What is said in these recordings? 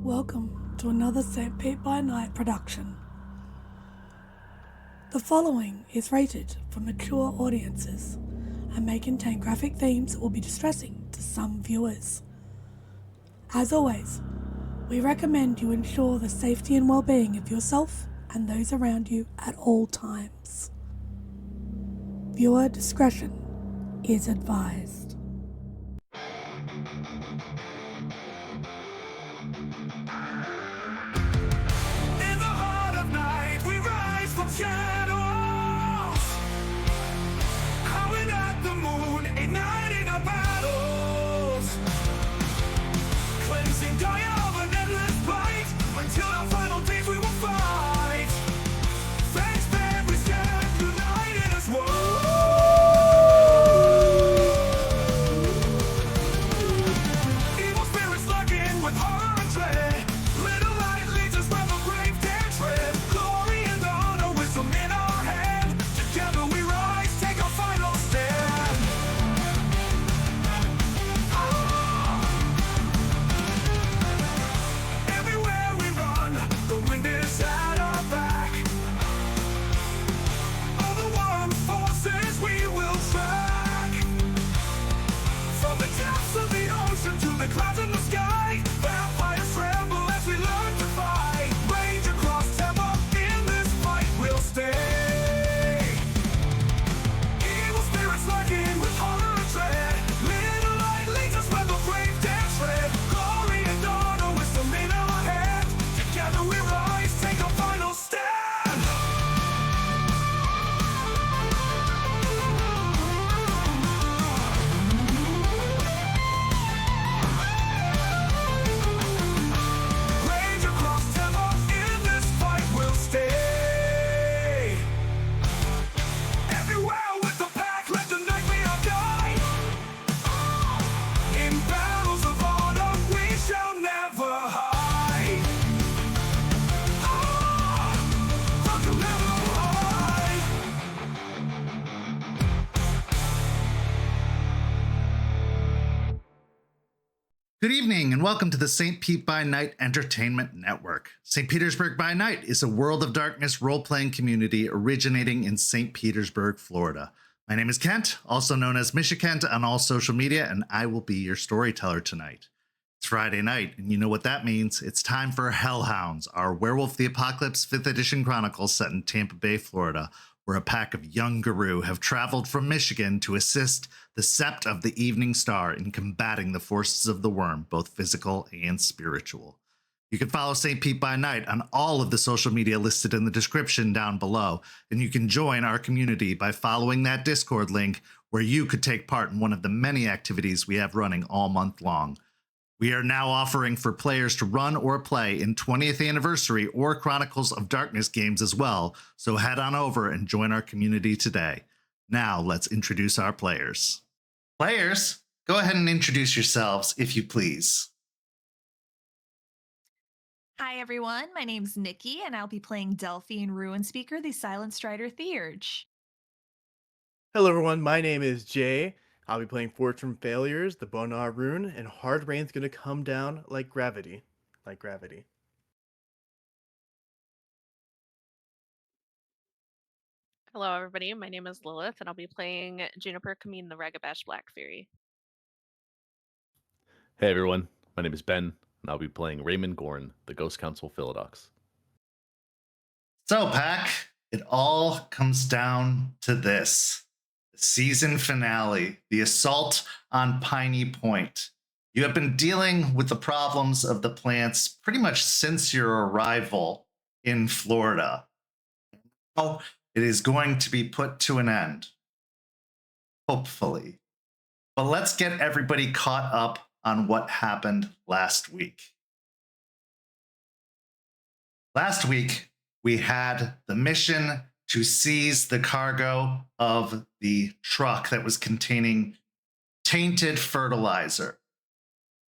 Welcome to another St. Pete by Night production. The following is rated for mature audiences and may contain graphic themes that will be distressing to some viewers. As always, we recommend you ensure the safety and well-being of yourself and those around you at all times. Viewer discretion is advised. In the heart of night, we rise from shadows, howling at the moon, igniting our battles, cleansing Gaia of an endless fight, until our final days we will fight. Thanks, man, we stand united as one. Evil spirits lurking with horror and dread. Little light leads us where the brave dare tread. Glory and honor, wisdom in our hand. Together we rise, take our final stand. Everywhere we run, the wind is at our back. All the warm forces we will track. From the depths of the ocean to the clouds in the sky, vampires tremble as we learn to fight. Rage across Tampa, in this fight we'll stay. Evil spirits lurking with horror and dread. Little light leads us where the brave dare tread. Glory and honor, wisdom in our hand. Together we rise, take our final stand. Rage across Tampa, in this fight we'll stay. Everywhere with the pack, let the night be our guide. In battles of honor, we shall never hide. Fuck never hide. Good evening and welcome to the St. Pete by Night Entertainment Network. St. Petersburg by Night is a World of Darkness role-playing community originating in St. Petersburg, Florida. My name is Kent, also known as Kent on all social media, and I will be your storyteller tonight. It's Friday night, and you know what that means. It's time for Hell Hounds, our Werewolf the Apocalypse 5th edition chronicles set in Tampa Bay, Florida, where a pack of young guru have traveled from Michigan to assist the Sept of the Evening Star in combating the forces of the worm, both physical and spiritual. You can follow St. Pete by Night on all of the social media listed in the description down below, and you can join our community by following that Discord link where you could take part in one of the many activities we have running all month long. We are now offering for players to run or play in 20th anniversary or Chronicles of Darkness games as well, so head on over and join our community today. Now let's introduce our players. Players, go ahead and introduce yourselves if you please. Hi everyone, my name's Nikki and I'll be playing Delphine Ruin Speaker, the Silent Strider Theurge. Hello everyone, my name is Jay. I'll be playing Fortune Failures, the Bonar Rune, and hard rain's gonna come down like gravity. Like gravity. Hello, everybody. My name is Lilith, and I'll be playing Juniper Kameen, the Ragabash Black Fury. Hey everyone, my name is Ben, and I'll be playing Raymond Gorn, the Ghost Council Philodox. So, Pack, it all comes down to this. The season finale, the assault on Piney Point. You have been dealing with the problems of the plants pretty much since your arrival in Florida. Now it is going to be put to an end. Hopefully. But let's get everybody caught up on what happened last week. Last week, we had the mission to seize the cargo of the truck that was containing tainted fertilizer.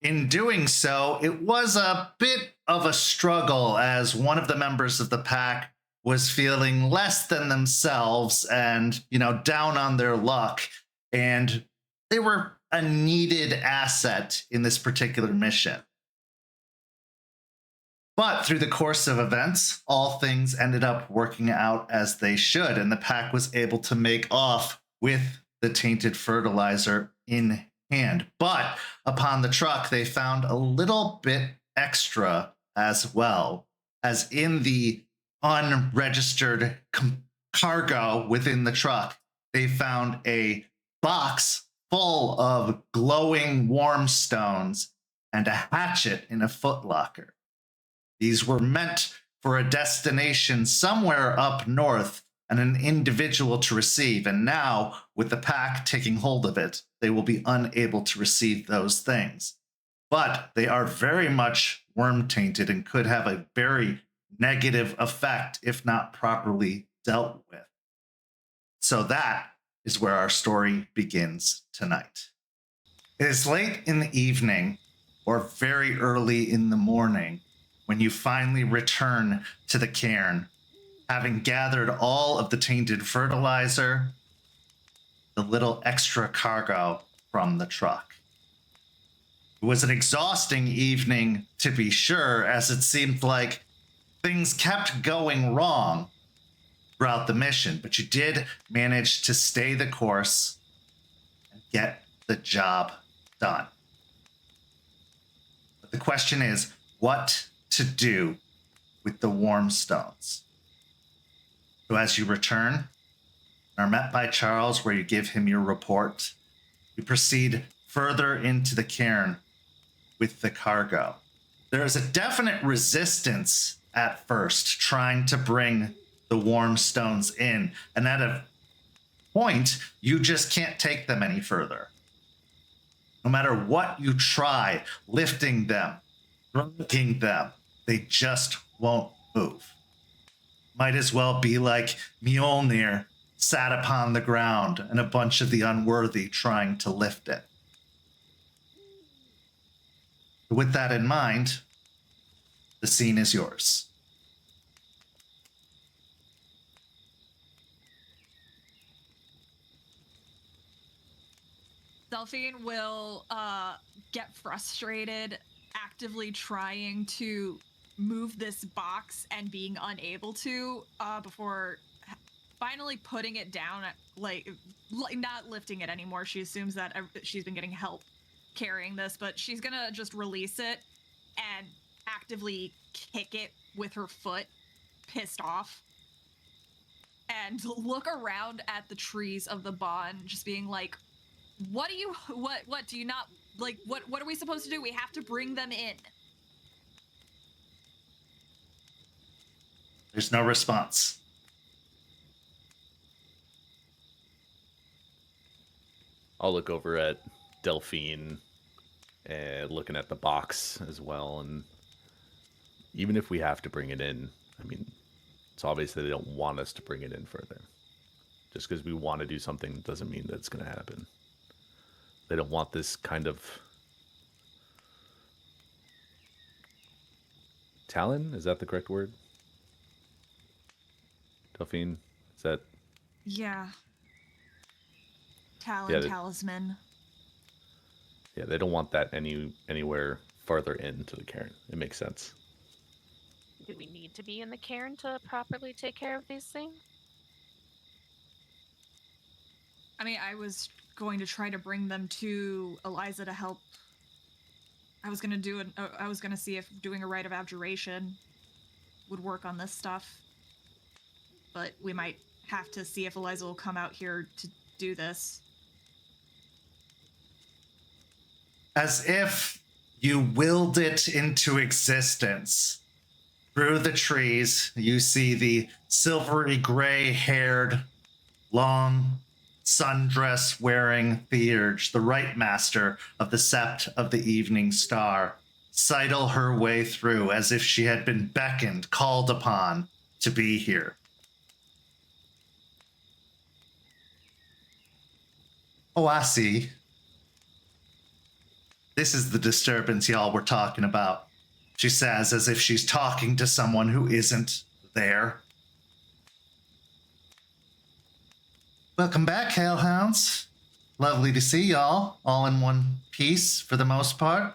In doing so, it was a bit of a struggle as one of the members of the pack was feeling less than themselves and, down on their luck. And they were a needed asset in this particular mission. But through the course of events, all things ended up working out as they should, and the pack was able to make off with the tainted fertilizer in hand. But upon the truck, they found a little bit extra as well, as in the unregistered cargo within the truck, they found a box full of glowing warm stones and a hatchet in a footlocker. These were meant for a destination somewhere up north and an individual to receive. And now, with the pack taking hold of it, they will be unable to receive those things. But they are very much worm tainted and could have a very negative effect if not properly dealt with. So that is where our story begins tonight. It is late in the evening or very early in the morning when you finally return to the cairn, having gathered all of the tainted fertilizer, the little extra cargo from the truck. It was an exhausting evening, to be sure, as it seemed like things kept going wrong throughout the mission, but you did manage to stay the course and get the job done. But the question is, what to do with the warm stones? So as you return, are met by Charles, where you give him your report, you proceed further into the cairn with the cargo. There is a definite resistance at first trying to bring the warm stones in, and at a point, you just can't take them any further. No matter what you try, lifting them, dragging them, they just won't move. Might as well be like Mjolnir sat upon the ground and a bunch of the unworthy trying to lift it. With that in mind, the scene is yours. Delphine will get frustrated, actively trying to move this box and being unable to before finally putting it down, like not lifting it anymore. She assumes that she's been getting help carrying this, but she's gonna just release it and actively kick it with her foot, pissed off, and look around at the trees of the bond, just being like, what do you not like? What are we supposed to do? We have to bring them in. There's no response. I'll look over at Delphine and looking at the box as well. And even if we have to bring it in, I mean, it's obvious that they don't want us to bring it in further. Just because we want to do something doesn't mean that it's going to happen. They don't want this kind of Talon? Is that the correct word? Delphine? Is that? Yeah. Talon, talisman. Yeah, they don't want that anywhere farther into the cairn. It makes sense. Do we need to be in the cairn to properly take care of these things? I mean, I was going to try to bring them to Eliza to help. I was going to see if doing a rite of abjuration would work on this stuff. But we might have to see if Eliza will come out here to do this. As if you willed it into existence. Through the trees, you see the silvery gray-haired, long sundress wearing Theurge, the Rite Master of the Sept of the Evening Star, sidle her way through as if she had been beckoned, called upon to be here. Oh, I see. This is the disturbance y'all were talking about, she says, as if she's talking to someone who isn't there. Welcome back, Hell Hounds. Lovely to see y'all, all in one piece for the most part.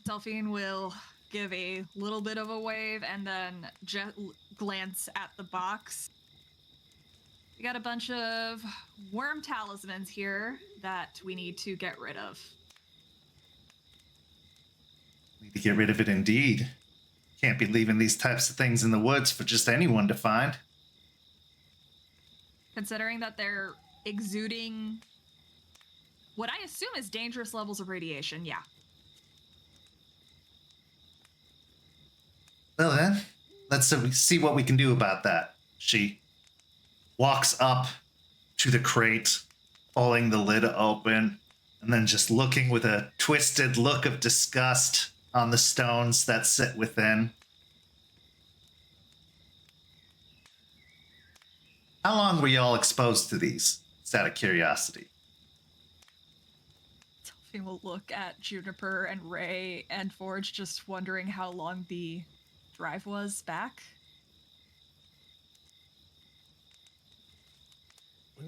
Delphine will give a little bit of a wave and then glance at the box. We got a bunch of worm talismans here that we need to get rid of. Need to get rid of it indeed. Can't be leaving these types of things in the woods for just anyone to find. Considering that they're exuding what I assume is dangerous levels of radiation, yeah. Well then, let's see what we can do about that. She walks up to the crate, pulling the lid open, and then just looking with a twisted look of disgust on the stones that sit within. How long were you all exposed to these? Just out of curiosity. Delphine will look at Juniper and Ray and Forge, just wondering how long the drive was back.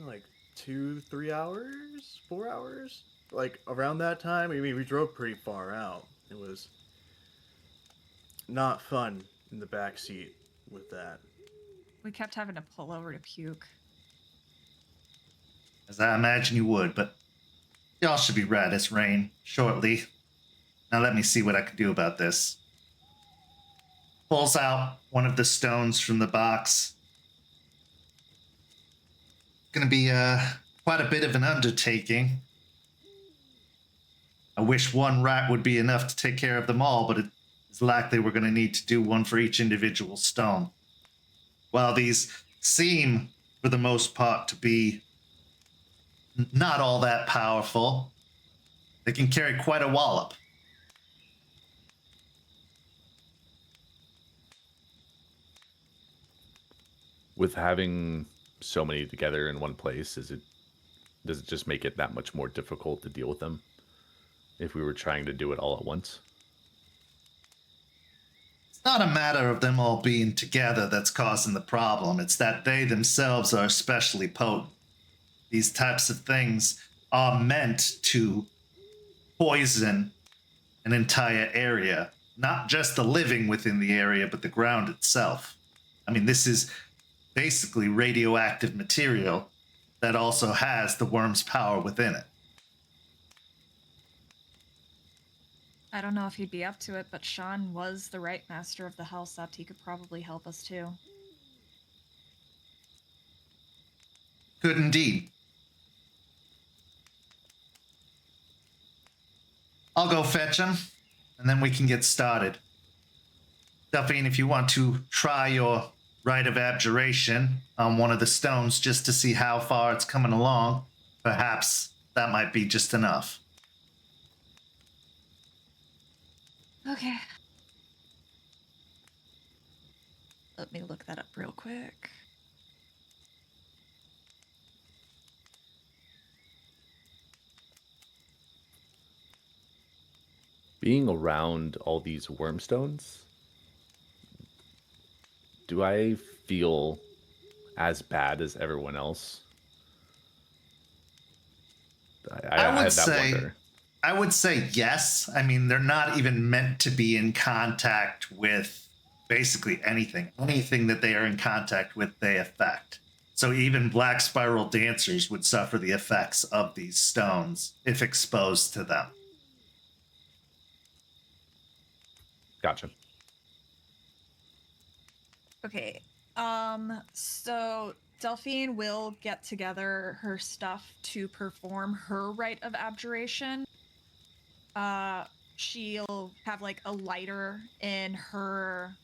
Like 2-3 hours, 4 hours, like around that time. I mean, we drove pretty far out. It was not fun in the back seat with that. We kept having to pull over to puke. As I imagine you would, but y'all should be right as rain shortly. Now let me see what I can do about this. Pulls out one of the stones from the box. Gonna be quite a bit of an undertaking. I wish one rat would be enough to take care of them all, but it's likely we're gonna need to do one for each individual stone. While these seem, for the most part, to be not all that powerful, they can carry quite a wallop. With having so many together in one place, does it just make it that much more difficult to deal with them if we were trying to do it all at once? It's not a matter of them all being together that's causing the problem. It's that they themselves are especially potent. These types of things are meant to poison an entire area, not just the living within the area, but the ground itself. I mean, this is basically radioactive material that also has the worm's power within it. I don't know if he'd be up to it, but Sean was the right master of the Hell Sept. He could probably help us too. Could indeed. I'll go fetch him, and then we can get started. Delphine, if you want to try your rite of abjuration on one of the stones just to see how far it's coming along, perhaps that might be just enough. Okay. Let me look that up real quick. Being around all these wormstones, do I feel as bad as everyone else? I would say yes. I mean, they're not even meant to be in contact with basically anything. Anything that they are in contact with, they affect. So even black spiral dancers would suffer the effects of these stones if exposed to them. Gotcha. Okay. So Delphine will get together her stuff to perform her rite of abjuration. She'll have like a lighter in her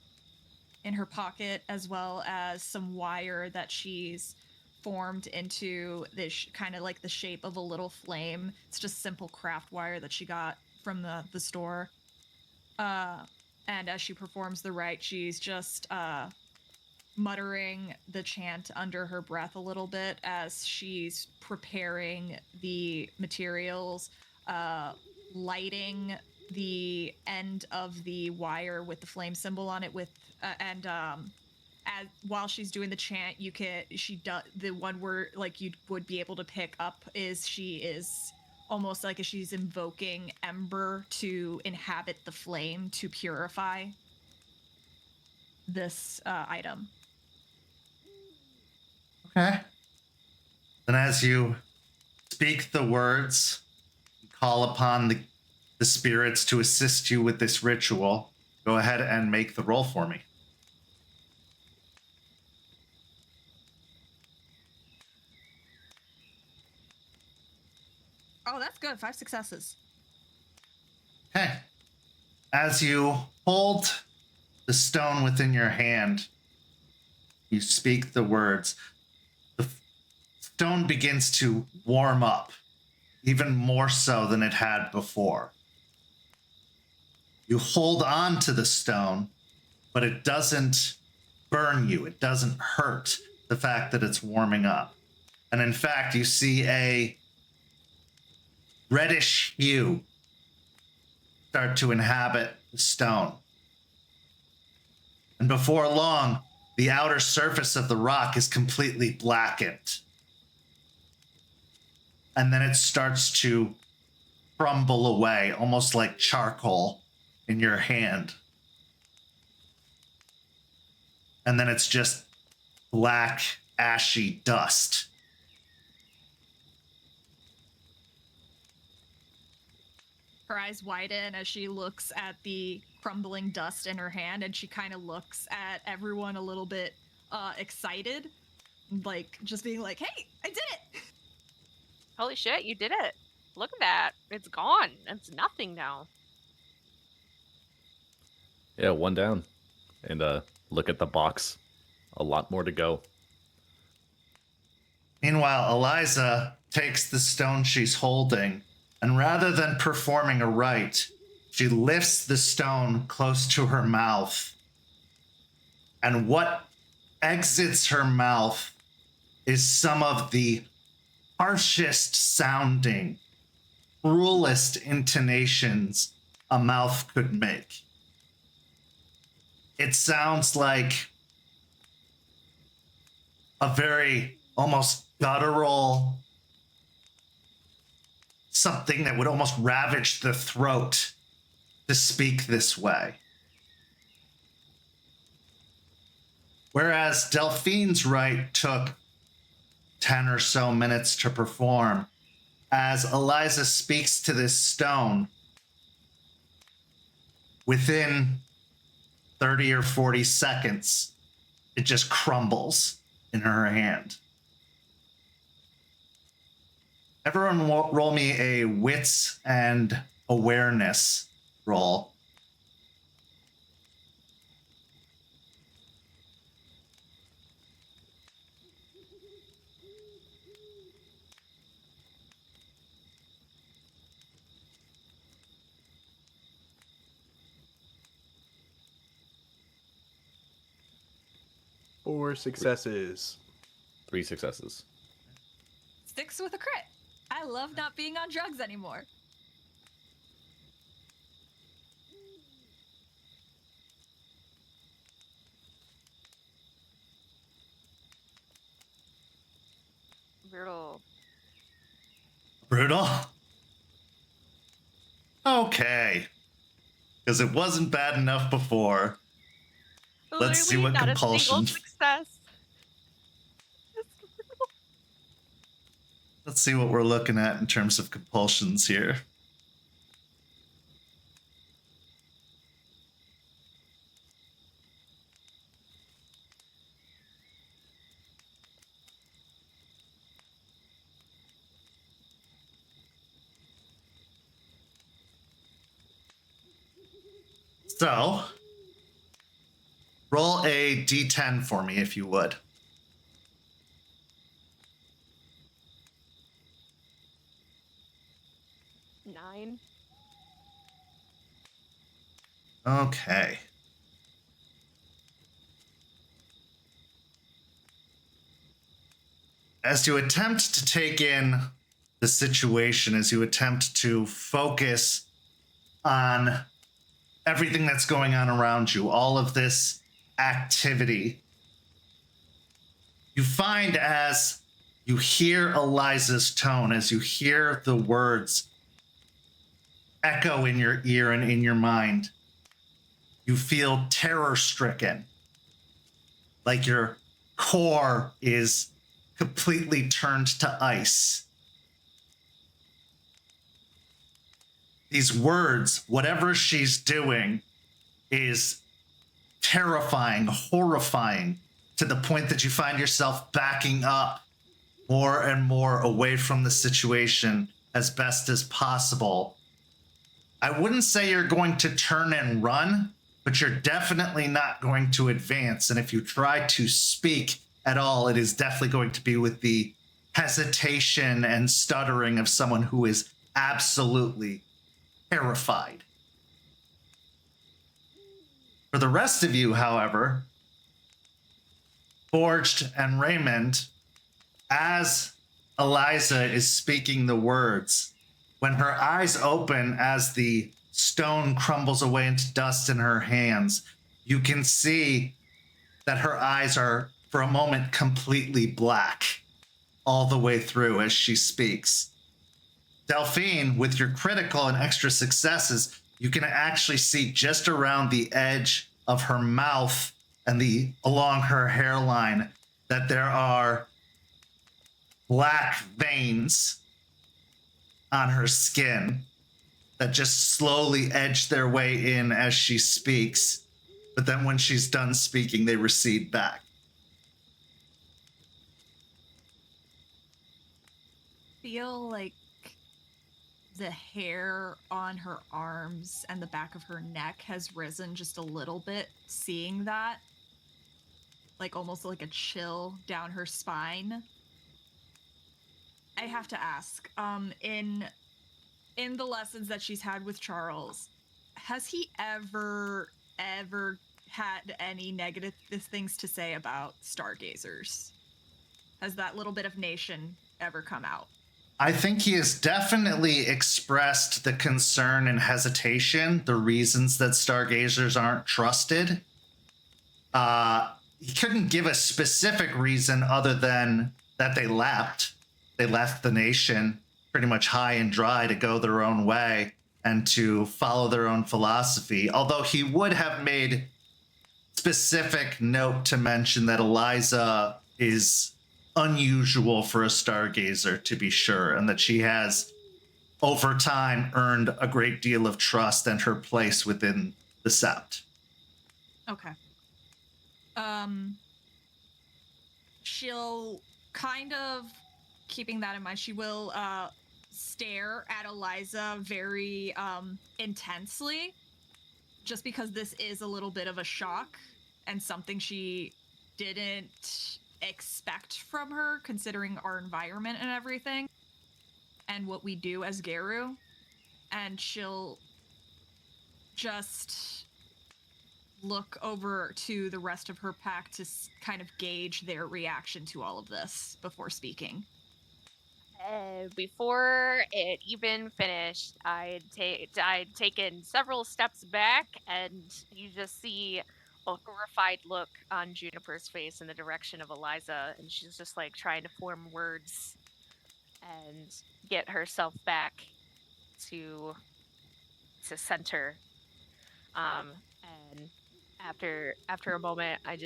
pocket, as well as some wire that she's formed into this kind of like the shape of a little flame. It's just simple craft wire that she got from the store. And as she performs the rite, she's just muttering the chant under her breath a little bit as she's preparing the materials, lighting the end of the wire with the flame symbol on it with while she's doing the chant, the one word like you would be able to pick up is she is almost like as she's invoking Ember to inhabit the flame to purify this item. Okay. Then as you speak the words, you call upon the spirits to assist you with this ritual. Go ahead and make the roll for me. Oh, that's good. 5 successes. Okay. As you hold the stone within your hand, you speak the words. The stone begins to warm up, even more so than it had before. You hold on to the stone, but it doesn't burn you. It doesn't hurt the fact that it's warming up. And in fact, you see a reddish hue start to inhabit the stone. And before long, the outer surface of the rock is completely blackened. And then it starts to crumble away, almost like charcoal in your hand. And then it's just black, ashy dust. Her eyes widen as she looks at the crumbling dust in her hand, and she kind of looks at everyone a little bit excited, like just being like, "Hey, I did it!" Holy shit, you did it. Look at that. It's gone. It's nothing now. Yeah, one down. And look at the box. A lot more to go. Meanwhile, Eliza takes the stone she's holding, and rather than performing a rite, she lifts the stone close to her mouth. And what exits her mouth is some of the harshest sounding, cruelest intonations a mouth could make. It sounds like a very almost guttural, something that would almost ravage the throat to speak this way. Whereas Delphine's rite took 10 or so minutes to perform, as Eliza speaks to this stone, within 30 or 40 seconds, it just crumbles in her hand. Everyone roll me a wits and awareness roll. Four successes. 3 successes. 6 with a crit. I love not being on drugs anymore. Brutal. Brutal? Okay. Because it wasn't bad enough before. Let's see what Literally not compulsion. A single success. Let's see what we're looking at in terms of compulsions here. So, roll a d10 for me if you would. Nine. Okay. As you attempt to take in the situation, as you attempt to focus on everything that's going on around you, all of this activity, you find as You hear Eliza's tone as you hear the words echo in your ear and in your mind. You feel terror-stricken, like your core is completely turned to ice. These words, whatever she's doing, is terrifying, horrifying, to the point that you find yourself backing up more and more away from the situation as best as possible. I wouldn't say you're going to turn and run, but you're definitely not going to advance. And if you try to speak at all, it is definitely going to be with the hesitation and stuttering of someone who is absolutely terrified. For the rest of you, however, Forged and Raymond, as Eliza is speaking the words, when her eyes open as the stone crumbles away into dust in her hands, you can see that her eyes are, for a moment, completely black all the way through as she speaks. Delphine, with your critical and extra successes, you can actually see just around the edge of her mouth and along her hairline that there are black veins on her skin that just slowly edge their way in as she speaks. But then when she's done speaking, they recede back. Feel like the hair on her arms and the back of her neck has risen just a little bit, seeing that. Like almost like a chill down her spine. I have to ask, in the lessons that she's had with Charles, has he ever had any negative things to say about stargazers? Has that little bit of nation ever come out? I think he has definitely expressed the concern and hesitation, the reasons that stargazers aren't trusted. He couldn't give a specific reason other than that they left. They left the nation pretty much high and dry to go their own way and to follow their own philosophy. Although he would have made specific note to mention that Eliza is unusual for a stargazer, to be sure, and that she has over time earned a great deal of trust and her place within the sept. Okay. She'll kind of, keeping that in mind, she will stare at Eliza very intensely, just because this is a little bit of a shock and something she didn't expect from her, considering our environment and everything and what we do as Geru. And she'll just look over to the rest of her pack to kind of gauge their reaction to all of this before speaking. Before it even finished, I'd taken several steps back, and you just see a horrified look on Juniper's face in the direction of Eliza, and she's just like trying to form words and get herself back to center. And after a moment, I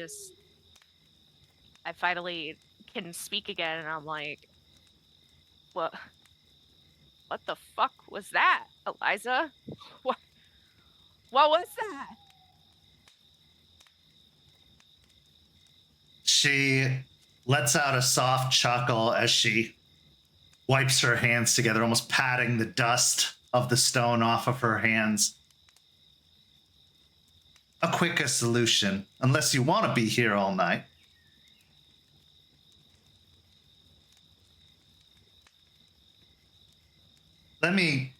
finally can speak again, and I'm like, what the fuck was that, Eliza? What was that? She lets out a soft chuckle as she wipes her hands together, almost patting the dust of the stone off of her hands. A quicker solution, unless you want to be here all night. Let me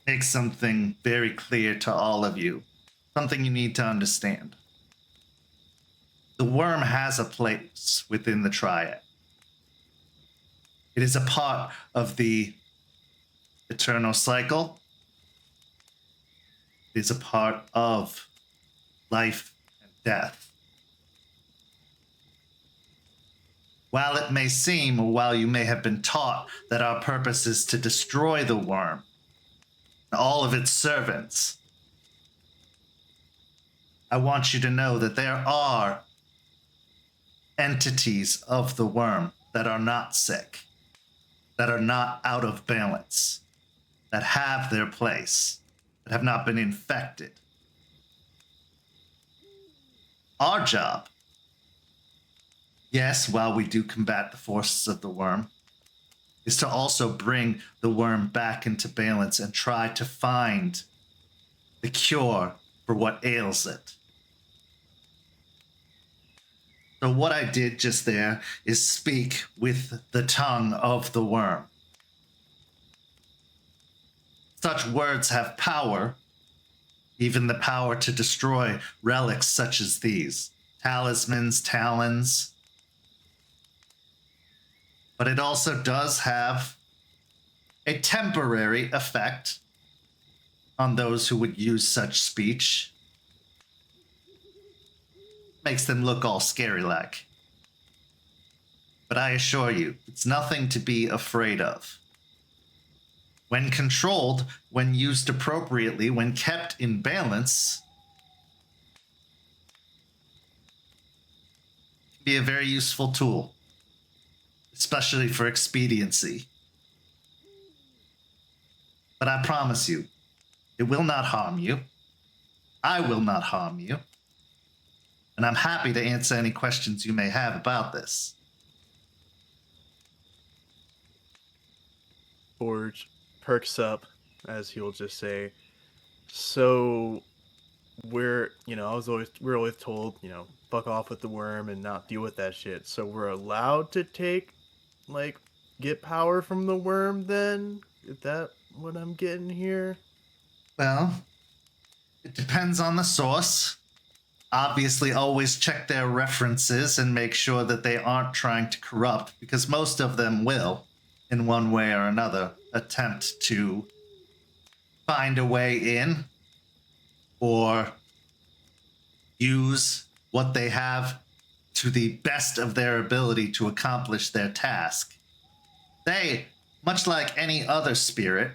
make something very clear to all of you, something you need to understand. The worm has a place within the triad. It is a part of the eternal cycle. It is a part of life and death. While it may seem, or while you may have been taught that our purpose is to destroy the worm, and all of its servants, I want you to know that there are entities of the worm that are not sick, that are not out of balance, that have their place, that have not been infected. Our job, yes, while we do combat the forces of the worm, is to also bring the worm back into balance and try to find the cure for what ails it. So what I did just there is speak with the tongue of the worm. Such words have power, even the power to destroy relics such as these, talismans, talons. But it also does have a temporary effect on those who would use such speech. Makes them look all scary-like. But I assure you, it's nothing to be afraid of. When controlled, when used appropriately, when kept in balance, it can be a very useful tool, especially for expediency. But I promise you, it will not harm you. I will not harm you. And I'm happy to answer any questions you may have about this. Forge perks up as he'll just say, so we're always told, fuck off with the worm and not deal with that shit. So we're allowed to get power from the worm then? Is that what I'm getting here? Well, it depends on the source. Obviously, always check their references and make sure that they aren't trying to corrupt, because most of them will, in one way or another, attempt to find a way in or use what they have to the best of their ability to accomplish their task. They, much like any other spirit,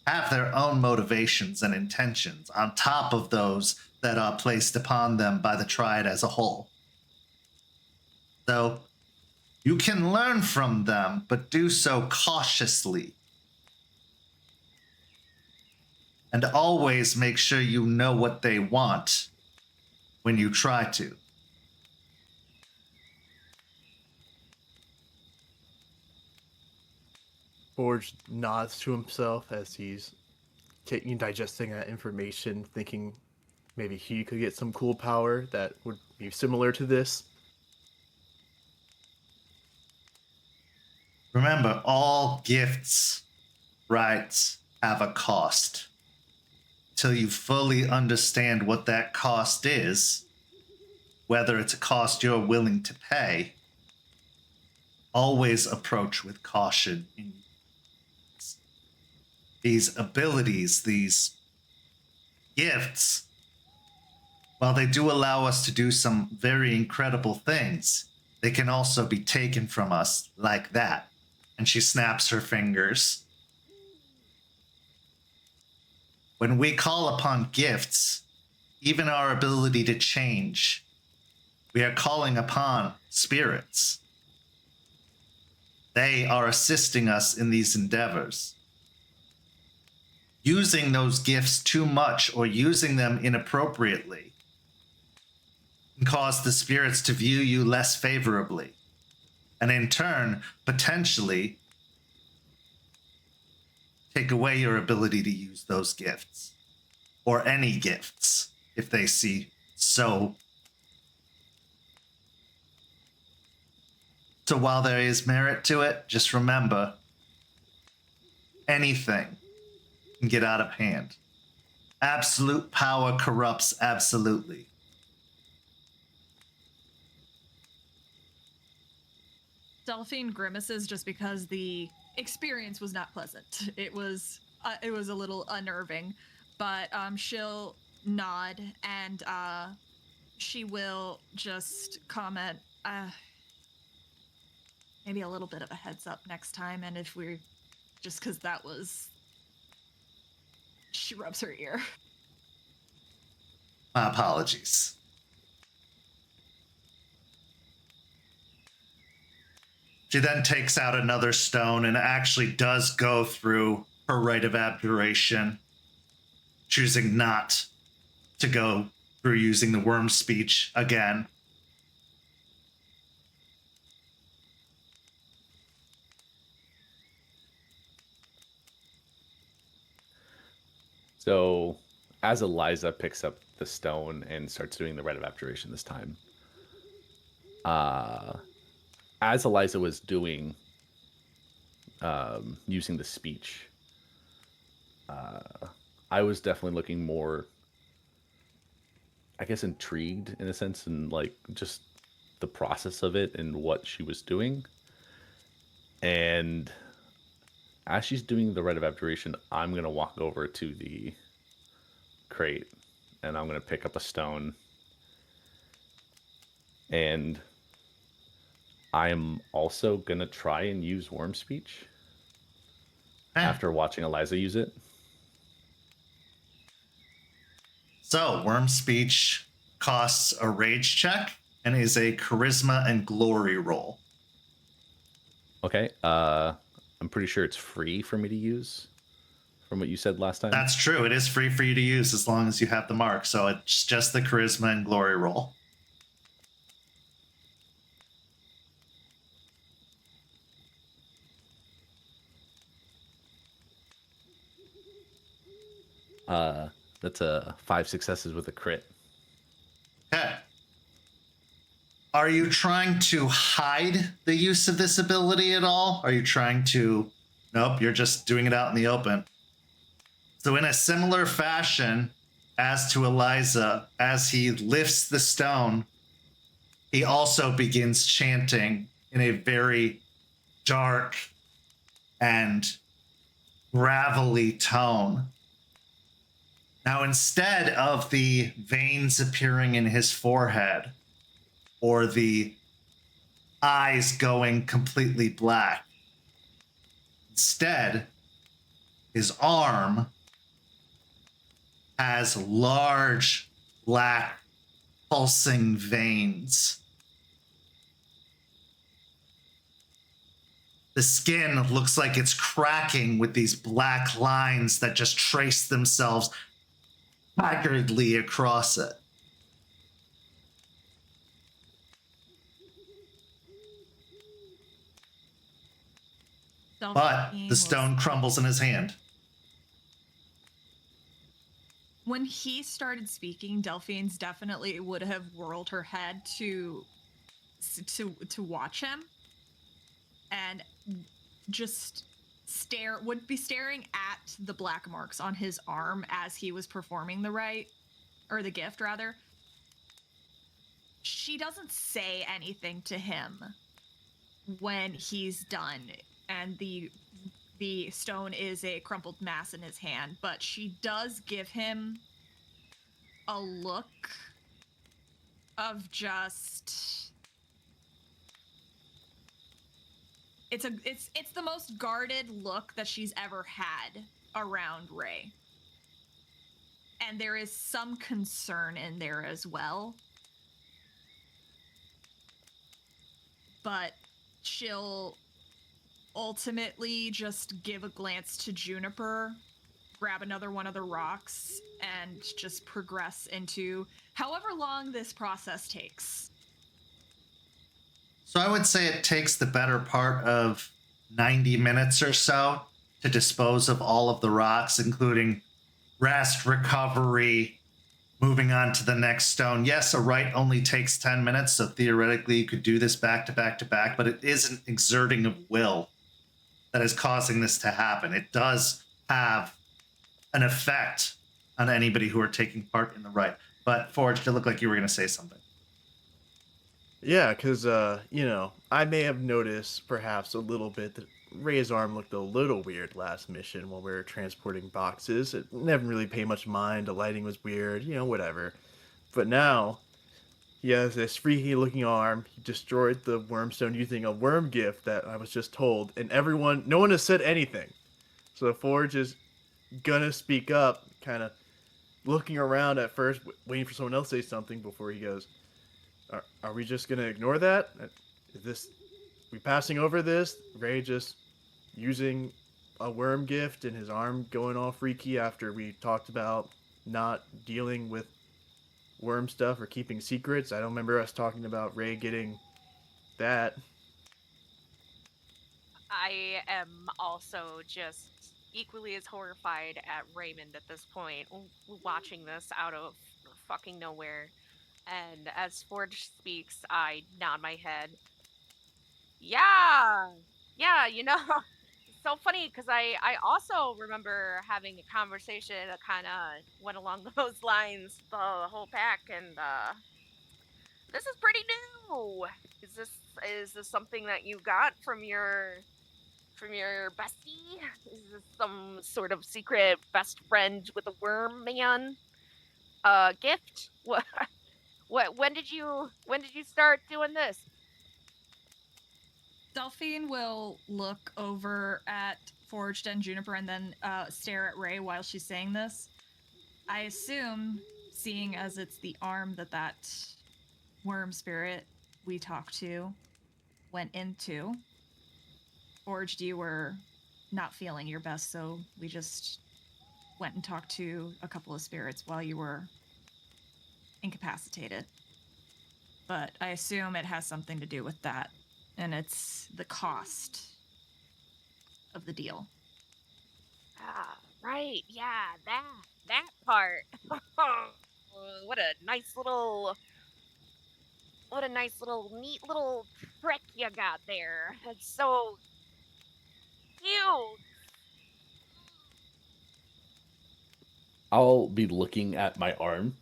have their own motivations and intentions on top of those that are placed upon them by the triad as a whole. So you can learn from them, but do so cautiously. And always make sure you know what they want when you try to. Forge nods to himself as he's digesting that information, thinking maybe he could get some cool power that would be similar to this. Remember, all gifts, rights, have a cost. Till you fully understand what that cost is, whether it's a cost you're willing to pay, always approach with caution. These abilities, these gifts, while they do allow us to do some very incredible things, they can also be taken from us like that. And she snaps her fingers. When we call upon gifts, even our ability to change, we are calling upon spirits. They are assisting us in these endeavors. Using those gifts too much or using them inappropriately can cause the spirits to view you less favorably, and in turn, potentially take away your ability to use those gifts, or any gifts, if they see so. So while there is merit to it, just remember, anything can get out of hand. Absolute power corrupts absolutely. Delphine grimaces just because the experience was not pleasant. It was a little unnerving, but she'll nod and she will just comment, maybe a little bit of a heads up next time. And if we're just because that was, she rubs her ear. My apologies. She then takes out another stone and actually does go through her rite of abjuration, choosing not to go through using the worm speech again. So, as Eliza picks up the stone and starts doing the rite of abjuration this time, as Eliza was doing, using the speech, I was definitely looking more, I guess, intrigued in a sense, and like just the process of it and what she was doing. And as she's doing the rite of abjuration, I'm going to walk over to the crate and I'm going to pick up a stone. And I am also going to try and use worm speech after watching Eliza use it. So, worm speech costs a rage check and is a charisma and glory roll. Okay. I'm pretty sure it's free for me to use from what you said last time. That's true. It is free for you to use as long as you have the mark. So it's just the charisma and glory roll. That's 5 successes with a crit. Okay. Are you trying to hide the use of this ability at all? Are you trying to... Nope, you're just doing it out in the open. So in a similar fashion as to Eliza, as he lifts the stone, he also begins chanting in a very dark and gravelly tone. Now, instead of the veins appearing in his forehead or the eyes going completely black, instead, his arm has large, black, pulsing veins. The skin looks like it's cracking with these black lines that just trace themselves haggardly across it. But the stone crumbles in his hand. When he started speaking, Delphine's definitely would have whirled her head to watch him, and just would be staring at the black marks on his arm as he was performing the rite, or the gift rather. She doesn't say anything to him when he's done, and the stone is a crumpled mass in his hand, but she does give him a look of just... It's the most guarded look that she's ever had around Ray. And there is some concern in there as well. But she'll ultimately just give a glance to Juniper, grab another one of the rocks, and just progress into however long this process takes. So I would say it takes the better part of 90 minutes or so to dispose of all of the rocks, including rest, recovery, moving on to the next stone. Yes, a rite only takes 10 minutes, so theoretically you could do this back to back to back, but it is an exerting of will that is causing this to happen. It does have an effect on anybody who are taking part in the rite. But Forge, it looked like you were going to say something. Yeah, because, I may have noticed perhaps a little bit that Ray's arm looked a little weird last mission while we were transporting boxes. It never really paid much mind. The lighting was weird, whatever. But now, He has this freaky-looking arm. He destroyed the wormstone using a worm gift that I was just told, and no one has said anything. So Forge is gonna speak up, kind of looking around at first, waiting for someone else to say something before he goes, Are we just gonna ignore that? We passing over this? Ray just using a worm gift and his arm going all freaky after we talked about not dealing with worm stuff or keeping secrets. I don't remember us talking about Ray getting that. I am also just equally as horrified at Raymond at this point, watching this out of fucking nowhere. And as Forge speaks, I nod my head. Yeah, yeah, it's so funny because I also remember having a conversation that kind of went along those lines, the whole pack, and this is pretty new. Is this is this something that you got from your bestie? Is this some sort of secret best friend with a worm man gift? What when did you start doing this? Delphine will look over at Forged and Juniper and then stare at Ray while she's saying this. I assume, seeing as it's the arm that worm spirit we talked to went into, Forged, you were not feeling your best, so we just went and talked to a couple of spirits while you were incapacitated. But I assume it has something to do with that, and it's the cost of the deal. Ah, right. Yeah, that part. What a nice little neat little trick you got there. It's so cute. I'll be looking at my arm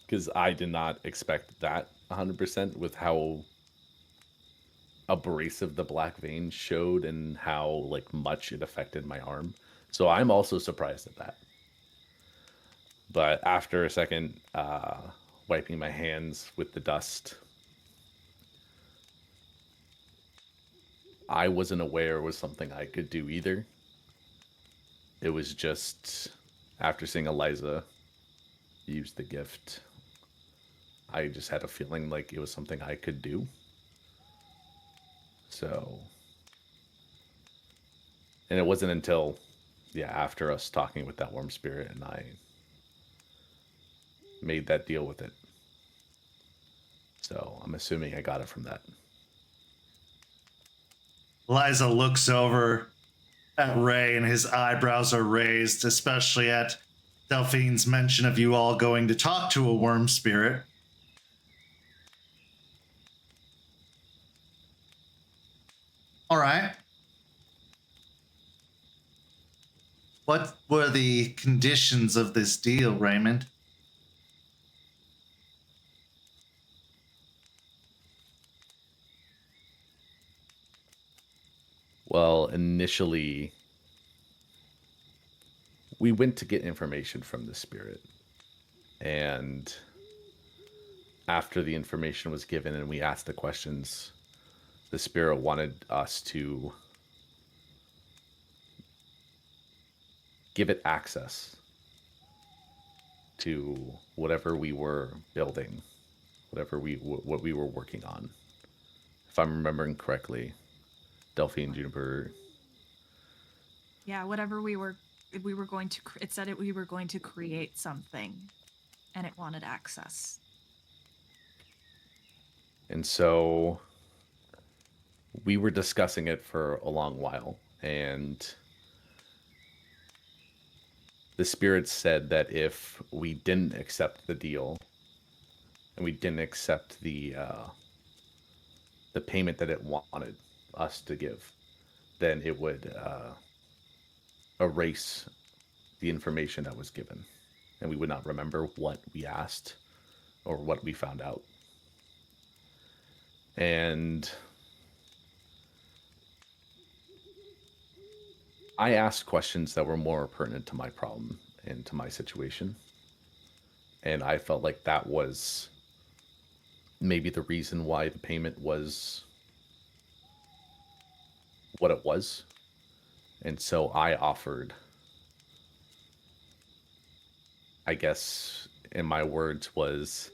because I did not expect that 100% with how abrasive the black vein showed and how like much it affected my arm. So I'm also surprised at that. But after a second, wiping my hands with the dust, I wasn't aware it was something I could do either. It was just after seeing Eliza use the gift, I just had a feeling like it was something I could do. So, and it wasn't until, after us talking with that worm spirit and I made that deal with it. So I'm assuming I got it from that. Eliza looks over at Ray and his eyebrows are raised, especially at Delphine's mention of you all going to talk to a worm spirit. All right. What were the conditions of this deal, Raymond? Well, initially, we went to get information from the spirit. And after the information was given and we asked the questions, the spirit wanted us to give it access to whatever we were building, what we were working on. If I'm remembering correctly, Delphine, Juniper. Yeah, whatever we were going to. It said we were going to create something, and it wanted access. And so we were discussing it for a long while, and the spirit said that if we didn't accept the deal and we didn't accept the payment that it wanted us to give, then it would erase the information that was given, and we would not remember what we asked or what we found out. And I asked questions that were more pertinent to my problem and to my situation. And I felt like that was maybe the reason why the payment was what it was. And so I offered, I guess, in my words, was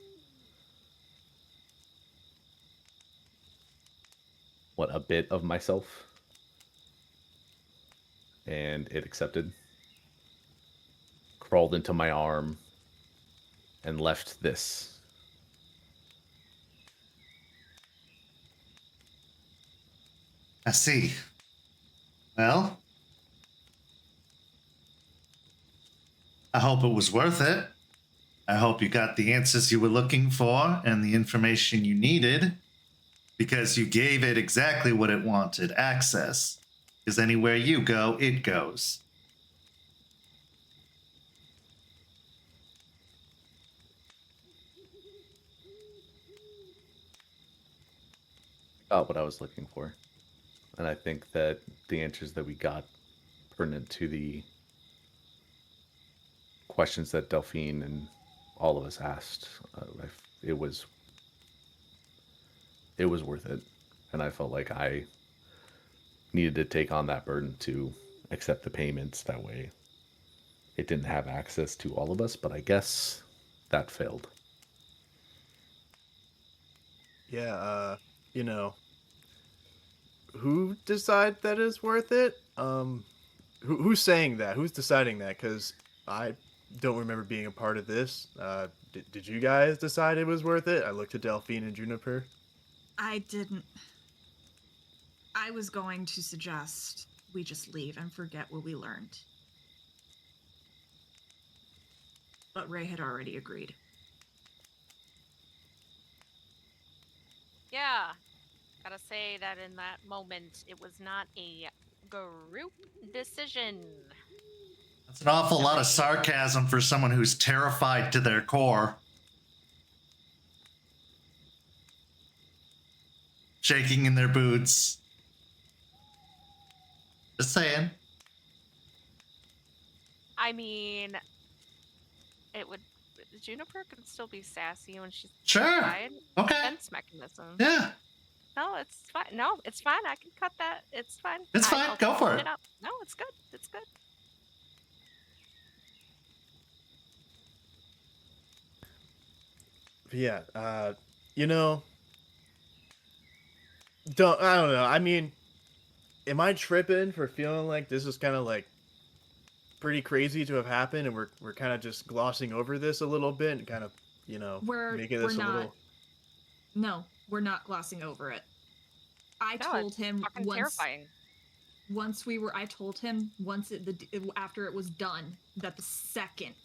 what, a bit of myself, and it accepted, crawled into my arm, and left this. I see. Well, I hope it was worth it. I hope you got the answers you were looking for and the information you needed, because you gave it exactly what it wanted, access. Because anywhere you go, it goes. Got what I was looking for. And I think that the answers that we got pertinent to the questions that Delphine and all of us asked, it was worth it. And I felt like I needed to take on that burden to accept the payments. That way it didn't have access to all of us, but I guess that failed. Yeah, who decide that is worth it? Who's saying that? Who's deciding that? Because I don't remember being a part of this. Did you guys decide it was worth it? I looked at Delphine and Juniper. I didn't. I was going to suggest we just leave and forget what we learned. But Ray had already agreed. Yeah. Gotta say that in that moment, it was not a group decision. That's an awful lot of sarcasm for someone who's terrified to their core. Shaking in their boots. Just saying. I mean, it would. Juniper can still be sassy when she's Sure. terrified. Okay. Defense mechanism. Yeah. No, it's fine. No, it's fine. I can cut that. It's fine. It's fine. I'll Go for clean it. up. No, it's good. It's good. Yeah, I don't know. I mean, am I tripping for feeling like this is kind of like pretty crazy to have happened, and we're kind of just glossing over this a little bit and kind of making this a little. No, we're not glossing over it. I No, told it's him fucking terrifying. I told him after it was done that the second,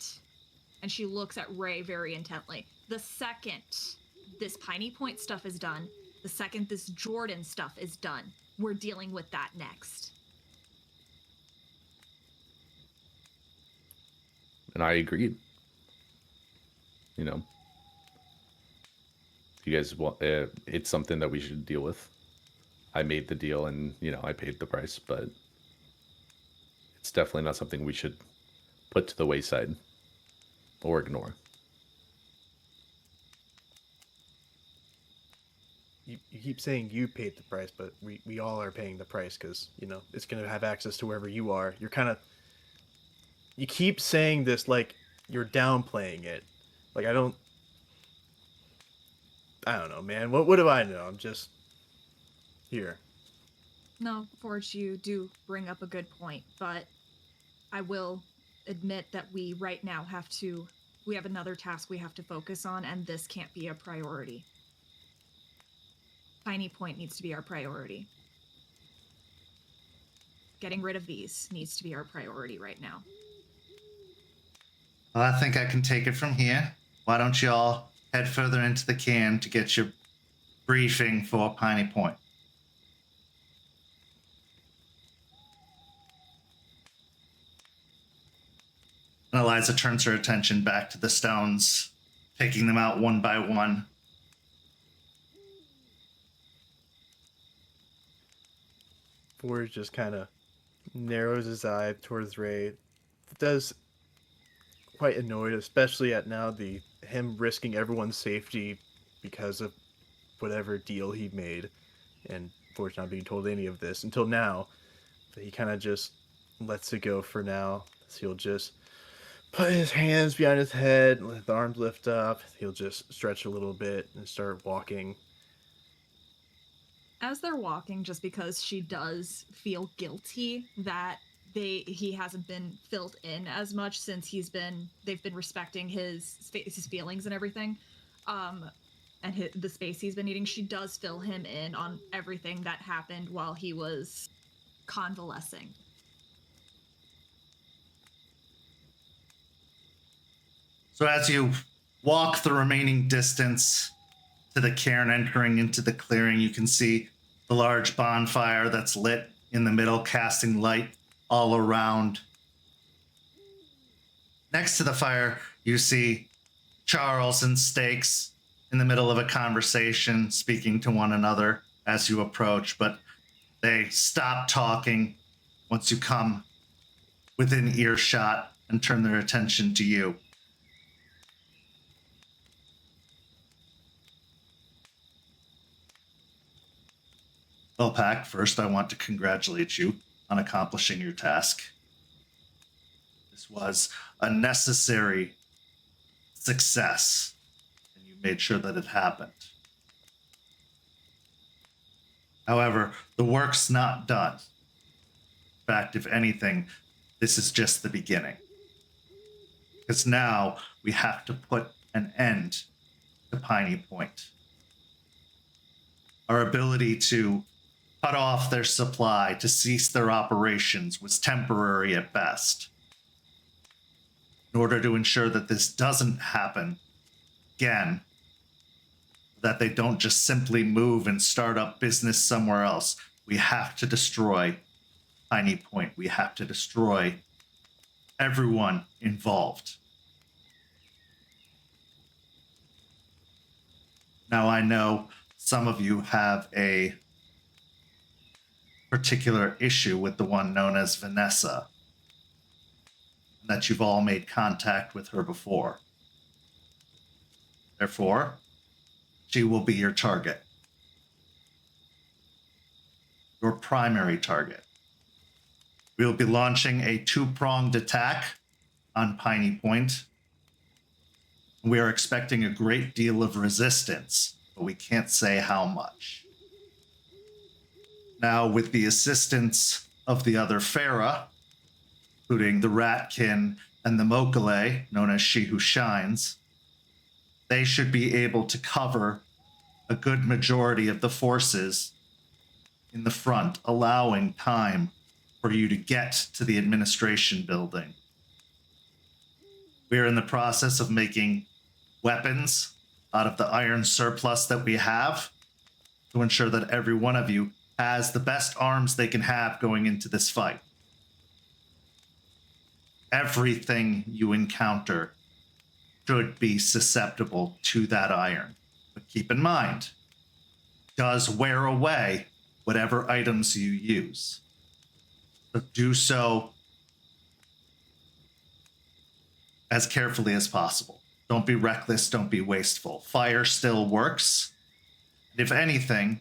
and she looks at Ray very intently, the second this Piney Point stuff is done, the second this Jordan stuff is done, we're dealing with that next. And I agreed. You know, if you guys want, it's something that we should deal with. I made the deal and, I paid the price, but it's definitely not something we should put to the wayside or ignore. You keep saying you paid the price, but we all are paying the price because, it's going to have access to wherever you are. You keep saying this like you're downplaying it. Like, I don't know, man. What do I know? I'm just here. No, Forge, you do bring up a good point, but I will admit that we right now we have another task we have to focus on, and this can't be a priority. Piney Point needs to be our priority. Getting rid of these needs to be our priority right now. Well, I think I can take it from here. Why don't you all head further into the can to get your briefing for Piney Point? And Eliza turns her attention back to the stones, taking them out one by one. Forge just kind of narrows his eye towards Ray. Does quite annoyed, especially at now him risking everyone's safety because of whatever deal he made, and Forge not being told any of this until now, that he kind of just lets it go for now. So he'll just put his hands behind his head, let the arms lift up. He'll just stretch a little bit and start walking. As they're walking, just because she does feel guilty that he hasn't been filled in as much since they've been respecting his feelings and everything, and the space he's been needing. She does fill him in on everything that happened while he was convalescing. So as you walk the remaining distance to the cairn, entering into the clearing, you can see the large bonfire that's lit in the middle, casting light all around. Next to the fire, you see Charles and Stakes in the middle of a conversation, speaking to one another as you approach, but they stop talking once you come within earshot and turn their attention to you. Well, Pack, first I want to congratulate you on accomplishing your task. This was a necessary success, and you made sure that it happened. However, the work's not done. In fact, if anything, this is just the beginning. Because now we have to put an end to Piney Point. Our ability to cut off their supply, to cease their operations, was temporary at best. In order to ensure that this doesn't happen again, that they don't just simply move and start up business somewhere else, we have to destroy Piney Point. We have to destroy everyone involved. Now, I know some of you have a particular issue with the one known as Vanessa, and that you've all made contact with her before. Therefore, she will be your target. Your primary target. We will be launching a two-pronged attack on Piney Point. We are expecting a great deal of resistance, but we can't say how much. Now, with the assistance of the other Farah, including the Ratkin and the Mokale, known as She Who Shines, they should be able to cover a good majority of the forces in the front, allowing time for you to get to the administration building. We are in the process of making weapons out of the iron surplus that we have to ensure that every one of you has the best arms they can have going into this fight. Everything you encounter should be susceptible to that iron. But keep in mind, it does wear away whatever items you use. So do so as carefully as possible. Don't be reckless, don't be wasteful. Fire still works. And if anything,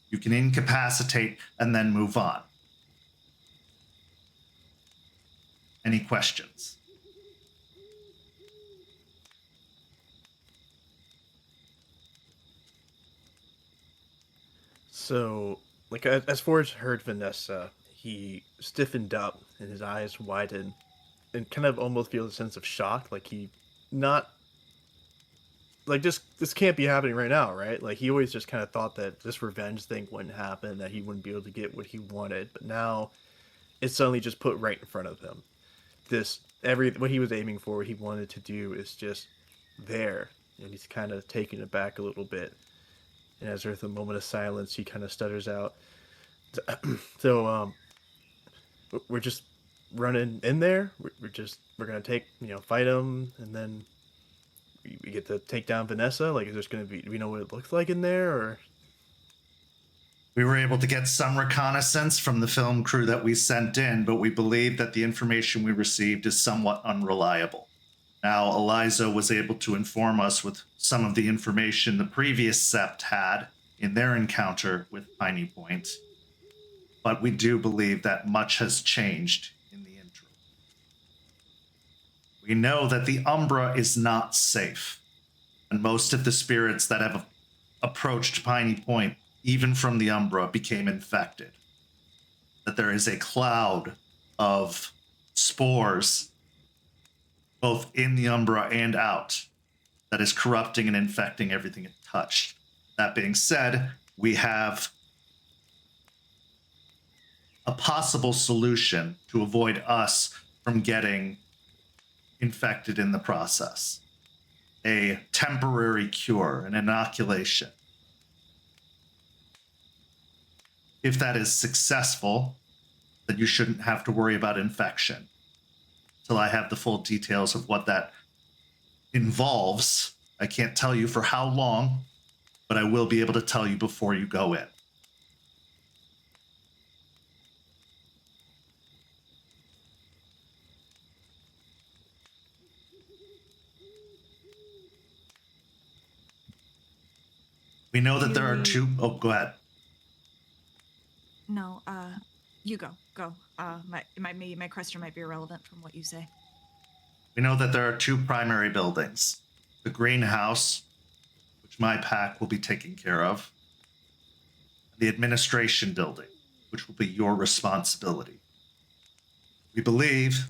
you can incapacitate and then move on. Any questions? So, like, as Forrest heard Vanessa, he stiffened up and his eyes widened and kind of almost feels a sense of shock. Like, he not, like, this can't be happening right now, right? Like, he always just kind of thought that this revenge thing wouldn't happen, that he wouldn't be able to get what he wanted. But now it's suddenly just put right in front of him. What he was aiming for, what he wanted to do is just there. And he's kind of taken it back a little bit. And as there's a moment of silence, he kind of stutters out. So, we're just running in there. We're gonna fight him, and then we get to take down Vanessa. Like, is this gonna be? Do we know what it looks like in there, or? We were able to get some reconnaissance from the film crew that we sent in, but we believe that the information we received is somewhat unreliable. Now, Eliza was able to inform us with some of the information the previous sept had in their encounter with Piney Point, but we do believe that much has changed in the interim. We know that the Umbra is not safe, and most of the spirits that have approached Piney Point, even from the Umbra, became infected. That there is a cloud of spores, both in the Umbra and out, that is corrupting and infecting everything it touched. That being said, we have a possible solution to avoid us from getting infected in the process. A temporary cure, an inoculation. If that is successful, then you shouldn't have to worry about infection. Till I have the full details of what that involves. I can't tell you for how long, but I will be able to tell you before you go in. We know that there are two... Oh, go ahead. No, you go. My question might be irrelevant from what you say. We know that there are two primary buildings. The greenhouse, which my pack will be taking care of. The administration building, which will be your responsibility. We believe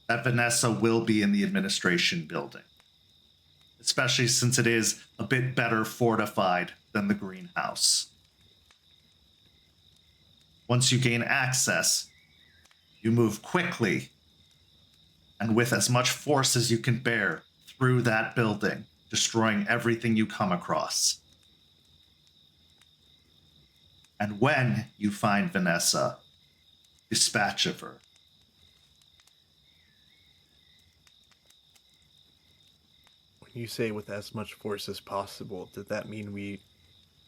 that Vanessa will be in the administration building, especially since it is a bit better fortified than the greenhouse. Once you gain access, you move quickly and with as much force as you can bear through that building, destroying everything you come across. And when you find Vanessa, dispatch of her. When you say with as much force as possible, did that mean we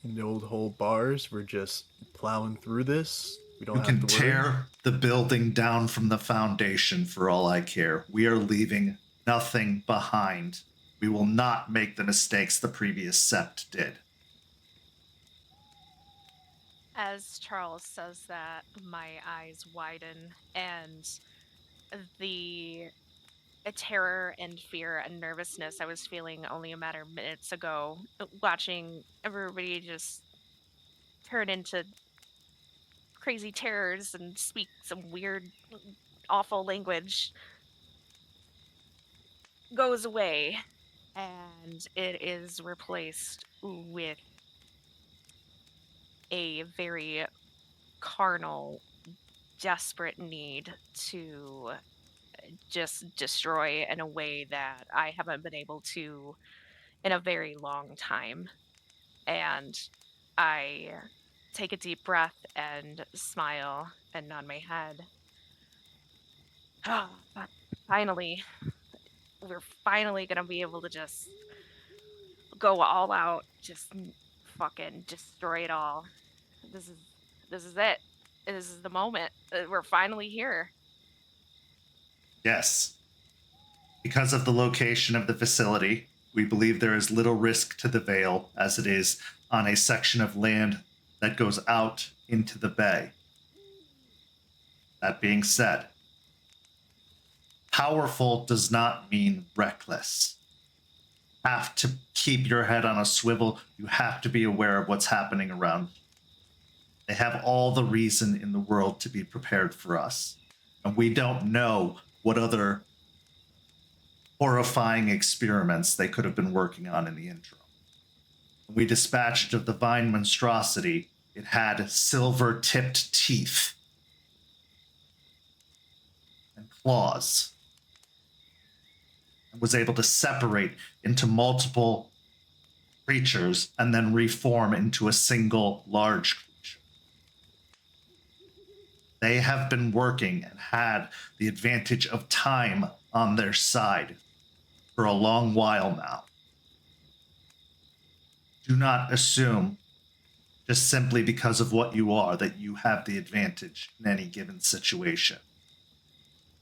no hold bars? We're just plowing through this? We don't You have can to worry? tear the building down from the foundation for all I care. We are leaving nothing behind. We will not make the mistakes the previous sept did. As Charles says that, my eyes widen, and the terror and fear and nervousness I was feeling only a matter of minutes ago, watching everybody just turn into crazy terrors and speak some weird, awful language, goes away, and it is replaced with a very carnal, desperate need to just destroy in a way that I haven't been able to in a very long time. And I take a deep breath and smile and nod my head. Oh, finally, we're finally gonna be able to just go all out, just fucking destroy it all. This is it. This is the moment. We're finally here. Yes. Because of the location of the facility, we believe there is little risk to the Vale, as it is on a section of land that goes out into the bay. That being said, powerful does not mean reckless. Have to keep your head on a swivel. You have to be aware of what's happening around you. They have all the reason in the world to be prepared for us. And we don't know what other horrifying experiments they could have been working on in the interim. When we dispatched of the Vine monstrosity, it had silver-tipped teeth and claws, and was able to separate into multiple creatures and then reform into a single large creature. They have been working and had the advantage of time on their side for a long while now. Do not assume, just simply because of what you are, that you have the advantage in any given situation.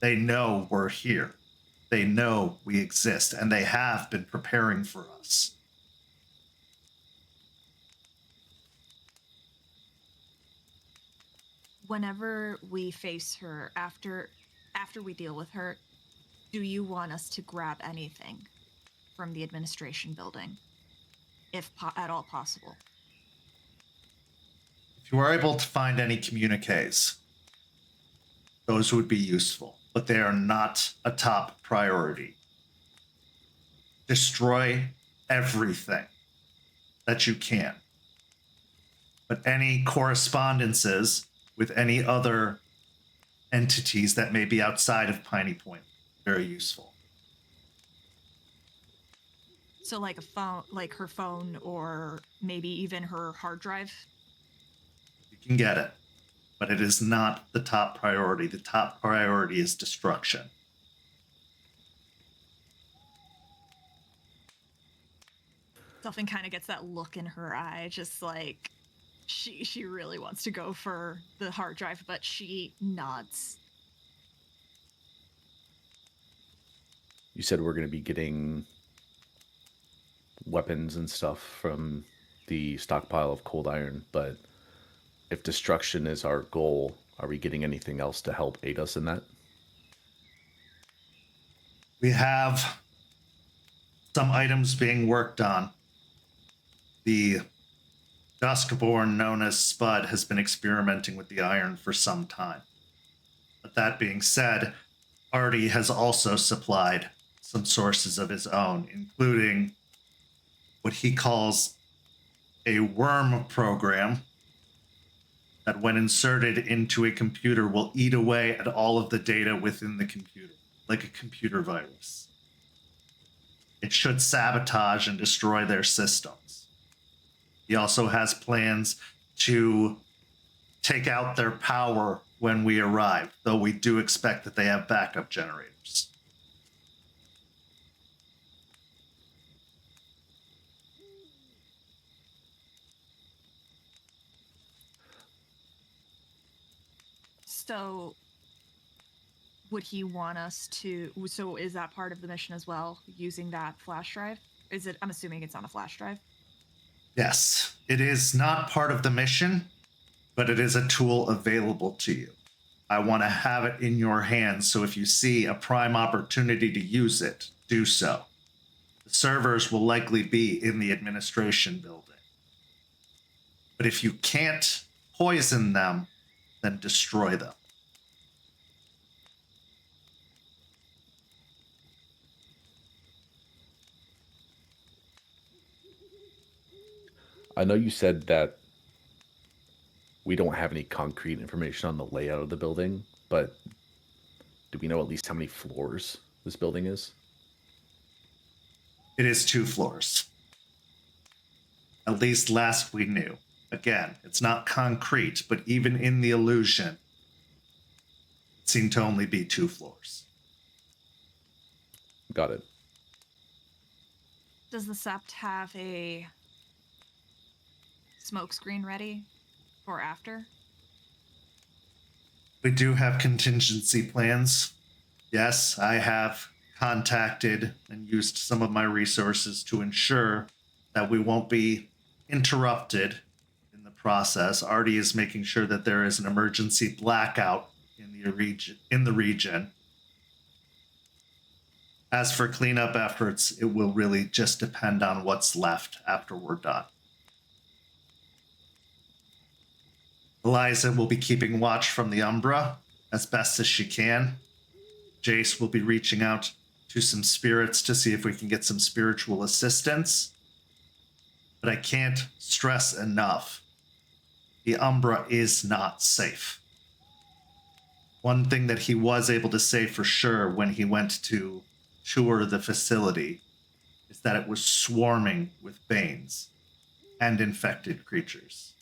They know we're here. They know we exist, and they have been preparing for us. Whenever we face her, after we deal with her, do you want us to grab anything from the administration building, if at all possible? If you are able to find any communiques, those would be useful, but they are not a top priority. Destroy everything that you can. But any correspondences with any other entities that may be outside of Piney Point, very useful. So like a phone, like her phone, or maybe even her hard drive? You can get it, but it is not the top priority. The top priority is destruction. Delphine kind of gets that look in her eye, just like she really wants to go for the hard drive, but she nods. You said we're going to be getting weapons and stuff from the stockpile of cold iron, but if destruction is our goal, are we getting anything else to help aid us in that? We have some items being worked on. The Duskborn, known as Spud, has been experimenting with the iron for some time. But that being said, Artie has also supplied some sources of his own, including what he calls a worm program that, when inserted into a computer, will eat away at all of the data within the computer, like a computer virus. It should sabotage and destroy their systems. He also has plans to take out their power when we arrive, though we do expect that they have backup generators. So would he want us to, so is that part of the mission as well, using that flash drive? Is it, I'm assuming it's on a flash drive? Yes, it is not part of the mission, but it is a tool available to you. I want to have it in your hands, so if you see a prime opportunity to use it, do so. The servers will likely be in the administration building. But if you can't poison them, then destroy them. I know you said that we don't have any concrete information on the layout of the building, but do we know at least how many floors this building is? It is 2 floors. At least last we knew. Again, it's not concrete, but even in the illusion, it seemed to only be 2 floors. Got it. Does the Sept have a smoke screen ready for after? We do have contingency plans. Yes, I have contacted and used some of my resources to ensure that we won't be interrupted in the process. Artie is making sure that there is an emergency blackout in the region. As for cleanup efforts, it will really just depend on what's left after we're done. Eliza will be keeping watch from the Umbra as best as she can. Jace will be reaching out to some spirits to see if we can get some spiritual assistance. But I can't stress enough, the Umbra is not safe. One thing that he was able to say for sure when he went to tour the facility is that it was swarming with Banes and infected creatures.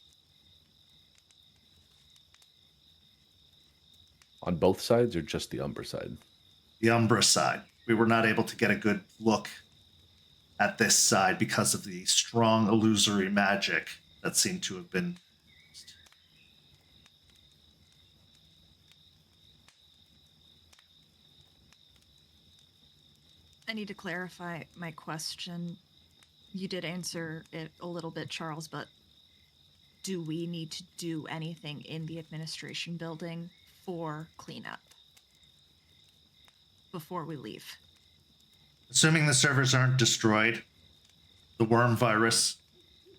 On both sides or just the Umbra side? The Umbra side. We were not able to get a good look at this side because of the strong illusory magic that seemed to have been used. I need to clarify my question. You did answer it a little bit, Charles, but do we need to do anything in the administration building for cleanup before we leave? Assuming the servers aren't destroyed, the worm virus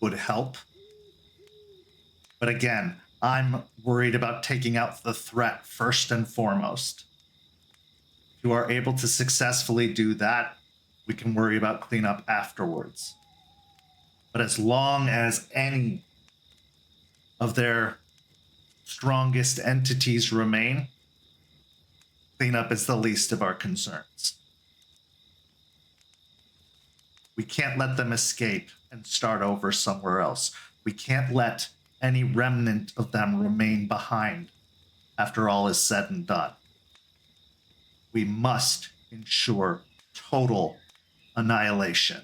would help. But again, I'm worried about taking out the threat first and foremost. If you are able to successfully do that, we can worry about cleanup afterwards. But as long as any of their strongest entities remain, cleanup is the least of our concerns. We can't let them escape and start over somewhere else. We can't let any remnant of them remain behind after all is said and done. We must ensure total annihilation.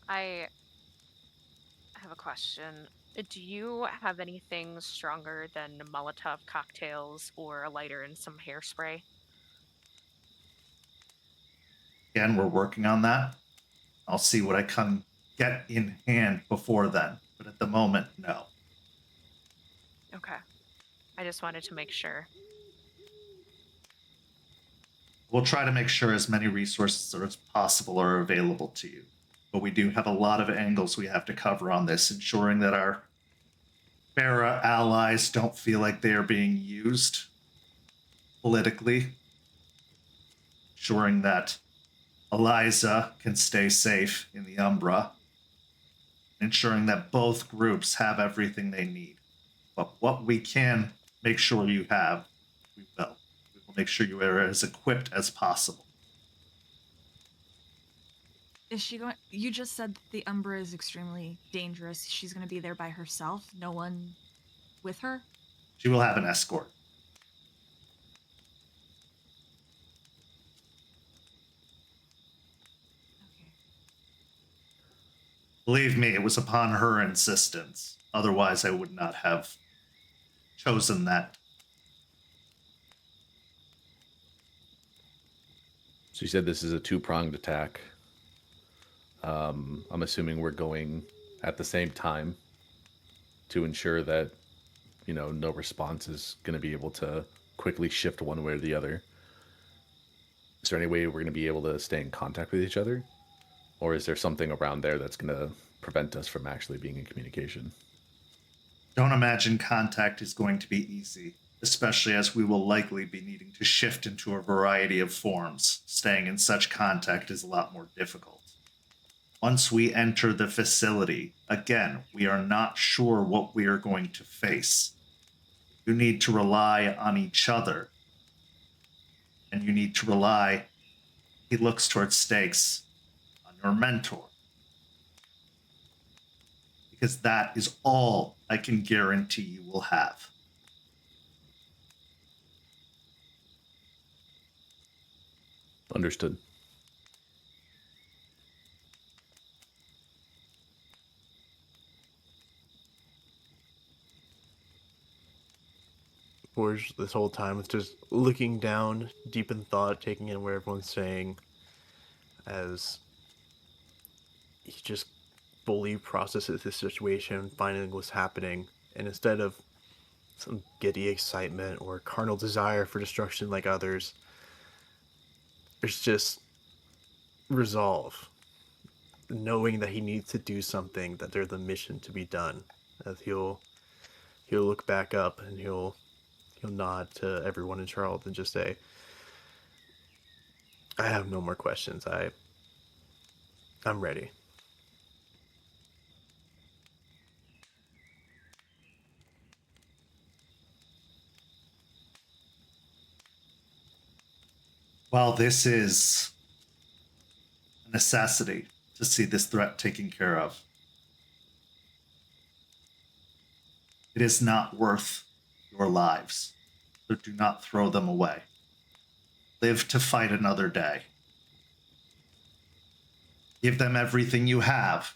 I have a question. Do you have anything stronger than Molotov cocktails or a lighter and some hairspray? Again, we're working on that. I'll see what I can get in hand before then. But at the moment, no. Okay. I just wanted to make sure. We'll try to make sure as many resources as possible are available to you. But we do have a lot of angles we have to cover on this, ensuring that our Farah allies don't feel like they are being used politically, ensuring that Eliza can stay safe in the Umbra, ensuring that both groups have everything they need. But what we can make sure you have, we will. We will make sure you are as equipped as possible. Is she going? You just said that the Umbra is extremely dangerous. She's going to be there by herself? No one with her? She will have an escort. Okay. Believe me, it was upon her insistence. Otherwise, I would not have chosen that. So you said this is a two-pronged attack. I'm assuming we're going at the same time to ensure that, no response is going to be able to quickly shift one way or the other. Is there any way we're going to be able to stay in contact with each other? Or is there something around there that's going to prevent us from actually being in communication? Don't imagine contact is going to be easy, especially as we will likely be needing to shift into a variety of forms. Staying in such contact is a lot more difficult. Once we enter the facility, again, we are not sure what we are going to face. You need to rely on each other. And you need to rely, he looks towards Stakes, on your mentor. Because that is all I can guarantee you will have. Understood. Forge this whole time with just looking down, deep in thought, taking in what everyone's saying, as he just fully processes the situation, finding what's happening, and instead of some giddy excitement or carnal desire for destruction like others, there's just resolve, knowing that he needs to do something, that there's a mission to be done. As he'll look back up and he'll nod to everyone in Charlotte and just say, I have no more questions. I'm ready. While this is a necessity to see this threat taken care of, it is not worth your lives, so do not throw them away. Live to fight another day. Give them everything you have,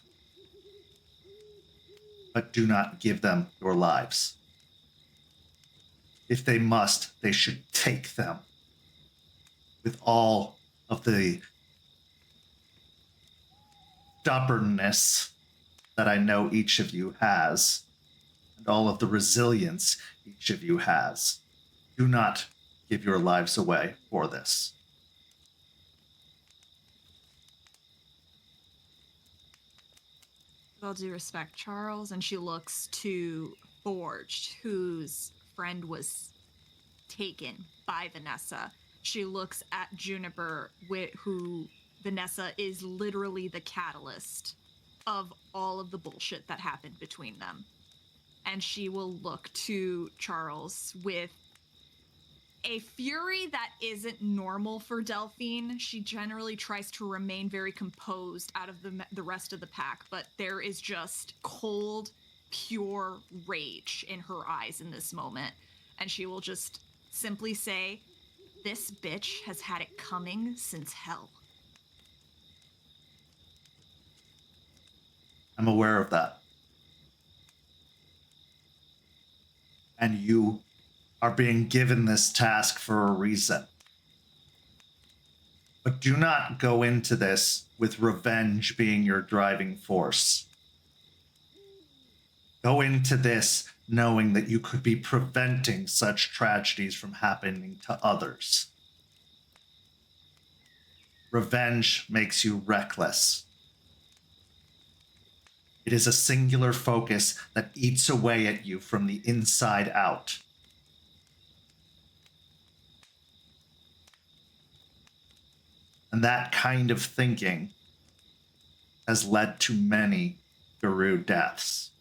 but do not give them your lives. If they must, they should take them with all of the stubbornness that I know each of you has, and all of the resilience each of you has. Do not give your lives away for this. With all due respect, Charles, and she looks to Forged, whose friend was taken by Vanessa. She looks at Juniper, who Vanessa is literally the catalyst of all of the bullshit that happened between them. And she will look to Charles with a fury that isn't normal for Delphine. She generally tries to remain very composed out of the rest of the pack, but there is just cold, pure rage in her eyes in this moment. And she will just simply say, "This bitch has had it coming since hell." I'm aware of that. And you are being given this task for a reason. But do not go into this with revenge being your driving force. Go into this knowing that you could be preventing such tragedies from happening to others. Revenge makes you reckless. It is a singular focus that eats away at you from the inside out. And that kind of thinking has led to many Guru deaths.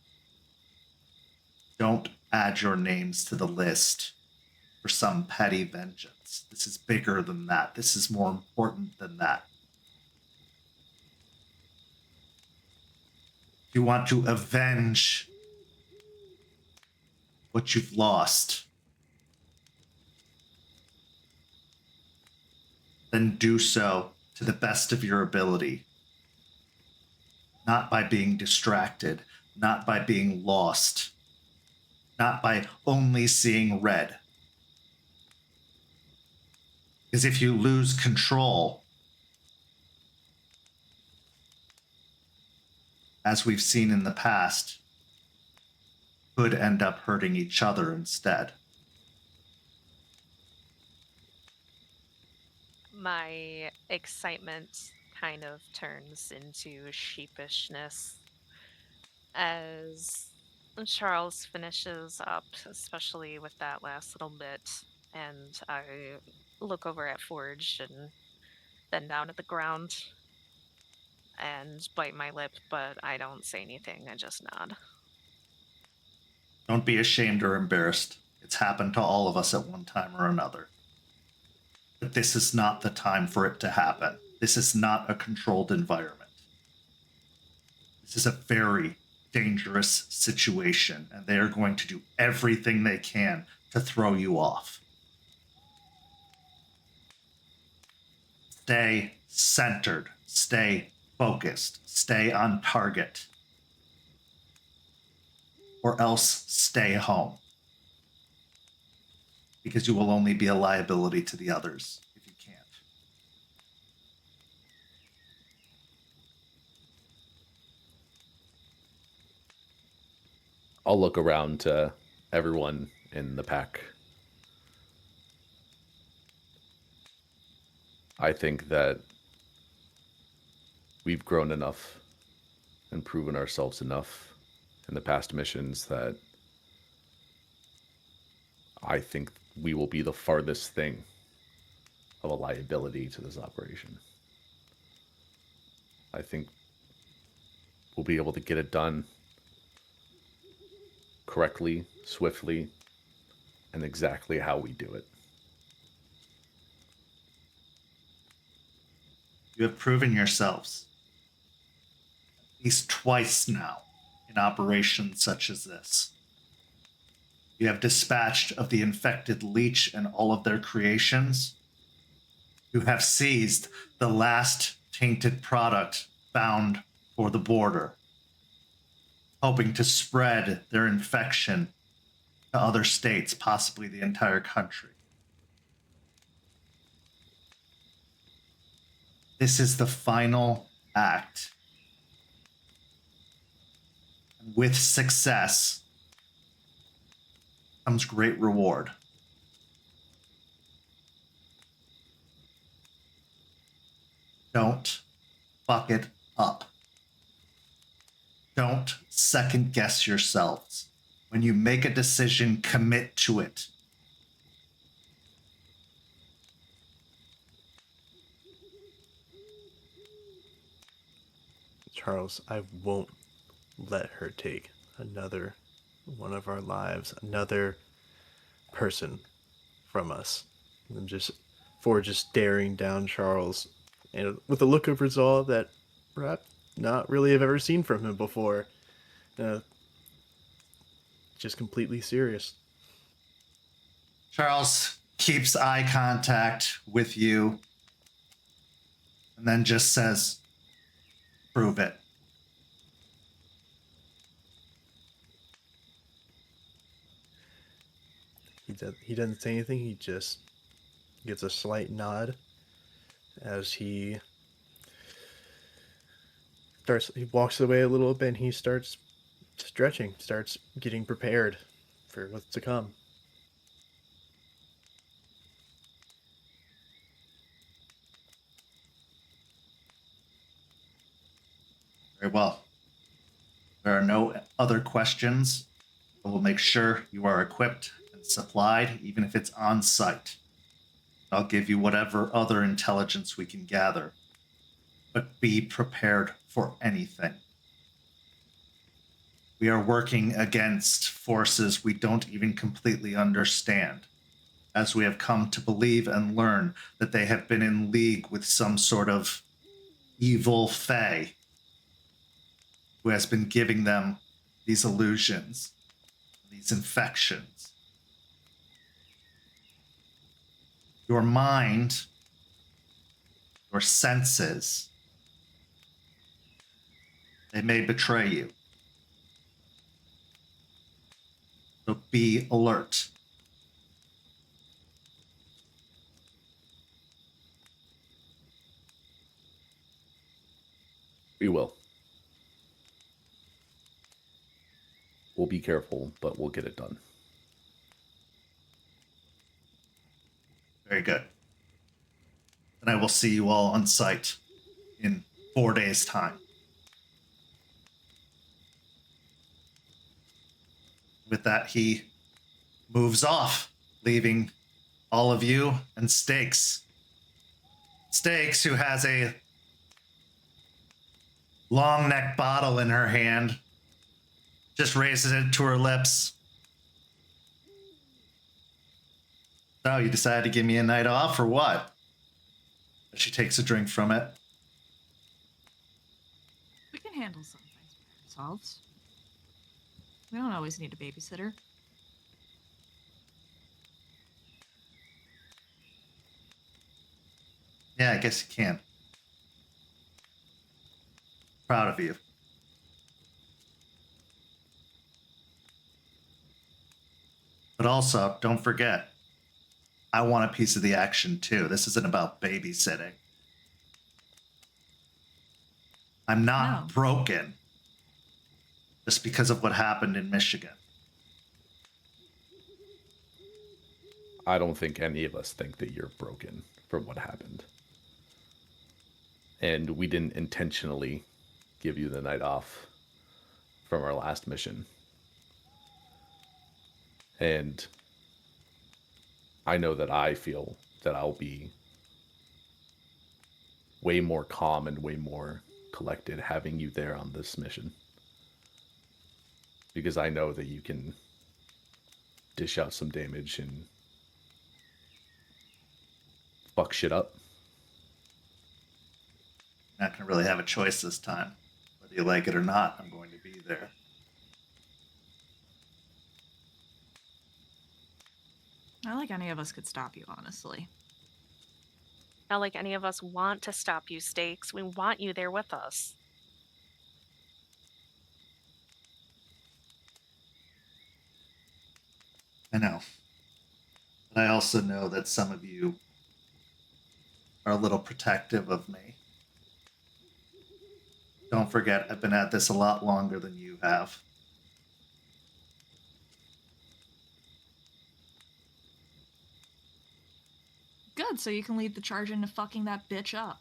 Don't add your names to the list for some petty vengeance. This is bigger than that. This is more important than that. If you want to avenge what you've lost, then do so to the best of your ability. Not by being distracted, not by being lost, not by only seeing red. Because if you lose control, as we've seen in the past, could end up hurting each other instead. My excitement kind of turns into sheepishness as Charles finishes up, especially with that last little bit, and I look over at Forge and then down at the ground and bite my lip, but I don't say anything, I just nod. Don't be ashamed or embarrassed. It's happened to all of us at one time or another. But this is not the time for it to happen. This is not a controlled environment. This is a very dangerous situation, and they are going to do everything they can to throw you off. Stay centered, stay focused, stay on target, or else stay home. Because you will only be a liability to the others if you can't. I'll look around to everyone in the pack. I think that we've grown enough and proven ourselves enough in the past missions that I think we will be the farthest thing of a liability to this operation. I think we'll be able to get it done correctly, swiftly, and exactly how we do it. You have proven yourselves at least twice now in operations such as this. You have dispatched of the infected leech and all of their creations. You have seized the last tainted product found for the border, hoping to spread their infection to other states, possibly the entire country. This is the final act. With success comes great reward. Don't fuck it up. Don't second guess yourselves. When you make a decision, commit to it. Charles, I won't let her take another one of our lives, another person from us. I'm just staring down Charles, and with a look of resolve that perhaps not really have ever seen from him before. Just completely serious. Charles keeps eye contact with you and then just says, prove it. He doesn't say anything. He just gives a slight nod as he walks away a little bit, and he starts stretching, starts getting prepared for what's to come. Very well. There are no other questions. I will make sure you are equipped and supplied, even if it's on site. I'll give you whatever other intelligence we can gather. But be prepared for anything. We are working against forces we don't even completely understand, as we have come to believe and learn that they have been in league with some sort of evil fae who has been giving them these illusions, these infections. Your mind, your senses, they may betray you. So be alert. We will. We'll be careful, but we'll get it done. Very good. And I will see you all on site in 4 days' time. With that, he moves off, leaving all of you and Stakes. Stakes, who has a long neck bottle in her hand, just raises it to her lips. So, you decided to give me a night off or what? She takes a drink from it. We can handle some things by ourselves. We don't always need a babysitter. Yeah, I guess you can. Proud of you. But also, don't forget, I want a piece of the action too. This isn't about babysitting. I'm not broken just because of what happened in Michigan. I don't think any of us think that you're broken from what happened. And we didn't intentionally give you the night off from our last mission. And I know that I feel that I'll be way more calm and way more collected having you there on this mission. Because I know that you can dish out some damage and fuck shit up. Not going to really have a choice this time. Whether you like it or not, I'm going to be there. Not like any of us could stop you, honestly. Not like any of us want to stop you, Stakes. We want you there with us. I know. But I also know that some of you are a little protective of me. Don't forget, I've been at this a lot longer than you have. Good, so you can lead the charge into fucking that bitch up.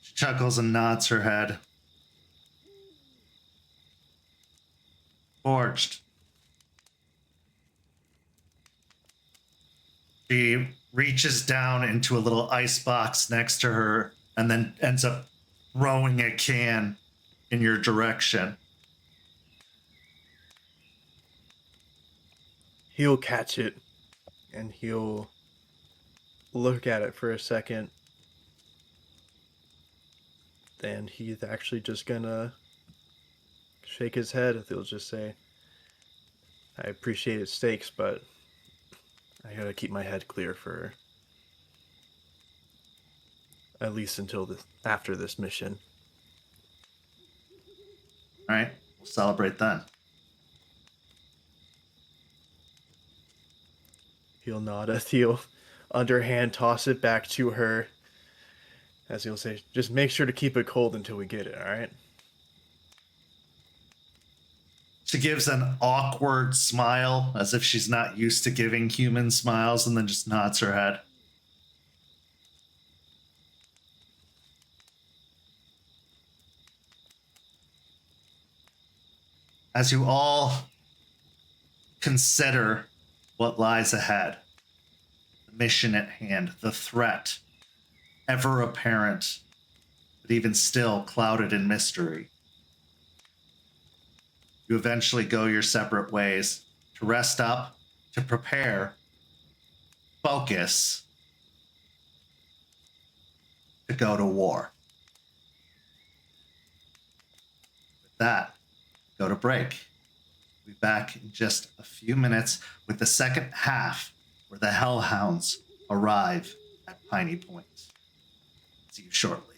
She chuckles and nods her head. Forged. She reaches down into a little ice box next to her and then ends up throwing a can in your direction. He'll catch it and he'll look at it for a second. Then he's actually just gonna shake his head. He'll just say, I appreciate its stakes, but I gotta keep my head clear for at least until after this mission. All right, we'll celebrate then. He'll nod as he'll underhand toss it back to her. As he'll say, just make sure to keep it cold until we get it, alright? She gives an awkward smile as if she's not used to giving human smiles and then just nods her head. As you all consider what lies ahead, the mission at hand, the threat, ever apparent, but even still clouded in mystery, you eventually go your separate ways to rest up, to prepare, focus, to go to war. With that, go to break. We'll be back in just a few minutes with the second half where the Hell Hounds arrive at Piney Point. See you shortly.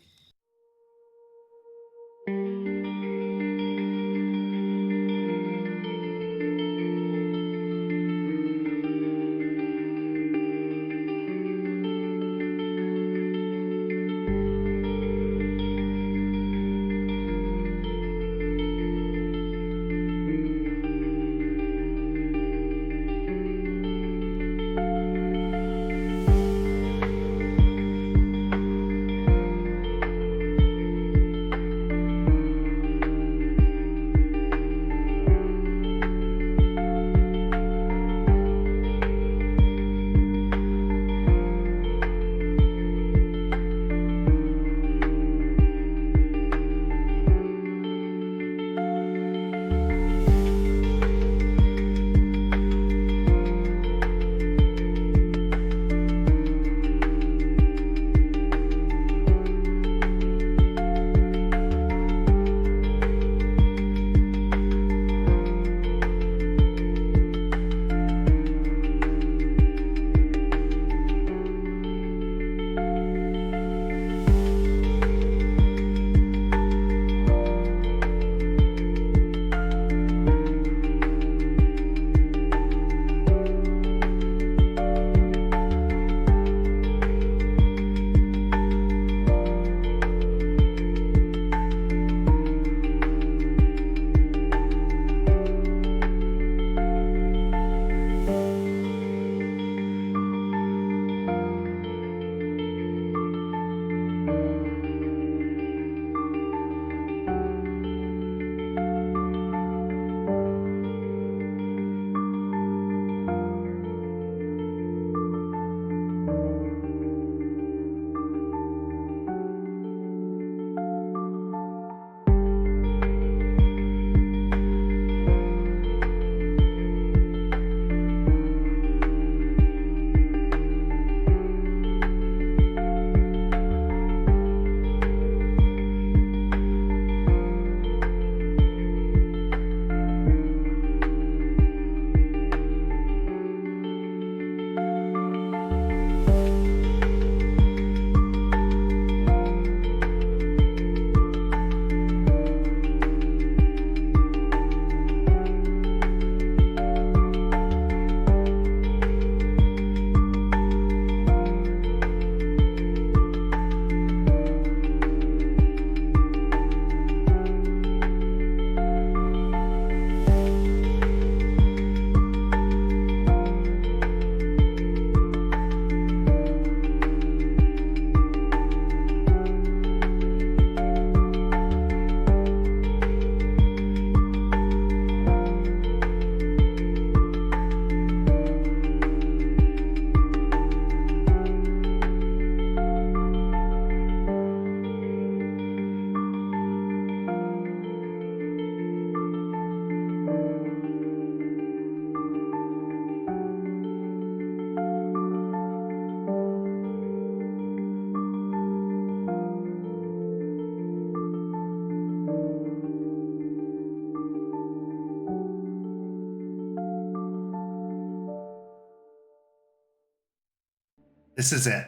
This is it.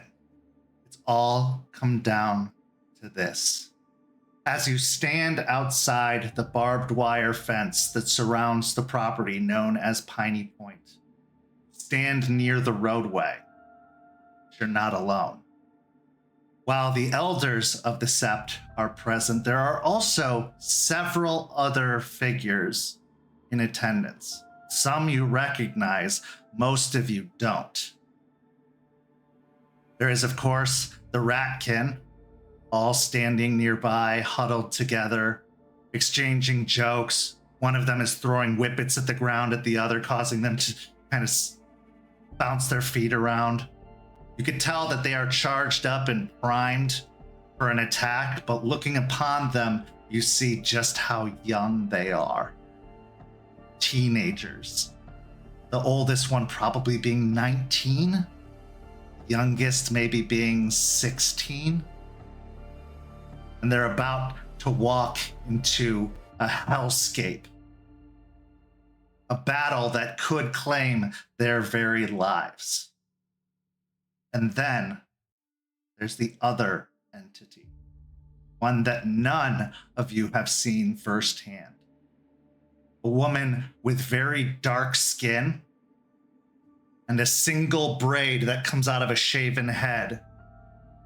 It's all come down to this. As you stand outside the barbed wire fence that surrounds the property known as Piney Point, stand near the roadway. You're not alone. While the elders of the Sept are present, there are also several other figures in attendance. Some you recognize, most of you don't. There is, of course, the Ratkin, all standing nearby, huddled together, exchanging jokes. One of them is throwing whippets at the ground at the other, causing them to kind of bounce their feet around. You can tell that they are charged up and primed for an attack, but looking upon them, you see just how young they are. Teenagers. The oldest one probably being 19, youngest maybe being 16. And they're about to walk into a hellscape. A battle that could claim their very lives. And then there's the other entity, one that none of you have seen firsthand. A woman with very dark skin and a single braid that comes out of a shaven head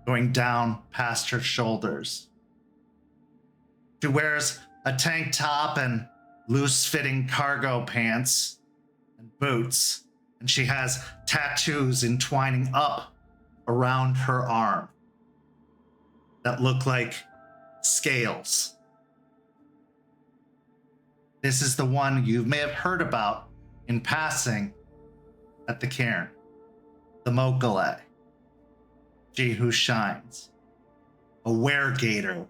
going down past her shoulders. She wears a tank top and loose-fitting cargo pants and boots, and she has tattoos entwining up around her arm that look like scales. This is the one you may have heard about in passing at the cairn, the Mokale, she who shines, a weregator,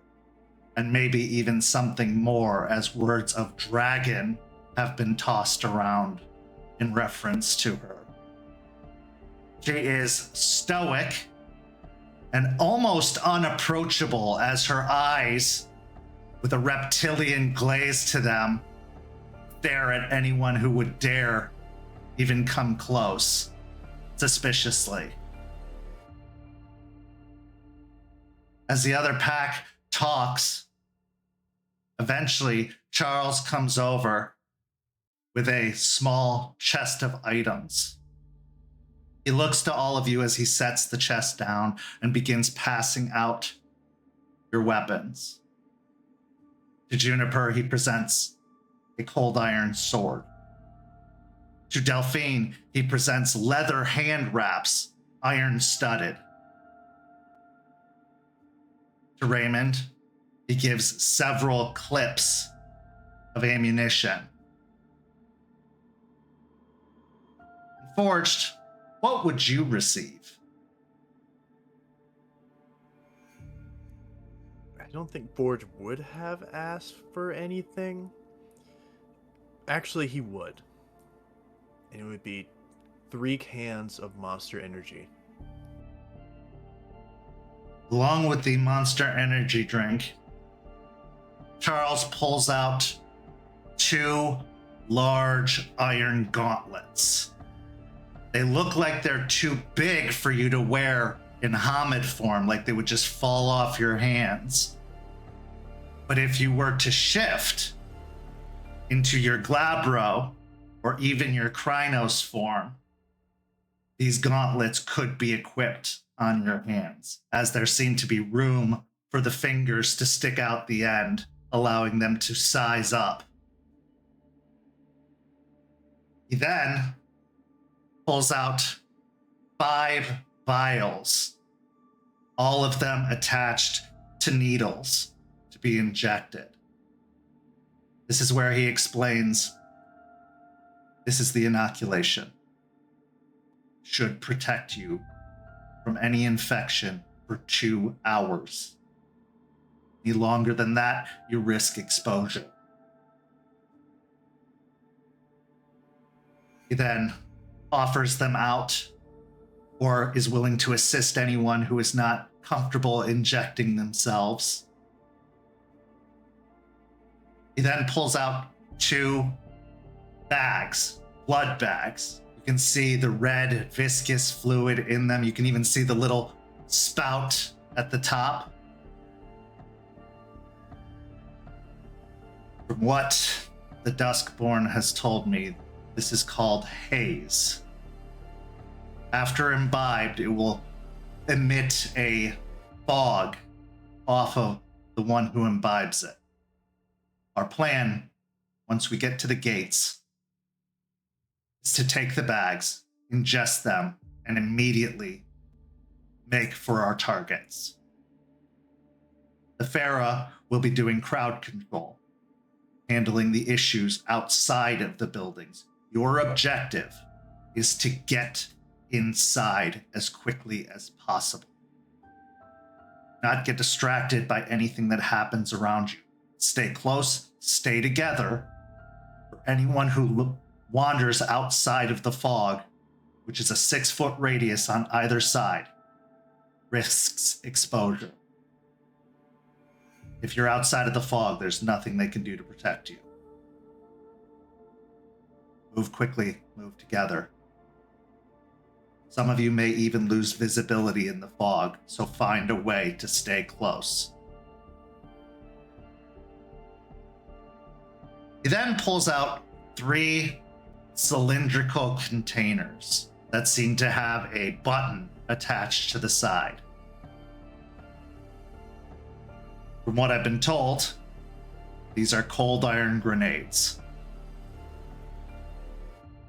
and maybe even something more, as words of dragon have been tossed around in reference to her. She is stoic and almost unapproachable, as her eyes, with a reptilian glaze to them, stare at anyone who would dare even come close, suspiciously. As the other pack talks, eventually Charles comes over with a small chest of items. He looks to all of you as he sets the chest down and begins passing out your weapons. To Juniper, he presents a cold iron sword. To Delphine, he presents leather hand wraps, iron studded. To Raymond, he gives several clips of ammunition. Forged, what would you receive? I don't think Forge would have asked for anything. Actually, he would. And it would be 3 cans of Monster Energy. Along with the Monster Energy drink, Charles pulls out 2 large iron gauntlets. They look like they're too big for you to wear in Hamid form, like they would just fall off your hands. But if you were to shift into your Glabro or even your Krynos form, these gauntlets could be equipped on your hands, as there seemed to be room for the fingers to stick out the end, allowing them to size up. He then pulls out 5 vials, all of them attached to needles to be injected. This is where he explains, this is the inoculation. Should protect you from any infection for 2 hours. Any longer than that, you risk exposure. He then offers them out, or is willing to assist anyone who is not comfortable injecting themselves. He then pulls out 2 bags, blood bags. You can see the red viscous fluid in them. You can even see the little spout at the top. From what the Duskborn has told me, this is called haze. After imbibed, it will emit a fog off of the one who imbibes it. Our plan, once we get to the gates, is to take the bags, ingest them, and immediately make for our targets. The Farah will be doing crowd control, handling the issues outside of the buildings. Your objective is to get inside as quickly as possible. Not get distracted by anything that happens around you. Stay close, stay together. For anyone who wanders outside of the fog, which is a 6-foot radius on either side, risks exposure. If you're outside of the fog, there's nothing they can do to protect you. Move quickly, move together. Some of you may even lose visibility in the fog, so find a way to stay close. He then pulls out 3 cylindrical containers that seem to have a button attached to the side. From what I've been told, these are cold iron grenades.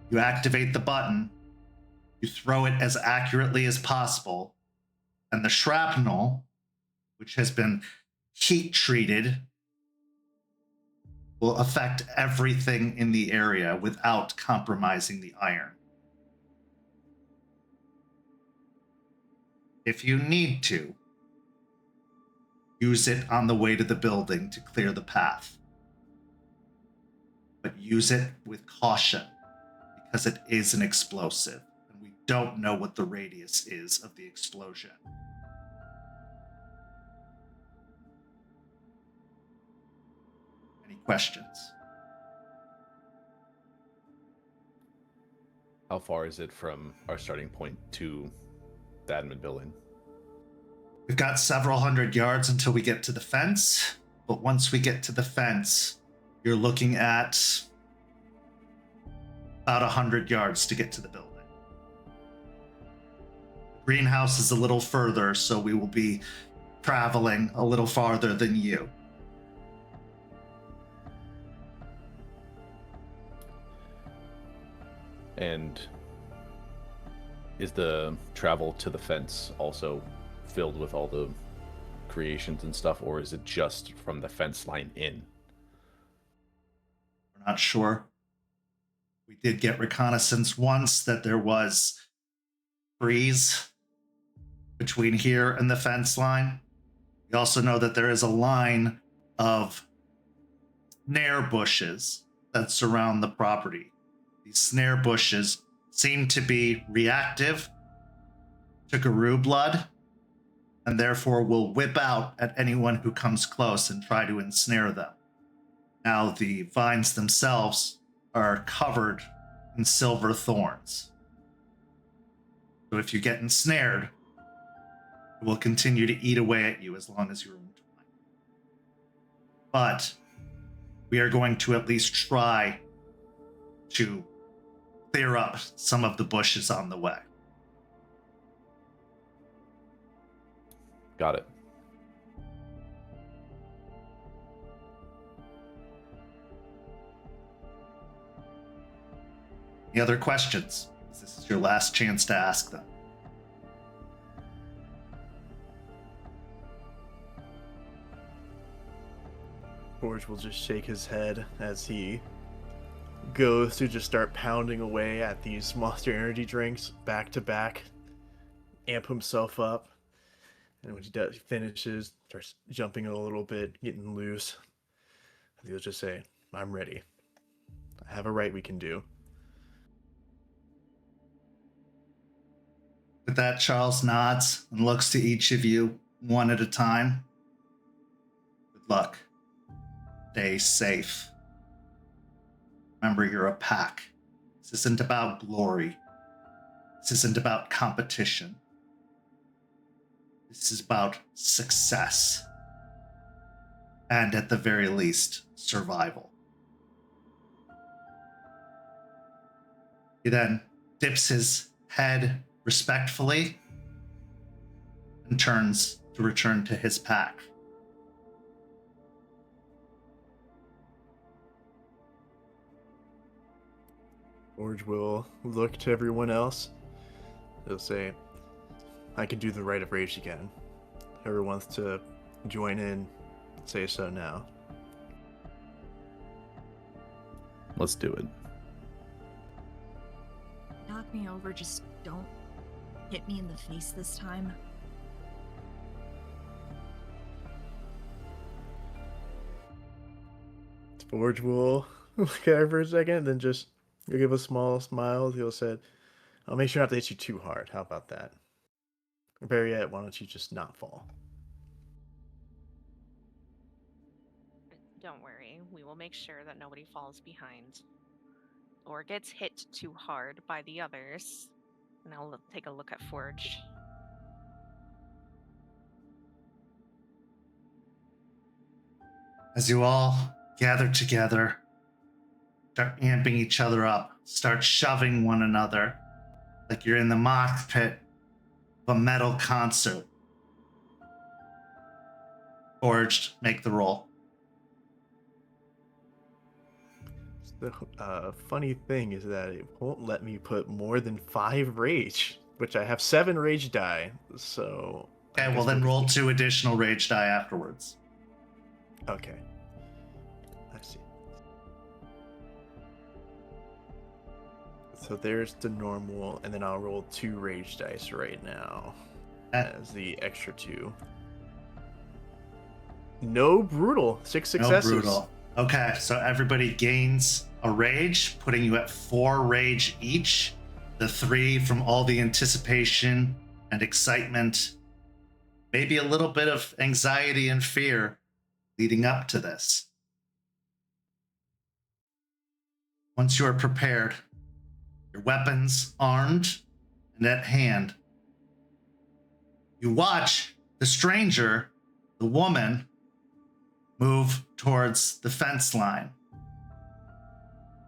You activate the button, you throw it as accurately as possible, and the shrapnel, which has been heat treated, will affect everything in the area without compromising the iron. If you need to, use it on the way to the building to clear the path. But use it with caution, because it is an explosive, and we don't know what the radius is of the explosion. Any questions? How far is it from our starting point to the admin building? We've got several hundred yards until we get to the fence, but once we get to the fence, you're looking at about 100 yards to get to the building. Greenhouse is a little further, so we will be traveling a little farther than you. And is the travel to the fence also filled with all the creations and stuff, or is it just from the fence line in? We're not sure. We did get reconnaissance once that there was trees between here and the fence line. We also know that there is a line of snare bushes that surround the property. These snare bushes seem to be reactive to Guru blood, and therefore will whip out at anyone who comes close and try to ensnare them. Now, the vines themselves are covered in silver thorns. So if you get ensnared, it will continue to eat away at you as long as you're intertwined. But we are going to at least try to clear up some of the bushes on the way. Got it. Any other questions? This is your last chance to ask them. Forge will just shake his head as he goes to just start pounding away at these Monster Energy drinks back to back, amp himself up. And when he finishes, starts jumping a little bit, getting loose. He'll just say, "I'm ready. I have a rite we can do." With that, Charles nods and looks to each of you one at a time. Good luck. Stay safe. Remember, you're a pack. This isn't about glory. This isn't about competition. This is about success. And at the very least, survival. He then dips his head respectfully and turns to return to his pack. Forge will look to everyone else. He'll say, I can do the rite of rage again. Whoever wants to join in, say so now. Let's do it. Knock me over, just don't hit me in the face this time. Forge will look at her for a second, then just he'll give a small smile. He'll say, I'll make sure not to hit you too hard. How about that? Barriette, why don't you just not fall? Don't worry, we will make sure that nobody falls behind or gets hit too hard by the others. And I'll take a look at Forge. As you all gather together, start amping each other up, start shoving one another like you're in the mosh pit of a metal concert. Forged, make the roll. The funny thing is that it won't let me put more than 5 rage, which I have 7 rage die, so... Okay, well then roll 2 additional rage die afterwards. Okay. I see. So there's the normal, and then I'll roll 2 rage dice right now as the extra 2. No brutal. 6 successes. No brutal. Okay, so everybody gains a rage, putting you at 4 rage each. The 3 from all the anticipation and excitement. Maybe a little bit of anxiety and fear leading up to this. Once you are prepared, your weapons armed and at hand, you watch the stranger, the woman, move towards the fence line.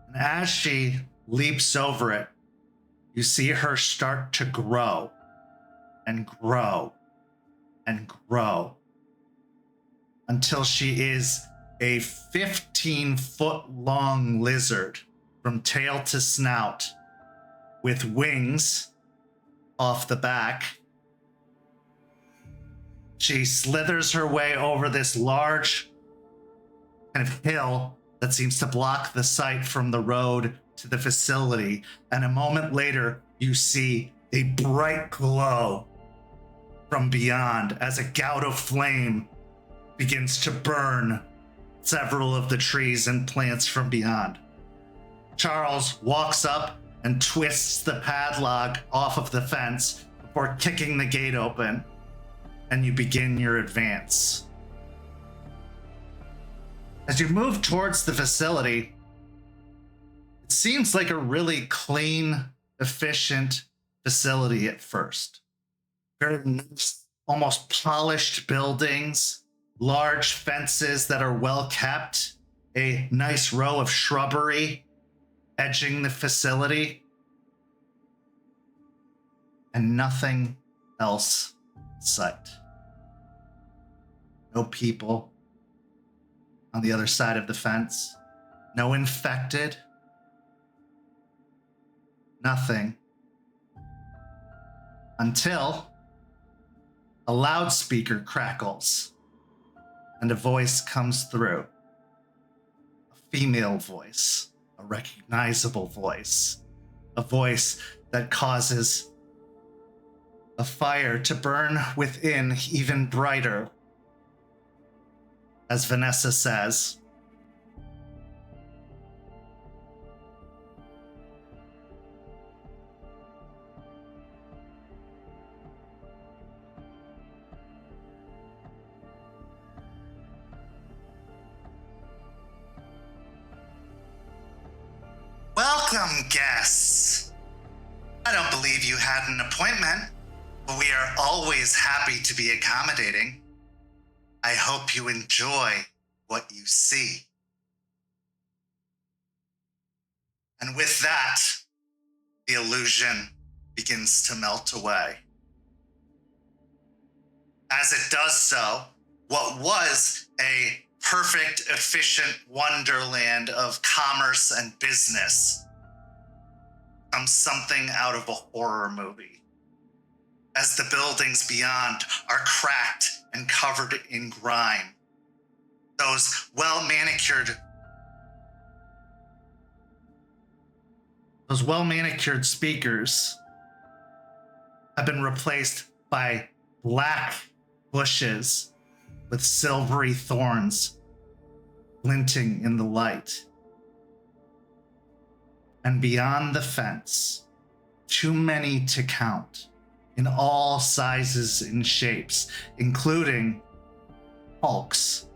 And as she leaps over it, you see her start to grow and grow and grow until she is a 15-foot long lizard from tail to snout with wings off the back. She slithers her way over this large kind of hill that seems to block the sight from the road to the facility. And a moment later, you see a bright glow from beyond as a gout of flame begins to burn several of the trees and plants from beyond. Charles walks up and twists the padlock off of the fence before kicking the gate open, and you begin your advance. As you move towards the facility, it seems like a really clean, efficient facility at first. Very nice, almost polished buildings, large fences that are well kept, a nice row of shrubbery edging the facility, and nothing else in sight. No people on the other side of the fence, no infected, nothing, until a loudspeaker crackles and a voice comes through. A female voice, a recognizable voice, a voice that causes a fire to burn within even brighter. As Vanessa says, welcome, guests. I don't believe you had an appointment, but we are always happy to be accommodating. I hope you enjoy what you see. And with that, the illusion begins to melt away. As it does so, what was a perfect, efficient wonderland of commerce and business becomes something out of a horror movie. As the buildings beyond are cracked and covered in grime, those well-manicured speakers have been replaced by black bushes with silvery thorns glinting in the light. And beyond the fence, too many to count, in all sizes and shapes, including hulks,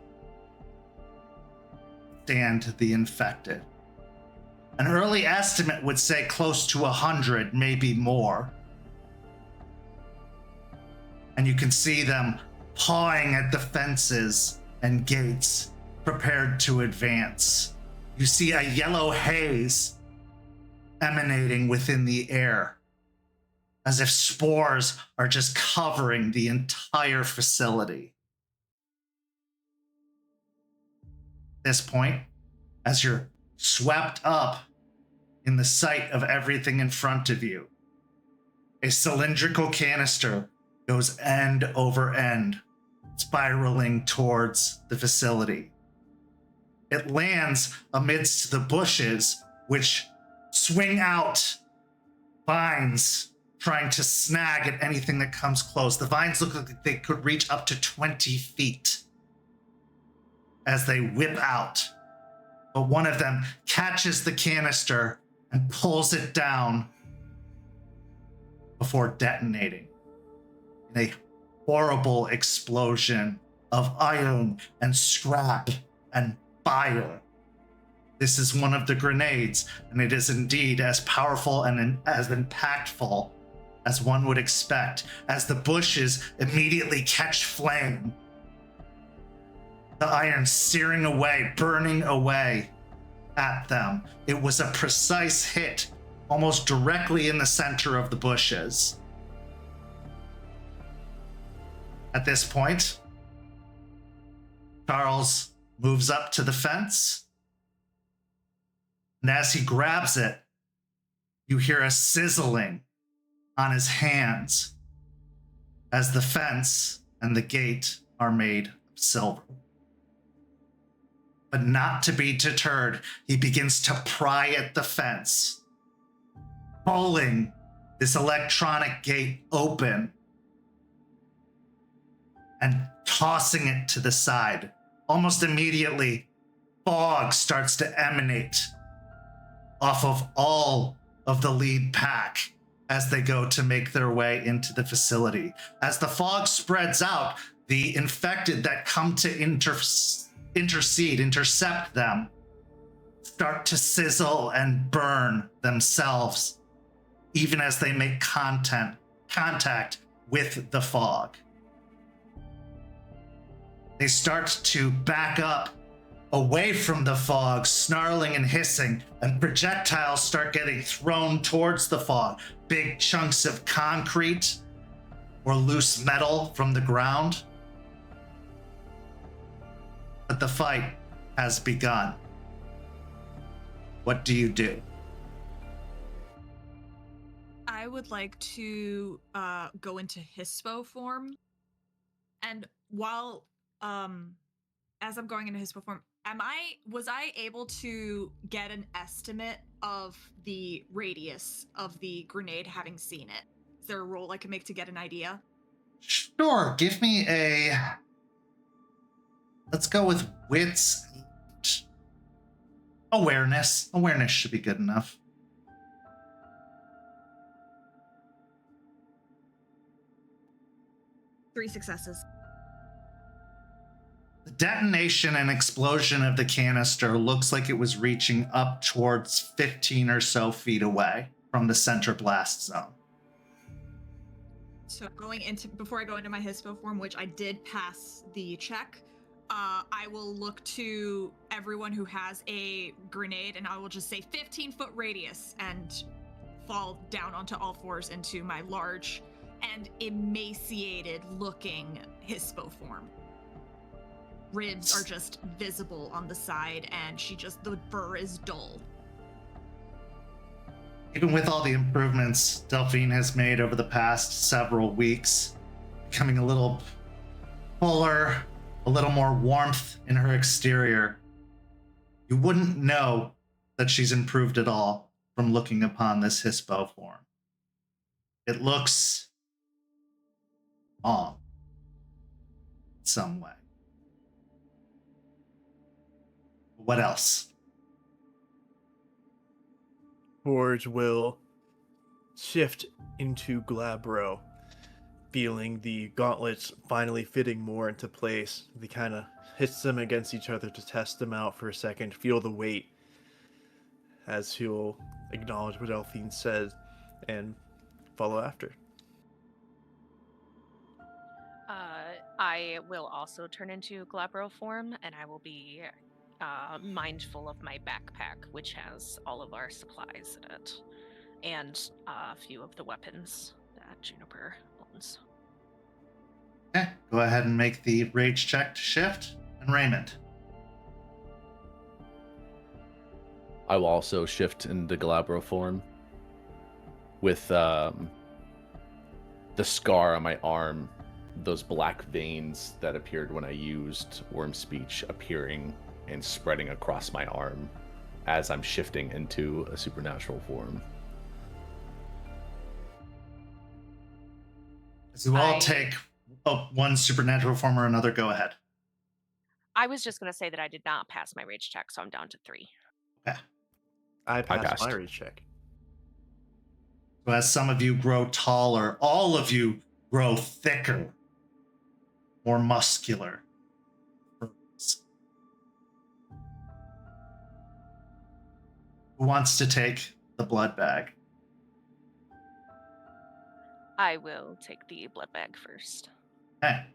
stand the infected. An early estimate would say close to 100, maybe more. And you can see them pawing at the fences and gates, prepared to advance. You see a yellow haze emanating within the air, as if spores are just covering the entire facility. At this point, as you're swept up in the sight of everything in front of you, a cylindrical canister goes end over end, spiraling towards the facility. It lands amidst the bushes, which swing out, vines trying to snag at anything that comes close. The vines look like they could reach up to 20 feet as they whip out. But one of them catches the canister and pulls it down before detonating in a horrible explosion of iron and scrap and fire. This is one of the grenades, and it is indeed as powerful and as impactful as one would expect, as the bushes immediately catch flame. The iron searing away, burning away at them. It was a precise hit, almost directly in the center of the bushes. At this point, Charles moves up to the fence, and as he grabs it, you hear a sizzling on his hands as the fence and the gate are made of silver. But not to be deterred, he begins to pry at the fence, pulling this electronic gate open and tossing it to the side. Almost immediately, fog starts to emanate off of all of the lead pack as they go to make their way into the facility. As the fog spreads out, the infected that come to intercept them, start to sizzle and burn themselves, even as they make contact with the fog. They start to back up away from the fog, snarling and hissing, and projectiles start getting thrown towards the fog. Big chunks of concrete or loose metal from the ground. But the fight has begun. What do you do? I would like to go into Hispo form, and while as I'm going into Hispo form, was I able to get an estimate of the radius of the grenade, having seen it? Is there a roll I can make to get an idea? Sure, give me let's go with wits and awareness. Awareness should be good enough. Three successes. The detonation and explosion of the canister looks like it was reaching up towards 15 or so feet away. from the center blast zone. So before I go into my Hispo form, which I did pass the check, I will look to everyone who has a grenade, and I will just say 15-foot radius and fall down onto all fours into my large and emaciated-looking Hispo form. Ribs are just visible on the side, and the fur is dull. Even with all the improvements Delphine has made over the past several weeks, becoming a little fuller, a little more warmth in her exterior, you wouldn't know that she's improved at all from looking upon this Hispo form. It looks wrong in some way. What else? Forge will shift into Glabro, feeling the gauntlets finally fitting more into place. He kind of hits them against each other to test them out for a second, feel the weight, as he'll acknowledge what Delphine said and follow after. I will also turn into Glabro form, and I will be mindful of my backpack, which has all of our supplies in it, and a few of the weapons that Juniper owns. Okay, go ahead and make the rage check to shift. And Raymond. I will also shift into Glabro form with the scar on my arm, those black veins that appeared when I used Worm Speech appearing and spreading across my arm as I'm shifting into a supernatural form. As you all take one supernatural form or another, go ahead. I was just going to say that I did not pass my rage check, so I'm down to 3. Okay. I passed passed. my rage check. So as some of you grow taller, all of you grow thicker, more muscular. Who wants to take the blood bag? I will take the blood bag first. Okay.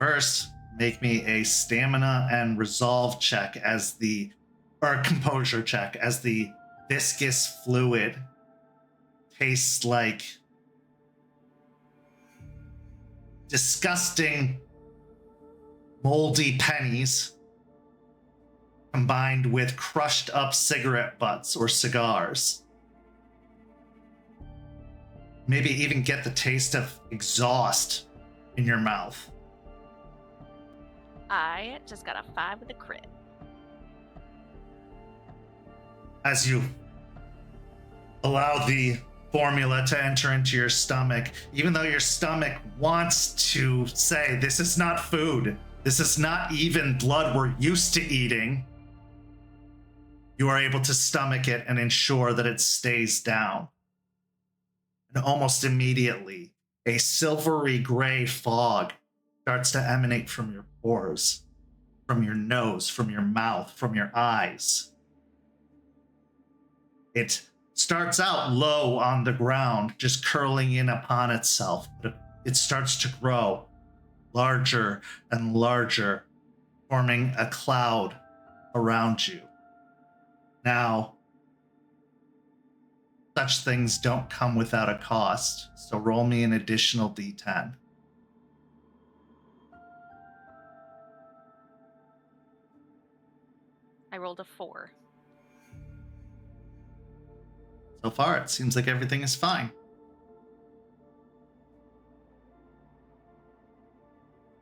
First, make me a stamina and resolve check or composure check as the viscous fluid tastes like disgusting, moldy pennies combined with crushed up cigarette butts or cigars. Maybe even get the taste of exhaust in your mouth. I just got a 5 with a crit. As you allow the formula to enter into your stomach, even though your stomach wants to say, this is not food, this is not even blood we're used to eating, you are able to stomach it and ensure that it stays down. And almost immediately, a silvery gray fog starts to emanate from your pores, from your nose, from your mouth, from your eyes. It starts out low on the ground, just curling in upon itself, but it starts to grow larger and larger, forming a cloud around you. Now, such things don't come without a cost, so roll me an additional d10. I rolled a 4. So far, it seems like everything is fine.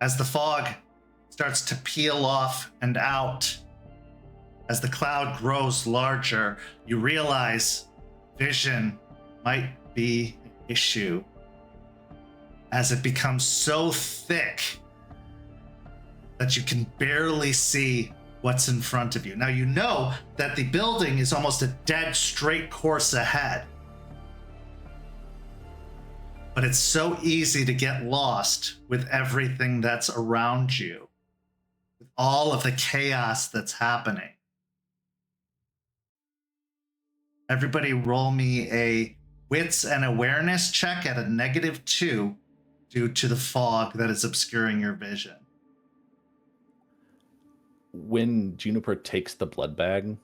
As the fog starts to peel off and out, as the cloud grows larger, you realize vision might be an issue as it becomes so thick that you can barely see what's in front of you. Now you know that the building is almost a dead straight course ahead, but it's so easy to get lost with everything that's around you, with all of the chaos that's happening. Everybody roll me a wits and awareness check at a -2 due to the fog that is obscuring your vision. When Juniper takes the blood bag,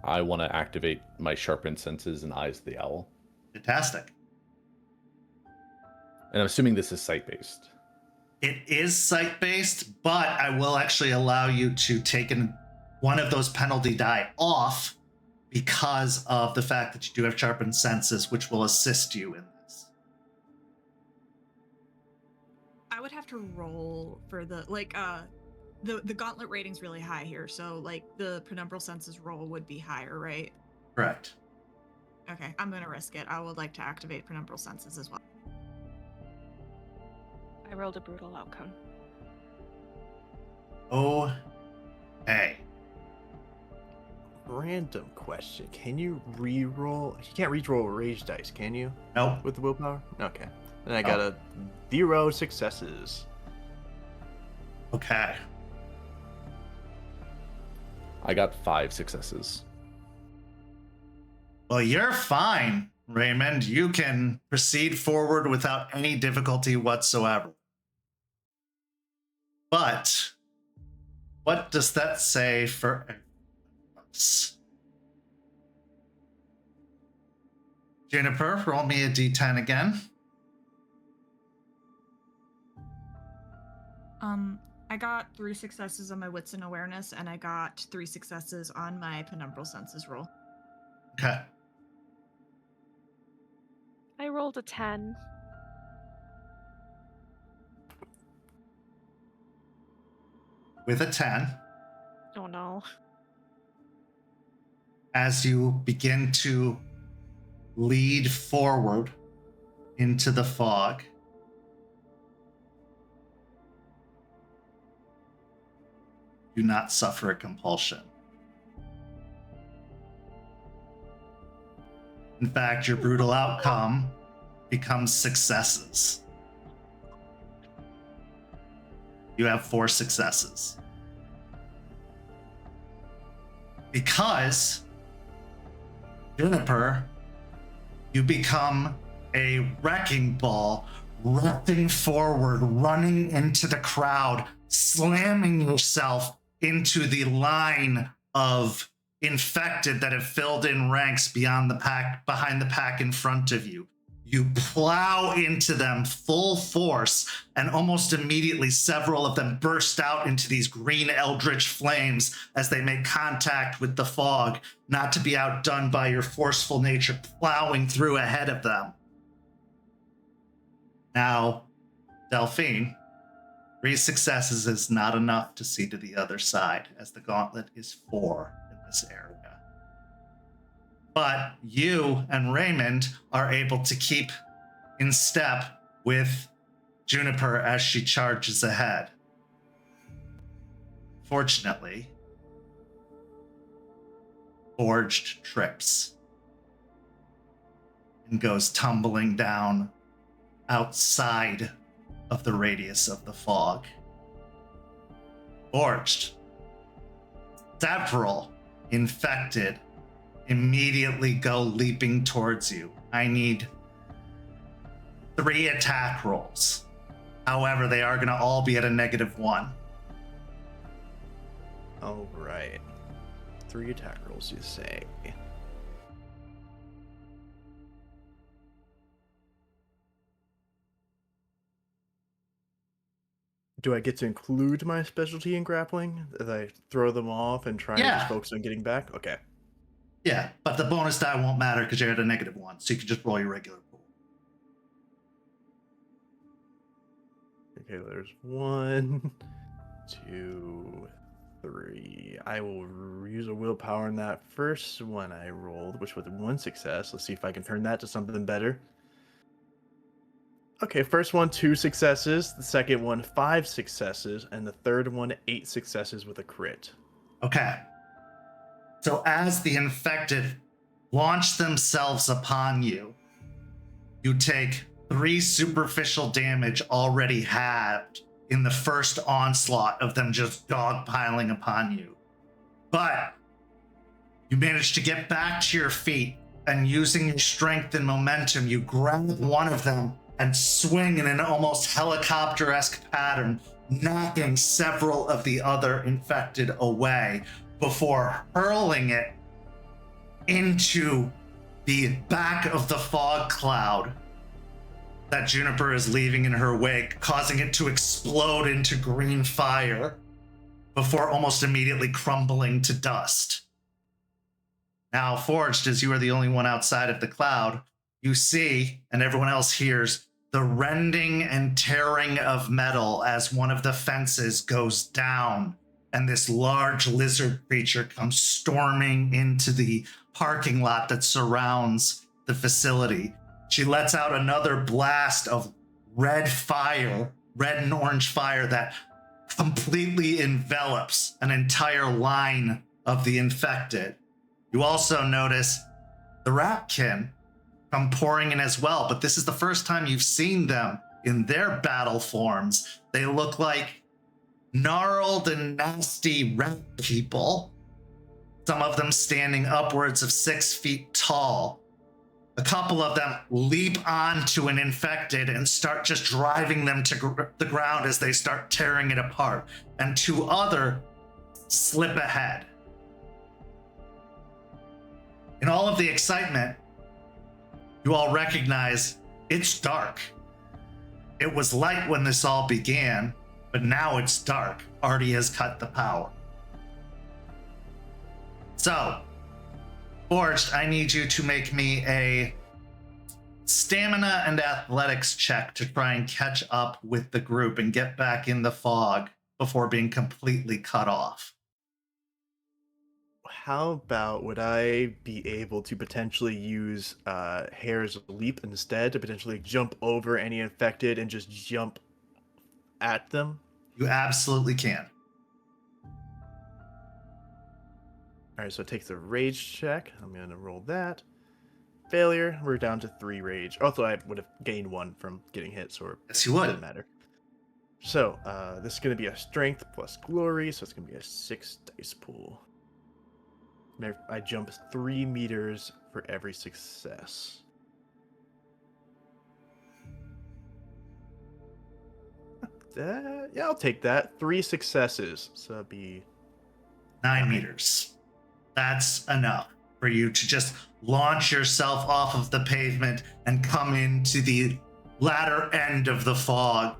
I want to activate my sharpened senses and eyes of the owl. Fantastic. And I'm assuming this is sight-based. It is sight-based, but I will actually allow you to take one of those penalty die off because of the fact that you do have sharpened senses, which will assist you in this. I would have to roll for the the gauntlet rating's really high here, so like the penumbral senses roll would be higher, right? Correct. Okay, I'm gonna risk it. I would like to activate penumbral senses as well. I rolled a brutal outcome. Oh, hey. Random question. Can you re-roll? You can't re-roll rage dice, can you? Nope. With the willpower? Okay. Then I got 0 successes. Okay. I got 5 successes. Well, you're fine, Raymond. You can proceed forward without any difficulty whatsoever. But what does that say for us? Juniper, roll me a d10 again. I got 3 successes on my wits and awareness, and I got 3 successes on my penumbral senses roll. Okay. I rolled a 10. With a 10, Oh no. as you begin to lead forward into the fog, do not suffer a compulsion. In fact, your brutal outcome becomes successes. You have 4 successes. Because, Juniper, you become a wrecking ball, rushing forward, running into the crowd, slamming yourself into the line of infected that have filled in ranks behind the pack in front of you. You plow into them full force, and almost immediately several of them burst out into these green eldritch flames as they make contact with the fog, not to be outdone by your forceful nature plowing through ahead of them. Now, Delphine, 3 successes is not enough to see to the other side, as the gauntlet is 4 in this area. But you and Raymond are able to keep in step with Juniper as she charges ahead. Fortunately, Forged trips and goes tumbling down outside of the radius of the fog. Forged. Several infected immediately go leaping towards you. I need 3 attack rolls. However, they are going to all be at a -1. All right. 3 attack rolls, you say. Do I get to include my specialty in grappling as I throw them off and try and just focus on getting back? Okay. Yeah, but the bonus die won't matter because you're at a -1, so you can just roll your regular pool. Okay, there's 1, 2, 3. I will use a willpower in that first one I rolled, which was 1 success. Let's see if I can turn that to something better. Okay, first one, 2 successes. The second one, 5 successes. And the third one, 8 successes with a crit. Okay. So as the infected launch themselves upon you, you take 3 superficial damage already had in the first onslaught of them just dogpiling upon you. But You manage to get back to your feet, and using your strength and momentum, you grab one of them and swing in an almost helicopter-esque pattern, knocking several of the other infected away before hurling it into the back of the fog cloud that Juniper is leaving in her wake, causing it to explode into green fire before almost immediately crumbling to dust. Now, Forged, as you are the only one outside of the cloud, you see, and everyone else hears, the rending and tearing of metal as one of the fences goes down, and this large lizard creature comes storming into the parking lot that surrounds the facility. She lets out another blast of red fire, red and orange fire that completely envelops an entire line of the infected. You also notice the Ratkin come pouring in as well, but this is the first time you've seen them in their battle forms. They look like gnarled and nasty rat people, some of them standing upwards of 6 feet tall. A couple of them leap onto an infected and start just driving them to the ground as they start tearing it apart, and 2 other slip ahead. In all of the excitement, you all recognize it's dark. It was light when this all began, but now it's dark. Artie has cut the power. So, Forged, I need you to make me a stamina and athletics check to try and catch up with the group and get back in the fog before being completely cut off. How about would I be able to potentially use Hare's Leap instead to potentially jump over any infected and just jump at them? You absolutely can. All right, so it takes a rage check. I'm going to roll that. Failure. We're down to 3 rage. Also, I would have gained 1 from getting hit, so Yes, you would. it doesn't matter. So this is going to be a strength plus glory, so it's going to be a 6 dice pool. I jump 3 meters for every success. Yeah, I'll take that. 3 successes, so that'd be 9 meters. That's enough for you to just launch yourself off of the pavement and come into the latter end of the fog,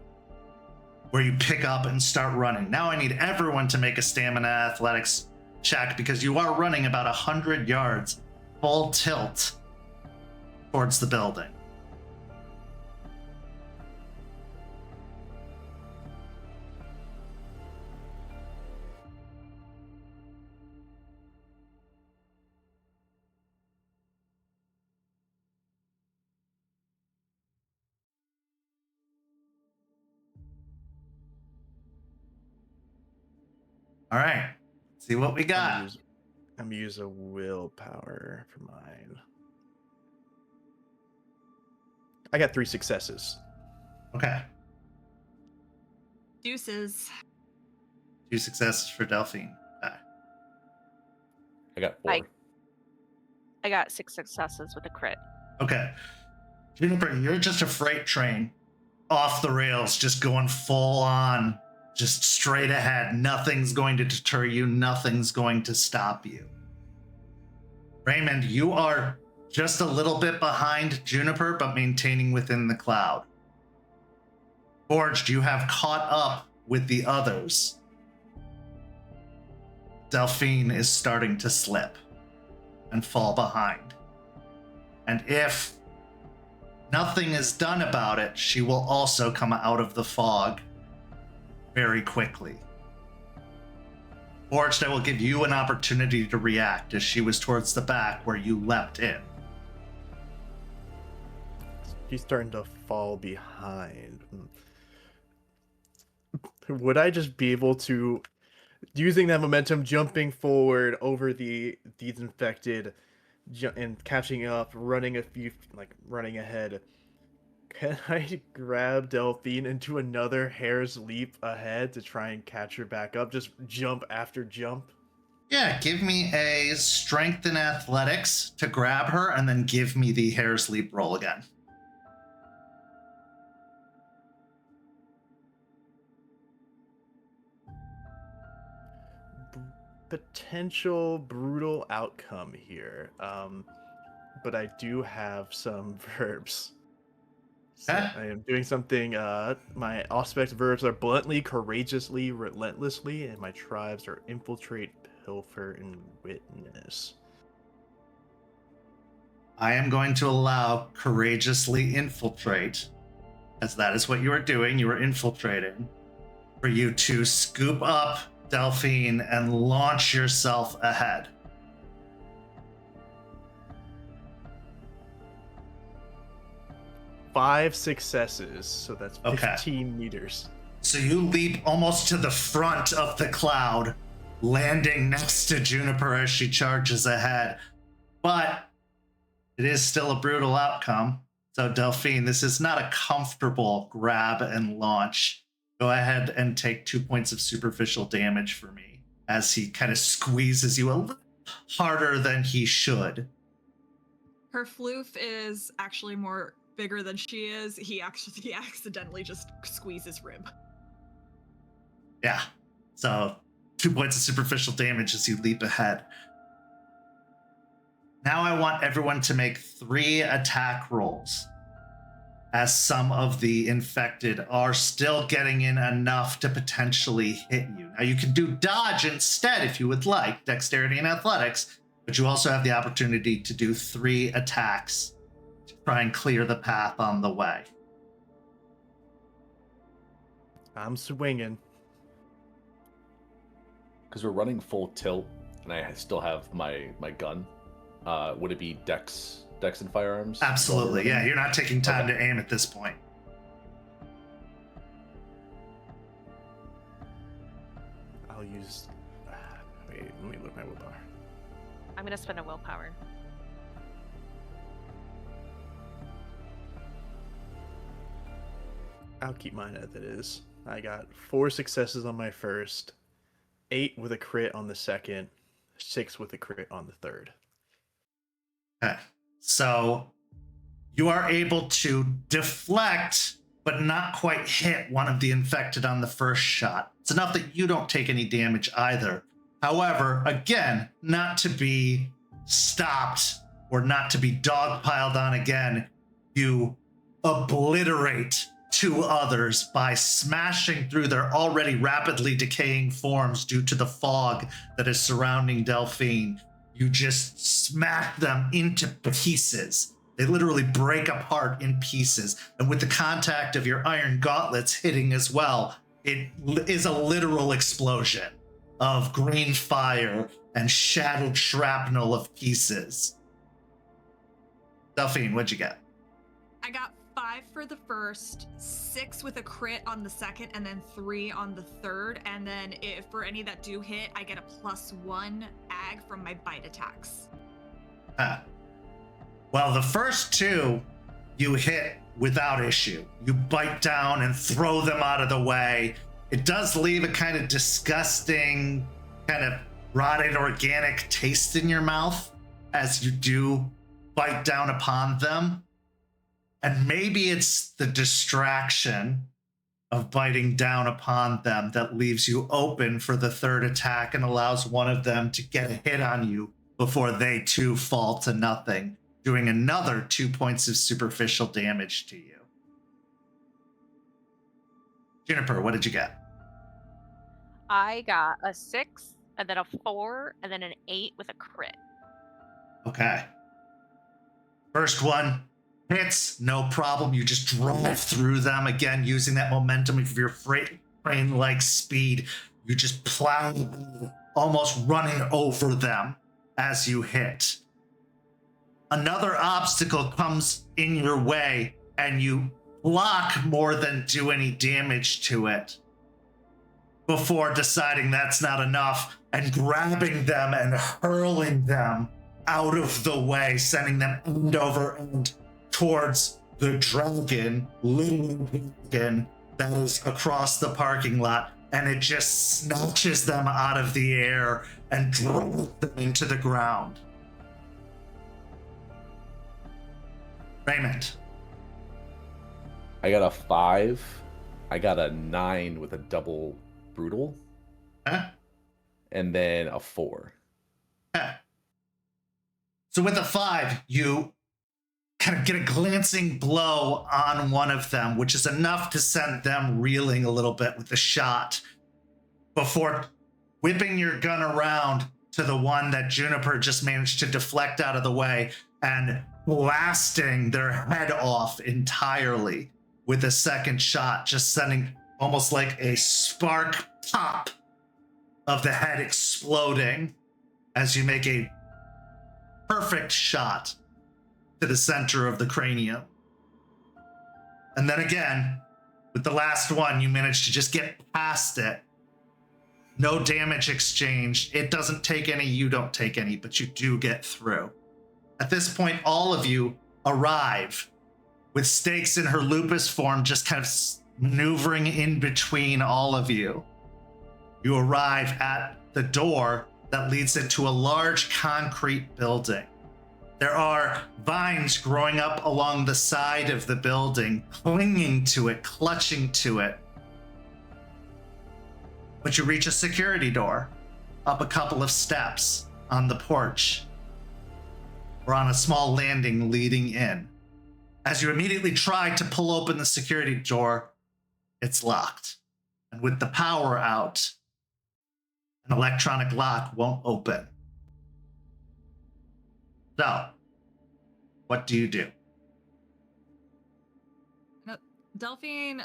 where you pick up and start running. Now I need everyone to make a stamina athletics check, because you are running about 100 yards full tilt towards the building. All right, see what we got. I'm gonna use a willpower for mine. I got 3 successes. Okay, Deuces. 2 successes for Delphine. Okay. I got 4. I got 6 successes with a crit. Okay. Juniper, you're just a freight train off the rails, just going full on, just straight ahead. Nothing's going to deter you. Nothing's going to stop you. Raymond, you are just a little bit behind Juniper, but maintaining within the cloud. Forged, you have caught up with the others. Delphine is starting to slip and fall behind. And if nothing is done about it, she will also come out of the fog very quickly. Forged, I will give you an opportunity to react, as she was towards the back where you leapt in. She's starting to fall behind. Would I just be able to, using that momentum, jumping forward over these infected and catching up, running ahead, can I grab Delphine into another hair's leap ahead to try and catch her back up? Just jump after jump? Yeah, give me a strength and athletics to grab her, and then give me the hair's leap roll again. Potential brutal outcome here. But I do have some verbs. So I am doing something. My aspect verbs are bluntly, courageously, relentlessly, and my tribes are infiltrate, pilfer, and witness. I am going to allow courageously infiltrate, as that is what you are doing. You are infiltrating, for you to scoop up Delphine and launch yourself ahead. Five successes, so that's 15 Okay. meters. So you leap almost to the front of the cloud, landing next to Juniper as she charges ahead. But it is still a brutal outcome. So Delphine, this is not a comfortable grab and launch. Go ahead and take 2 points of superficial damage for me as he kind of squeezes you a little harder than he should. Her floof is actually more bigger than she is. He accidentally just squeezed his rib. Yeah. So 2 points of superficial damage as you leap ahead. Now I want everyone to make 3 attack rolls, as some of the infected are still getting in enough to potentially hit you. Now you can do dodge instead if you would like, dexterity and athletics, but you also have the opportunity to do 3 attacks to try and clear the path on the way. I'm swinging. Because we're running full tilt, and I still have my gun. Would it be Dex and firearms? Absolutely, yeah. You're not taking time to aim at this point. I'll use. Wait, let me look at my willpower. I'm gonna spend a willpower. I'll keep mine as it is. I got 4 successes on my first, 8 with a crit on the second, 6 with a crit on the third. Okay. So you are able to deflect, but not quite hit one of the infected on the first shot. It's enough that you don't take any damage either. However, again, not to be stopped or not to be dogpiled on again, you obliterate 2 others by smashing through their already rapidly decaying forms due to the fog that is surrounding Delphine. You just smack them into pieces. They literally break apart in pieces. And with the contact of your iron gauntlets hitting as well, it is a literal explosion of green fire and shattered shrapnel of pieces. Delphine, what'd you get? I got 5 for the first, 6 with a crit on the second, and then 3 on the third. And then if for any that do hit, I get a +1 ag from my bite attacks. Well, the first 2 you hit without issue. You bite down and throw them out of the way. It does leave a kind of disgusting, kind of rotted organic taste in your mouth as you do bite down upon them. And maybe it's the distraction of biting down upon them that leaves you open for the third attack and allows one of them to get a hit on you before they too fall to nothing, doing another 2 points of superficial damage to you. Juniper, what did you get? I got a 6, and then a 4, and then an 8 with a crit. Okay. First one hits, no problem. You just drive through them again using that momentum of your train-like speed. You just plow, almost running over them as you hit. Another obstacle comes in your way, and you block more than do any damage to it before deciding that's not enough and grabbing them and hurling them out of the way, sending them end over end towards the dragon, little dragon that is across the parking lot, and it just snatches them out of the air and drops them into the ground. Raymond. I got a 5. I got a 9 with a double brutal. Huh? And then a 4. Huh. So with a 5, you kind of get a glancing blow on one of them, which is enough to send them reeling a little bit with the shot before whipping your gun around to the one that Juniper just managed to deflect out of the way and blasting their head off entirely with a second shot, just sending almost like a spark pop of the head exploding as you make a perfect shot to the center of the cranium. And then again, with the last one, you manage to just get past it. No damage exchanged. It doesn't take any, you don't take any, but you do get through. At this point, all of you arrive with Stakes in her lupus form just kind of maneuvering in between all of you. You arrive at the door that leads into a large concrete building. There are vines growing up along the side of the building, clinging to it, clutching to it. But you reach a security door, up a couple of steps on the porch, or on a small landing leading in. As you immediately try to pull open the security door, it's locked. And with the power out, an electronic lock won't open. So, what do you do? Delphine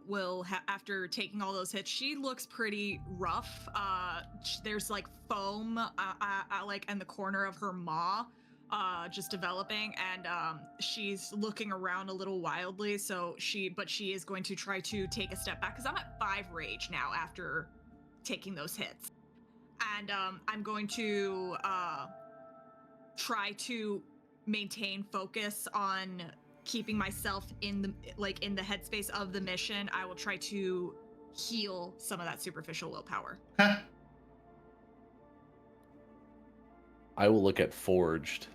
will, after taking all those hits, she looks pretty rough. There's like foam like in the corner of her maw, just developing, and she's looking around a little wildly. But she is going to try to take a step back because I'm at 5 rage now after taking those hits, and I'm going to try to maintain focus on keeping myself in the headspace of the mission. I will try to heal some of that superficial willpower. Huh? I will look at Forged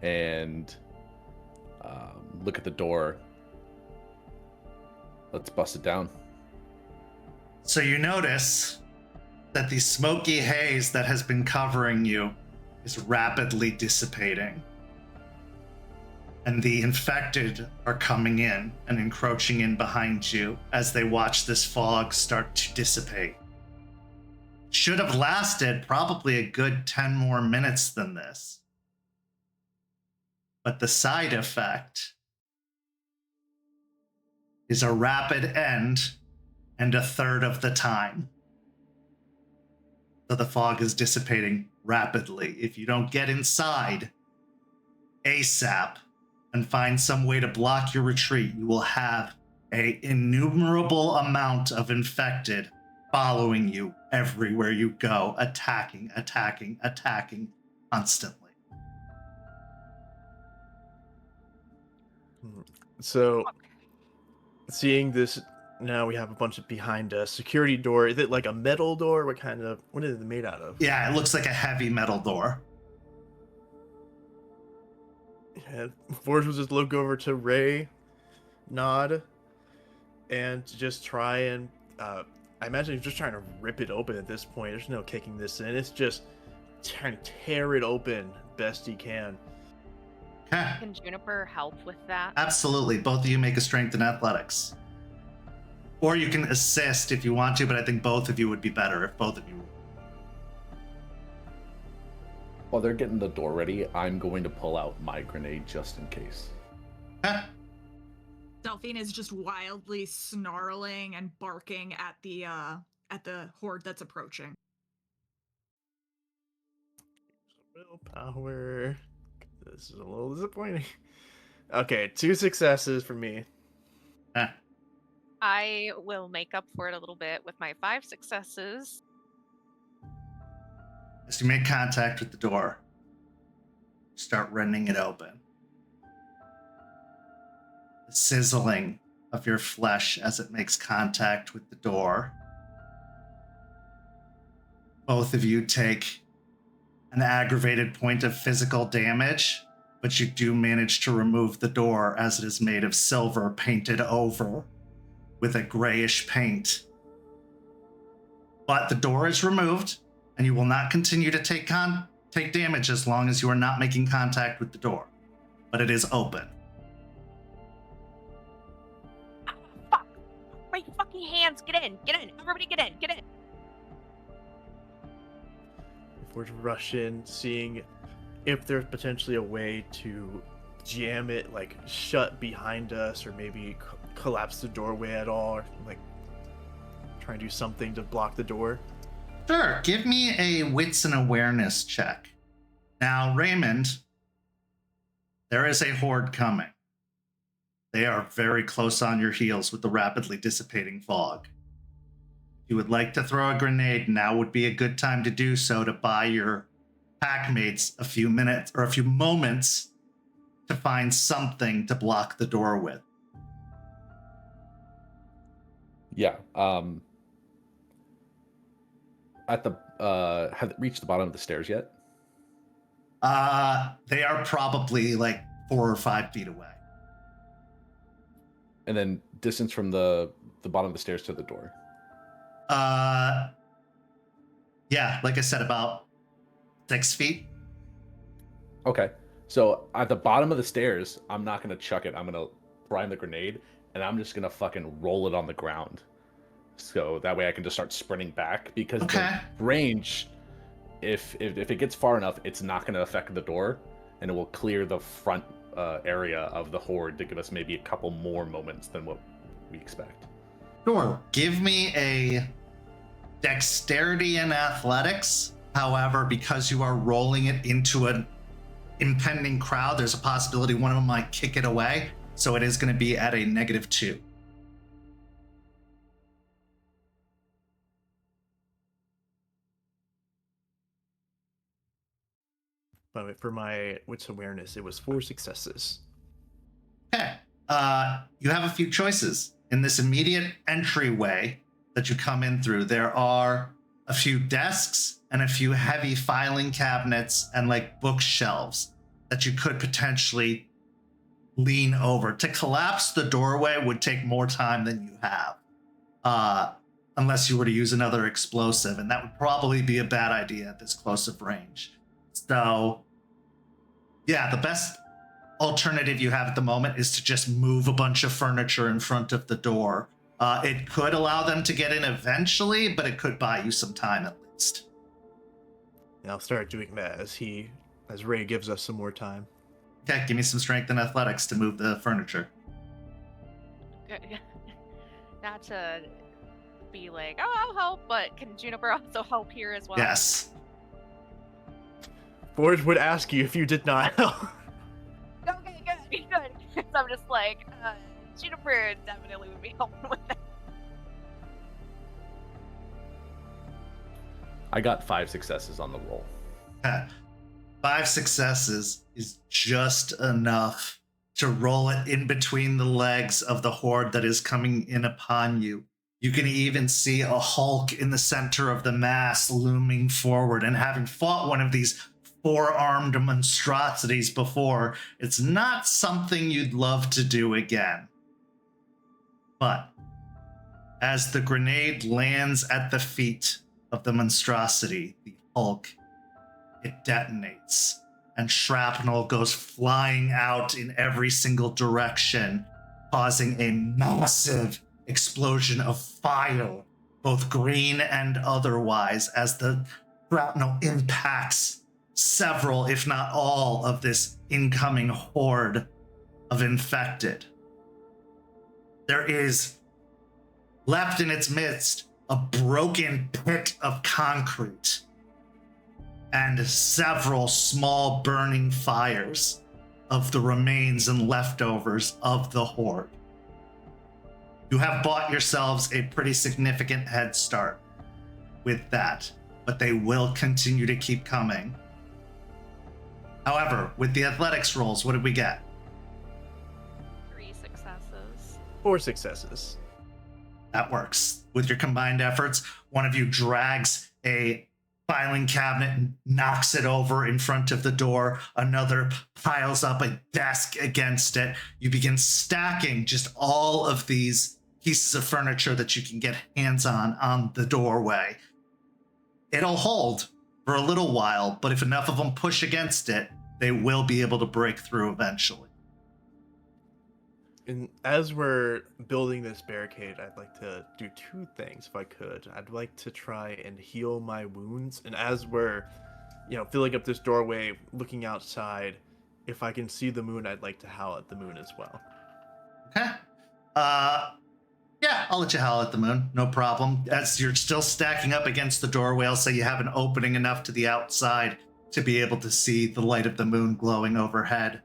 and look at the door. Let's bust it down. So you notice that the smoky haze that has been covering you is rapidly dissipating. And the infected are coming in and encroaching in behind you as they watch this fog start to dissipate. Should have lasted probably a good 10 more minutes than this. But the side effect is a rapid end and a third of the time. So the fog is dissipating rapidly. If you don't get inside ASAP and find some way to block your retreat, you will have an innumerable amount of infected following you everywhere you go, attacking constantly. So, seeing this, now we have a bunch of behind us. Security door, is it like a metal door? What is it made out of? Yeah, it looks like a heavy metal door. Yeah, Forge will just look over to Ray, nod, and just try and, I imagine he's just trying to rip it open at this point. There's no kicking this in. It's just trying to tear it open best he can. Okay. Can Juniper help with that? Absolutely. Both of you make a strength and athletics. Or you can assist if you want to, but I think both of you would be better if both of you. While they're getting the door ready, I'm going to pull out my grenade just in case. Okay. Delphine is just wildly snarling and barking at the horde that's approaching. Willpower. This is a little disappointing. Okay, 2 successes for me. I will make up for it a little bit with my 5 successes. As you make contact with the door, start rending it open. The sizzling of your flesh as it makes contact with the door both of you take an aggravated point of physical damage, but you do manage to remove the door as it is made of silver painted over with a grayish paint. But the door is removed, and you will not continue to take damage as long as you are not making contact with the door. But it is open. Ah, fuck! My fucking hands! Get in! Get in! Everybody get in! Get in! If we're to rush in, seeing if there's potentially a way to jam it, like shut behind us, or maybe collapse the doorway at all, or like try and do something to block the door. Sure, give me a wits and awareness check. Now, Raymond, there is a horde coming. They are very close on your heels with the rapidly dissipating fog. If you would like to throw a grenade, now would be a good time to do so to buy your packmates a few minutes or a few moments to find something to block the door with. Yeah. At the have it reached the bottom of the stairs yet? They are probably like 4 or 5 feet away. And then distance from the bottom of the stairs to the door. Yeah, like I said, about 6 feet. Okay. So at the bottom of the stairs, I'm not gonna chuck it. I'm gonna prime the grenade, and I'm just gonna fucking roll it on the ground. So that way I can just start sprinting back, because the range, if it gets far enough, it's not gonna affect the door, and it will clear the front area of the horde to give us maybe a couple more moments than what we expect. Sure. Give me a dexterity and athletics. However, because you are rolling it into an impending crowd, there's a possibility one of them might kick it away. So it is going to be at a -2. But for my wits awareness, it was 4 successes. Okay. You have a few choices. In this immediate entryway that you come in through, there are a few desks and a few heavy filing cabinets and like bookshelves that you could potentially lean over. To collapse the doorway would take more time than you have, unless you were to use another explosive, and that would probably be a bad idea at this close of range. So, yeah, the best alternative you have at the moment is to just move a bunch of furniture in front of the door. It could allow them to get in eventually, but it could buy you some time at least. And I'll start doing that as Ray gives us some more time. Okay, give me some strength and athletics to move the furniture. Not to be like, oh, I'll help, but can Juniper also help here as well? Yes. Forge would ask you if you did not help. Okay, good. So I'm just like, Juniper definitely would be helping with that. I got 5 successes on the roll. Okay. 5 successes is just enough to roll it in between the legs of the horde that is coming in upon you. You can even see a Hulk in the center of the mass looming forward, and having fought one of these 4-armed monstrosities before, it's not something you'd love to do again. But as the grenade lands at the feet of the monstrosity, the Hulk, it detonates, and shrapnel goes flying out in every single direction, causing a massive explosion of fire, both green and otherwise, as the shrapnel impacts several, if not all, of this incoming horde of infected. There is left in its midst a broken pit of concrete and several small burning fires of the remains and leftovers of the horde. You have bought yourselves a pretty significant head start with that, but they will continue to keep coming. However, with the athletics rolls, what did we get? 3 successes. 4 successes. That works. With your combined efforts, one of you drags a filing cabinet knocks it over in front of the door. Another piles up a desk against it. You begin stacking just all of these pieces of furniture that you can get hands on the doorway. It'll hold for a little while, but if enough of them push against it, they will be able to break through eventually. And as we're building this barricade, I'd like to do two things if I could. I'd like to try and heal my wounds. And as we're, filling up this doorway, looking outside, if I can see the moon, I'd like to howl at the moon as well. Okay. Yeah, I'll let you howl at the moon. No problem. As you're still stacking up against the doorway, I'll say you have an opening enough to the outside to be able to see the light of the moon glowing overhead.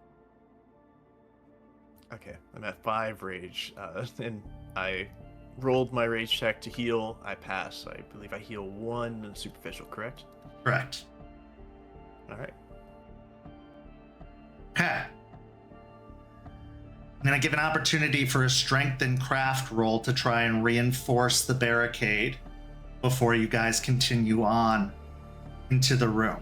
Okay, I'm at 5 rage, and I rolled my rage check to heal. I pass. I believe I heal 1 superficial, correct? Correct. All right. Okay. I'm going to give an opportunity for a strength and craft roll to try and reinforce the barricade before you guys continue on into the room.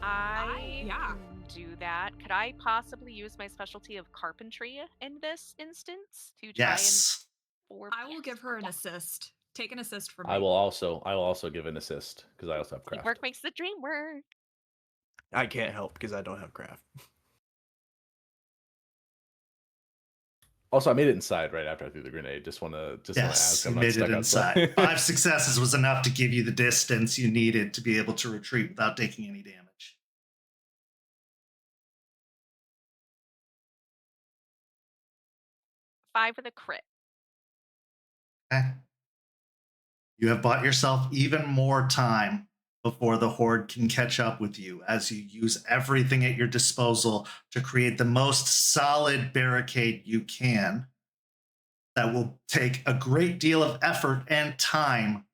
I yeah. can do that. Could I possibly use my specialty of carpentry in this instance to try Yes. and I will give her an assist. Take an assist from me. I will also give an assist because I also have craft. Work makes the dream work. I can't help because I don't have craft. Also, I made it inside right after I threw the grenade. Just want to ask. You I'm not made it stuck inside. outside. 5 successes was enough to give you the distance you needed to be able to retreat without taking any damage. Five with a crit. Okay. You have bought yourself even more time before the horde can catch up with you as you use everything at your disposal to create the most solid barricade you can. That will take a great deal of effort and time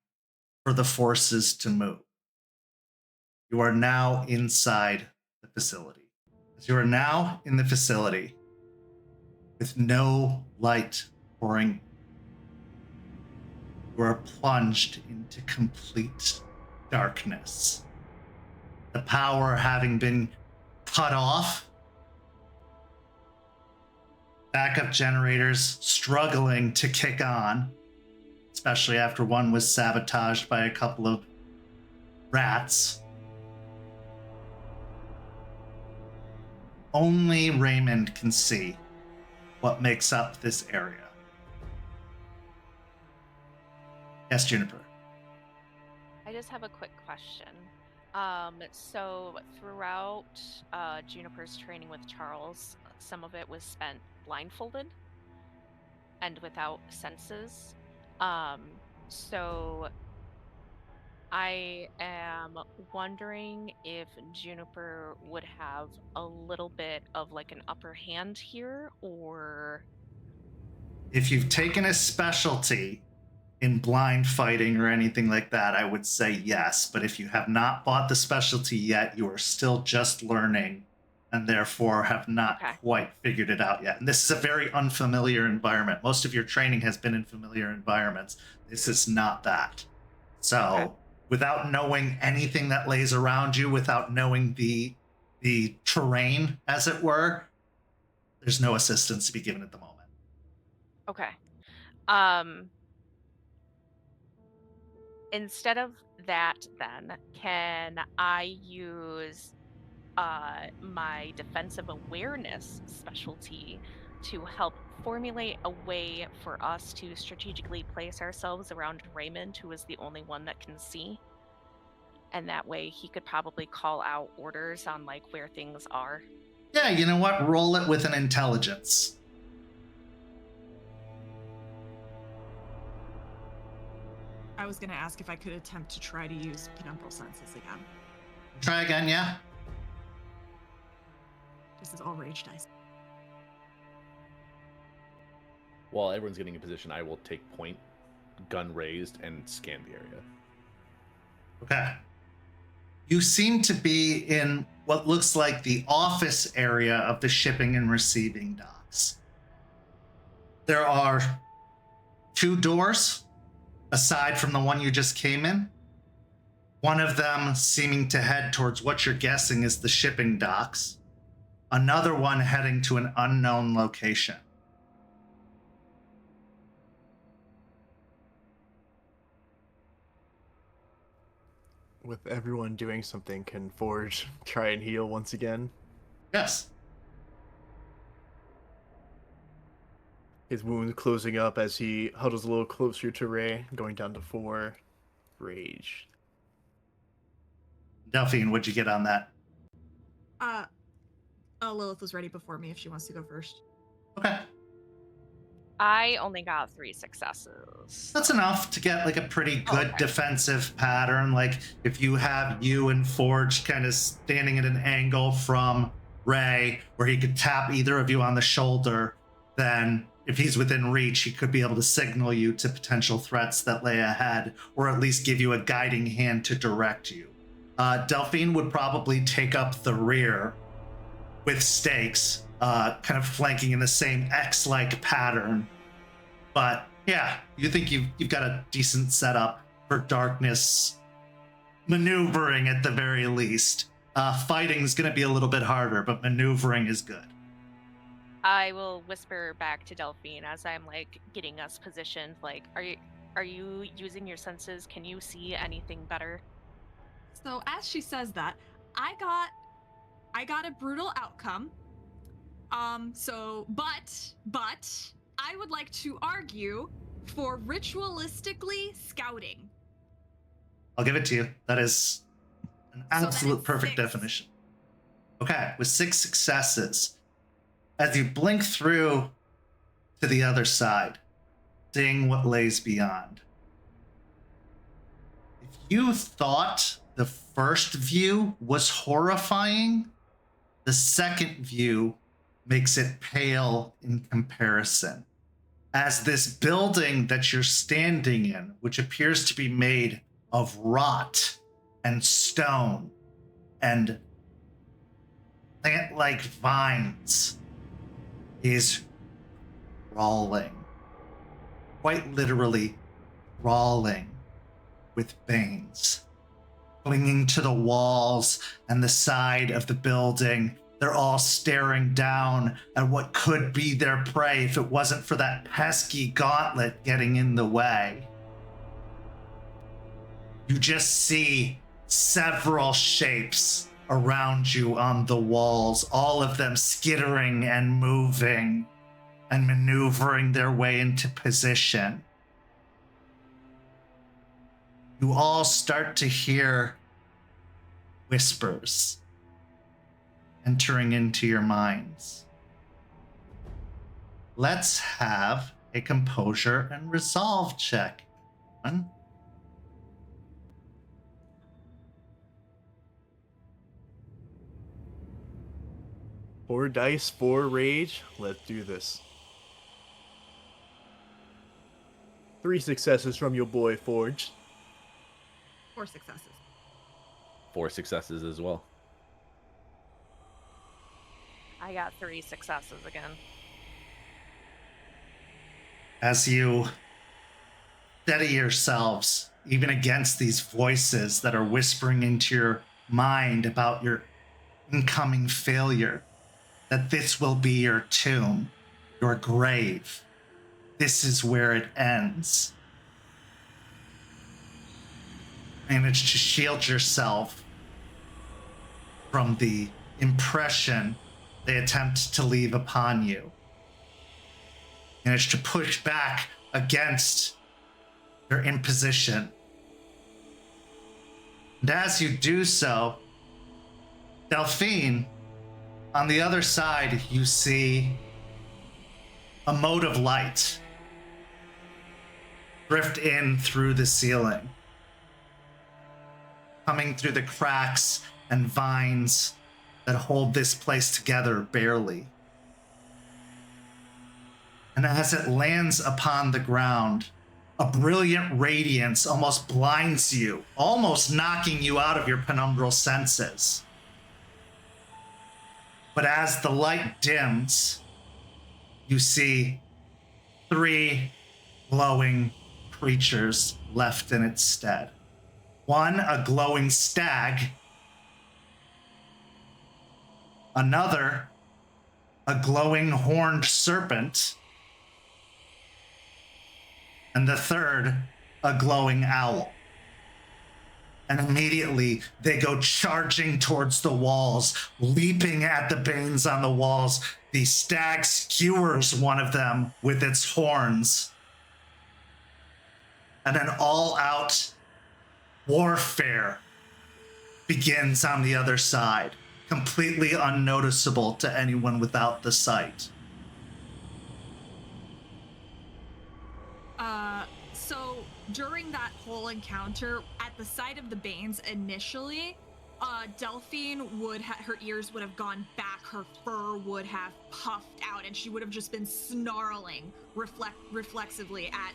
for the forces to move. You are now inside the facility. As you are now in the facility with no light pouring, you are plunged into complete darkness. The power having been cut off, backup generators struggling to kick on, especially after one was sabotaged by a couple of rats. Only Raymond can see what makes up this area. Yes, Juniper. I just have a quick question. So throughout Juniper's training with Charles, some of it was spent blindfolded and without senses. So I am wondering if Juniper would have a little bit of like an upper hand here, or If you've taken a specialty in blind fighting or anything like that, I would say yes. But if you have not bought the specialty yet, you are still just learning and therefore have not quite figured it out yet. And this is a very unfamiliar environment. Most of your training has been in familiar environments. This is not that. So without knowing anything that lays around you, without knowing the terrain, as it were, there's no assistance to be given at the moment. okay. Instead of that, then, can I use my defensive awareness specialty to help formulate a way for us to strategically place ourselves around Raymond, who is the only one that can see? And that way he could probably call out orders on like where things are. Yeah, you know what? Roll it with an intelligence. I was going to ask if I could attempt to try to use penumbral senses again. Try again, yeah? This is all rage dice. While everyone's getting in position, I will take point, gun raised, and scan the area. Okay. You seem to be in what looks like the office area of the shipping and receiving docks. There are 2 doors, aside from the one you just came in. One of them seeming to head towards what you're guessing is the shipping docks. Another one heading to an unknown location. With everyone doing something, can Forge try and heal once again? Yes. His wound closing up as he huddles a little closer to Ray, going down to 4 rage. Delphine, what'd you get on that? Lilith was ready before me if she wants to go first. Okay. I only got 3 successes. That's enough to get like a pretty good Okay. defensive pattern. Like if you have you and Forge kind of standing at an angle from Ray where he could tap either of you on the shoulder, then if he's within reach, he could be able to signal you to potential threats that lay ahead, or at least give you a guiding hand to direct you. Delphine would probably take up the rear with stakes, kind of flanking in the same X-like pattern. But yeah, you think you've got a decent setup for darkness maneuvering at the very least. Fighting is going to be a little bit harder, but maneuvering is good. I will whisper back to Delphine as I'm like getting us positioned. Like, are you using your senses? Can you see anything better? So as she says that, I got a brutal outcome. But I would like to argue for ritualistically scouting. I'll give it to you. That is an absolute perfect 6. definition. Okay, with 6 successes, as you blink through to the other side, seeing what lays beyond. If you thought the first view was horrifying, the second view makes it pale in comparison. As this building that you're standing in, which appears to be made of rot and stone and plant-like vines, is crawling, quite literally crawling with veins, clinging to the walls and the side of the building. They're all staring down at what could be their prey if it wasn't for that pesky gauntlet getting in the way. You just see several shapes around you on the walls, all of them skittering and moving and maneuvering their way into position. You all start to hear whispers entering into your minds. Let's have a composure and resolve check. 4 dice, 4 rage. Let's do this. 3 successes from your boy Forge. 4 successes. 4 successes as well. I got 3 successes again. As you steady yourselves, even against these voices that are whispering into your mind about your incoming failure, that this will be your tomb, your grave. This is where it ends. Manage to shield yourself from the impression they attempt to leave upon you. Manage to push back against their imposition. And as you do so, Delphine, on the other side, you see a mote of light drift in through the ceiling, coming through the cracks and vines that hold this place together barely. And as it lands upon the ground, a brilliant radiance almost blinds you, almost knocking you out of your penumbral senses. But as the light dims, you see 3 glowing creatures left in its stead. One, a glowing stag. Another, a glowing horned serpent. And the third, a glowing owl. And immediately they go charging towards the walls, leaping at the banes on the walls. The stag skewers one of them with its horns. And an all-out warfare begins on the other side, completely unnoticeable to anyone without the sight. So during that whole encounter, at the sight of the Banes initially, Delphine her ears would have gone back, her fur would have puffed out, and she would have just been snarling reflexively at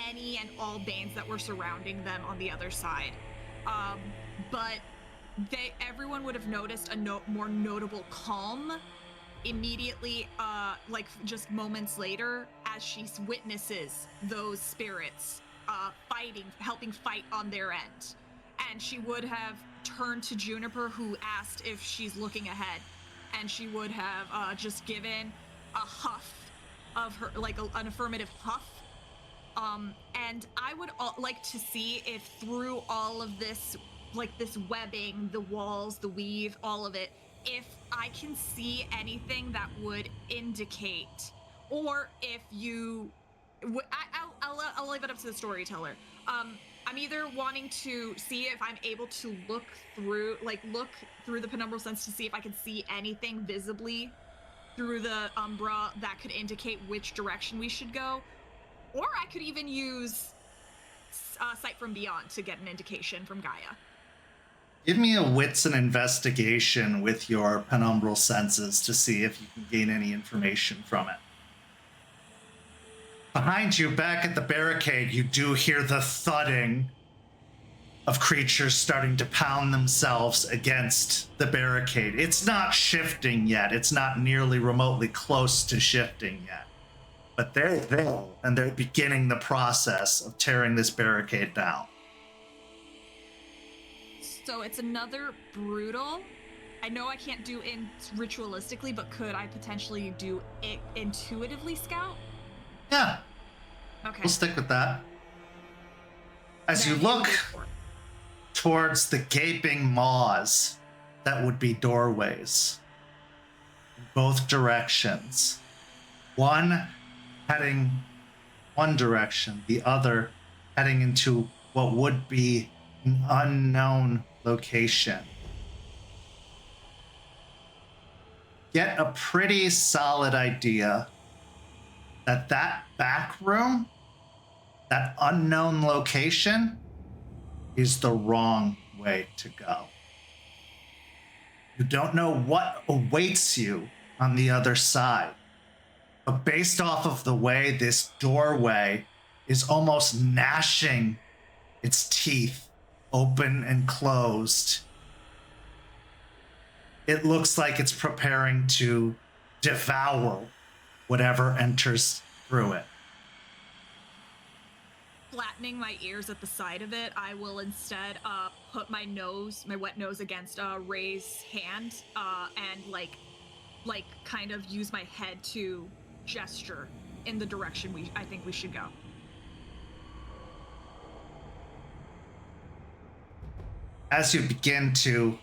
any and all Banes that were surrounding them on the other side. But everyone would have noticed a more notable calm immediately, like just moments later, as she witnesses those spirits helping fight on their end. And she would have turned to Juniper, who asked if she's looking ahead, and she would have just given a huff of her, like an affirmative huff. And I would like to see if through all of this, like this webbing, the walls, the weave, all of it, if I can see anything that would indicate, or if you, I'll leave it up to the storyteller. I'm either wanting to see if I'm able to look through the penumbral sense to see if I can see anything visibly through the umbra that could indicate which direction we should go, or I could even use sight from beyond to get an indication from Gaia. Give me a wits and investigation with your penumbral senses to see if you can gain any information from it. Behind you, back at the barricade, you do hear the thudding of creatures starting to pound themselves against the barricade. It's not shifting yet. It's not nearly remotely close to shifting yet. But they're there, and they're beginning the process of tearing this barricade down. So it's another brutal. I know I can't do it ritualistically, but could I potentially do it intuitively, Scout? Yeah. Okay. We'll stick with that. As you look towards the gaping maws that would be doorways in both directions, one heading one direction, the other heading into what would be an unknown location, get a pretty solid idea that back room, that unknown location, is the wrong way to go. You don't know what awaits you on the other side, but based off of the way this doorway is almost gnashing its teeth open and closed, it looks like it's preparing to devour whatever enters through it. Flattening my ears at the side of it, I will instead put my wet nose against Ray's hand, and like kind of use my head to gesture in the direction I think we should go. As you begin to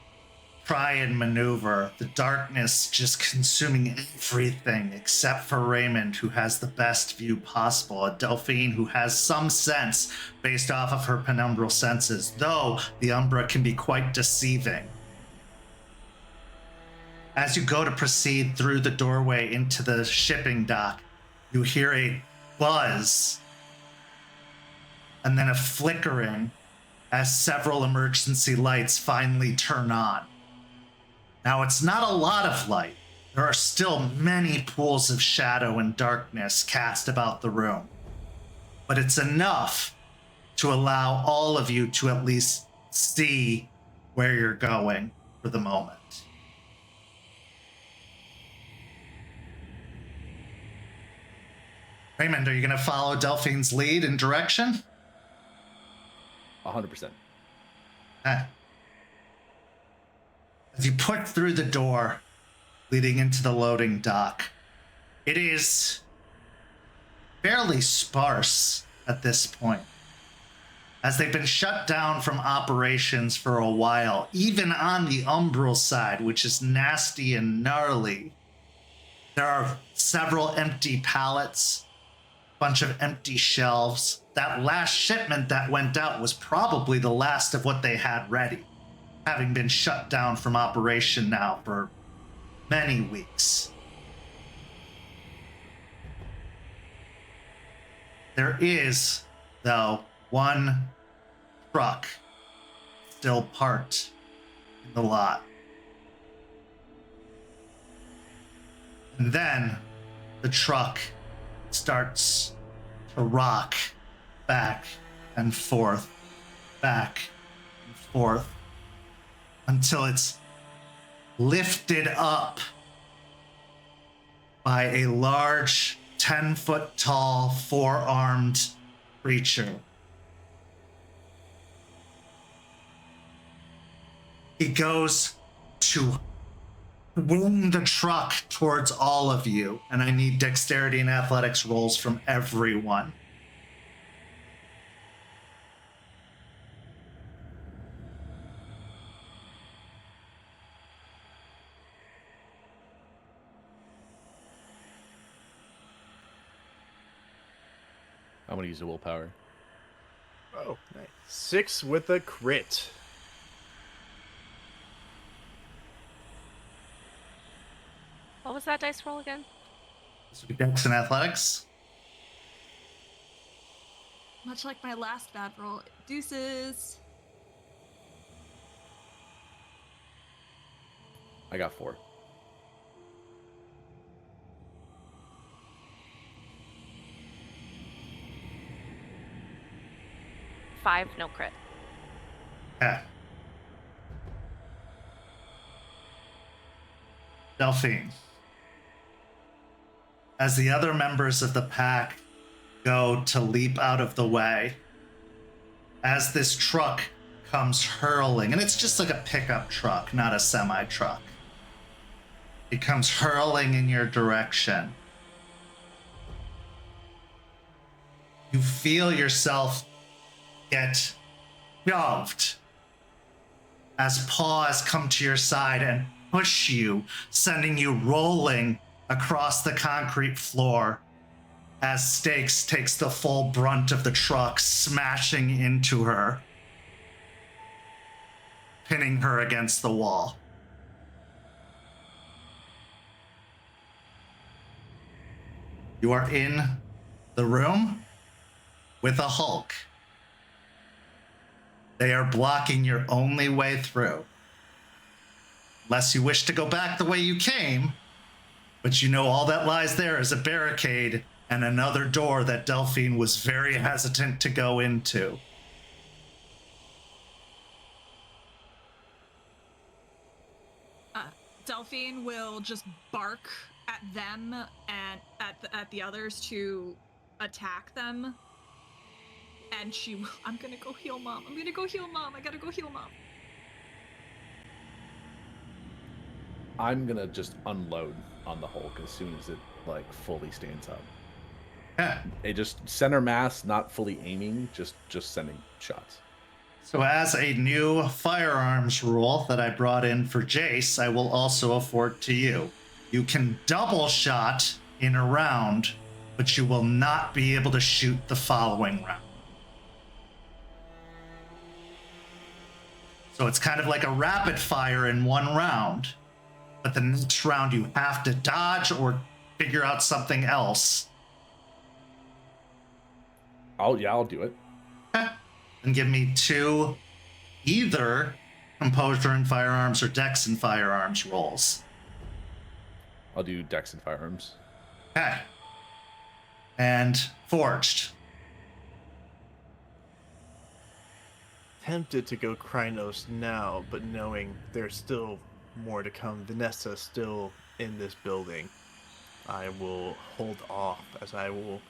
try and maneuver, the darkness just consuming everything except for Raymond, who has the best view possible, a Delphine who has some sense based off of her penumbral senses, though the Umbra can be quite deceiving. As you go to proceed through the doorway into the shipping dock, you hear a buzz and then a flickering as several emergency lights finally turn on. Now, it's not a lot of light. There are still many pools of shadow and darkness cast about the room, but it's enough to allow all of you to at least see where you're going for the moment. Raymond, are you going to follow Delphine's lead and direction? 100%. As you put through the door leading into the loading dock, it is fairly sparse at this point, as they've been shut down from operations for a while, even on the umbral side, which is nasty and gnarly. There are several empty pallets, bunch of empty shelves. That last shipment that went out was probably the last of what they had ready, having been shut down from operation now for many weeks. There is, though, one truck still parked in the lot. And then the truck starts to rock back and forth, until it's lifted up by a large 10-foot tall, four-armed creature. He goes to swing the truck towards all of you, and I need dexterity and athletics rolls from everyone. I'm gonna use a willpower. Oh, nice. 6 with a crit. What was that dice roll again? This would be dex and athletics. Much like my last bad roll. Deuces. I got 4. Five, no crit. Okay. Delphine. As the other members of the pack go to leap out of the way, as this truck comes hurling, and it's just like a pickup truck, not a semi-truck. It comes hurling in your direction. You feel yourself get shoved as paws come to your side and push you, sending you rolling across the concrete floor as Stakes takes the full brunt of the truck, smashing into her, pinning her against the wall. You are in the room with a Hulk. They are blocking your only way through. Unless you wish to go back the way you came, but you know all that lies there is a barricade and another door that Delphine was very hesitant to go into. Delphine will just bark at them and at the others to attack them. And she will, I'm gonna go heal mom. I gotta go heal mom. I'm gonna just unload on the Hulk as soon as it like fully stands up. Yeah. It just center mass, not fully aiming, just sending shots. So as a new firearms rule that I brought in for Jace, I will also afford to you. You can double shot in a round, but you will not be able to shoot the following round. So it's kind of like a rapid fire in one round, but the next round you have to dodge or figure out something else. I'll do it. And give me 2 either composure and firearms or dex and firearms rolls. I'll do Dex and Firearms. Okay. And forged. Tempted to go Krynos now, but knowing there's still more to come, Vanessa's still in this building, I will hold off as I will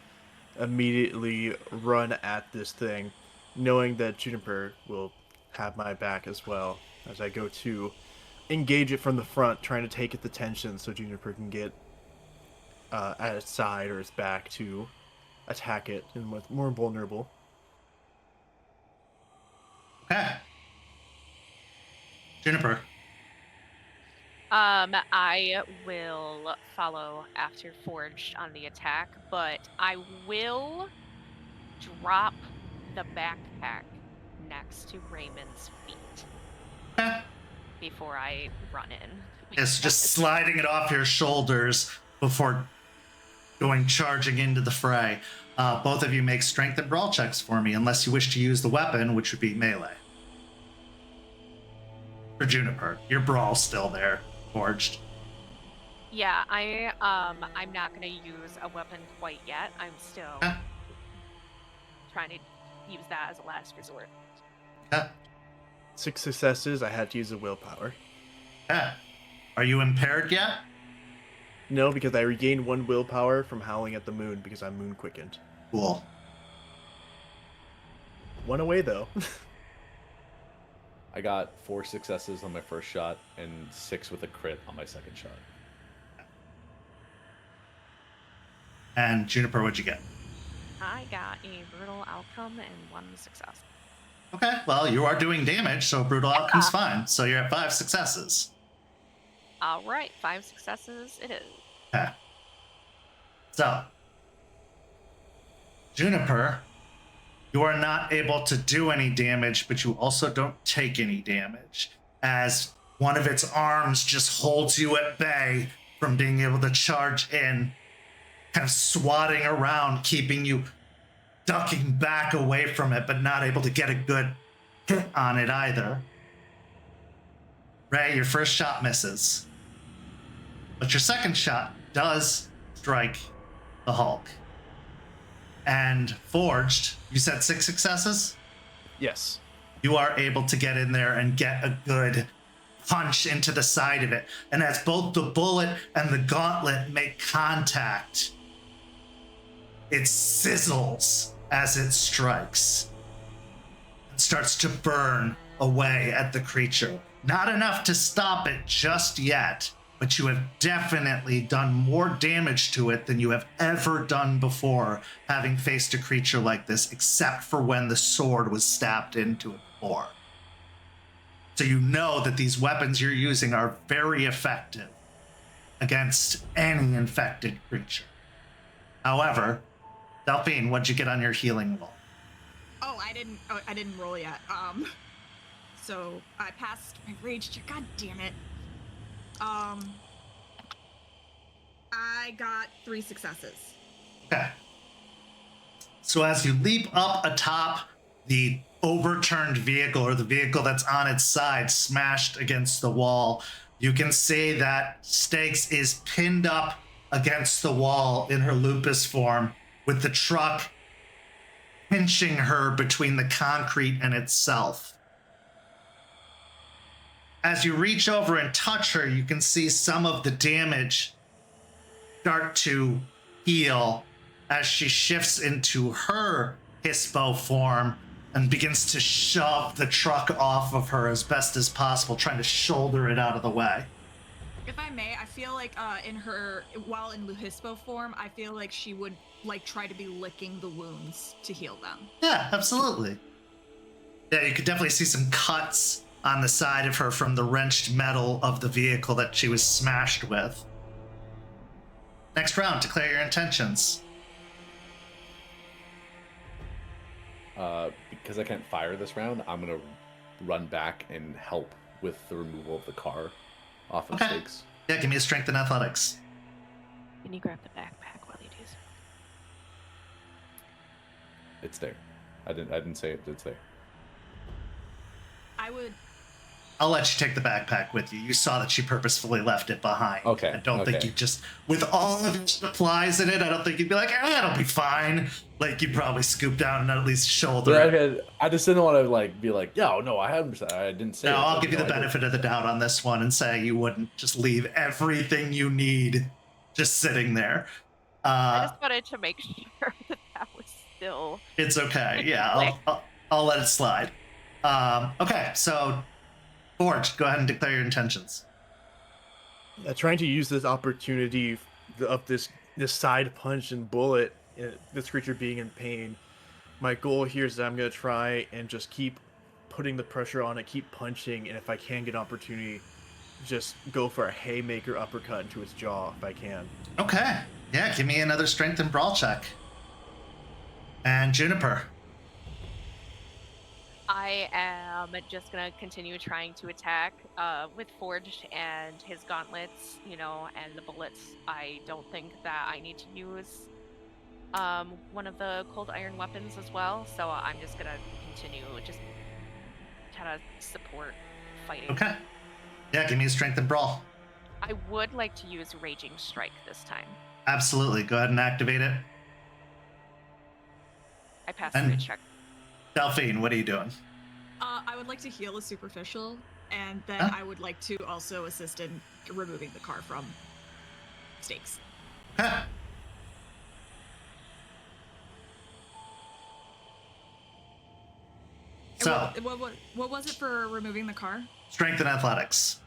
immediately run at this thing, knowing that Juniper will have my back as well as I go to engage it from the front, trying to take the tension so Juniper can get at its side or its back to attack it and with more vulnerable. Okay. Juniper. I will follow after Forged on the attack, but I will drop the backpack next to Raymond's feet Okay. before I run in. It's just sliding it off your shoulders before going charging into the fray. Both of you make strength and brawl checks for me, unless you wish to use the weapon, which would be melee. For Juniper, your brawl's still there, Forged. Yeah, I'm not gonna use a weapon quite yet. I'm still trying to use that as a last resort. 6 successes, I had to use a willpower. Are you impaired yet? No, because I regained 1 willpower from howling at the moon because I'm moon quickened. Cool. 1 away though. I got 4 successes on my first shot and 6 with a crit on my second shot. And Juniper, what'd you get? I got a brutal outcome and 1 success. Okay, well, you are doing damage, so brutal outcome's fine. So you're at 5 successes. All right, 5 successes it is. Okay. So, Juniper, you are not able to do any damage, but you also don't take any damage, as one of its arms just holds you at bay from being able to charge in, kind of swatting around, keeping you ducking back away from it, but not able to get a good hit on it either. Ray, your first shot misses, but your second shot does strike the Hulk. And Forged, you said 6 successes? Yes. You are able to get in there and get a good punch into the side of it. And as both the bullet and the gauntlet make contact, it sizzles as it strikes and starts to burn away at the creature. Not enough to stop it just yet, but you have definitely done more damage to it than you have ever done before, having faced a creature like this, except for when the sword was stabbed into it before. So you know that these weapons you're using are very effective against any infected creature. However, Delphine, what'd you get on your healing roll? I didn't roll yet. So I passed my rage check. God damn it. I got 3 successes. Okay. So as you leap up atop the overturned vehicle, or the vehicle that's on its side, smashed against the wall, you can see that Stakes is pinned up against the wall in her lupus form, with the truck pinching her between the concrete and itself. As you reach over and touch her, you can see some of the damage start to heal as she shifts into her Hispo form and begins to shove the truck off of her as best as possible, trying to shoulder it out of the way. If I may, I feel like while in Luhispo form, I feel like she would try to be licking the wounds to heal them. Yeah, absolutely. Yeah, you could definitely see some cuts on the side of her from the wrenched metal of the vehicle that she was smashed with. Next round, declare your intentions. Because I can't fire this round, I'm going to run back and help with the removal of the car off of Stakes. Yeah, give me a strength and athletics. Can you grab the backpack while you do so? It's there. I didn't say it. It's there. I'll let you take the backpack with you. You saw that she purposefully left it behind. Okay. I don't think you just, with all of your supplies in it, I don't think you'd be like, it'll be fine. Like, you'd probably scoop down and at least shoulder it. I just didn't want to be like, no, I didn't say it. No, I'll give you the benefit of the doubt on this one and say you wouldn't just leave everything you need just sitting there. I just wanted to make sure that was still... It's okay. Yeah, I'll let it slide. Okay, so Forge, go ahead and declare your intentions. Trying to use this opportunity of this side punch and bullet, this creature being in pain. My goal here is that I'm going to try and just keep putting the pressure on it, keep punching, and if I can get an opportunity, just go for a haymaker uppercut into its jaw if I can. Okay. Yeah, give me another strength and brawl check. And Juniper. I am just gonna continue trying to attack with Forge and his gauntlets, and the bullets. I don't think that I need to use one of the cold iron weapons as well, so I'm just gonna continue just kind of support fighting. Okay. Yeah, give me a strength and brawl. I would like to use Raging Strike this time. Absolutely. Go ahead and activate it. I passed through a check. Delphine, what are you doing? I would like to heal a superficial, and then I would like to also assist in removing the car from stakes. Huh. So, What was it for removing the car? strength and athletics.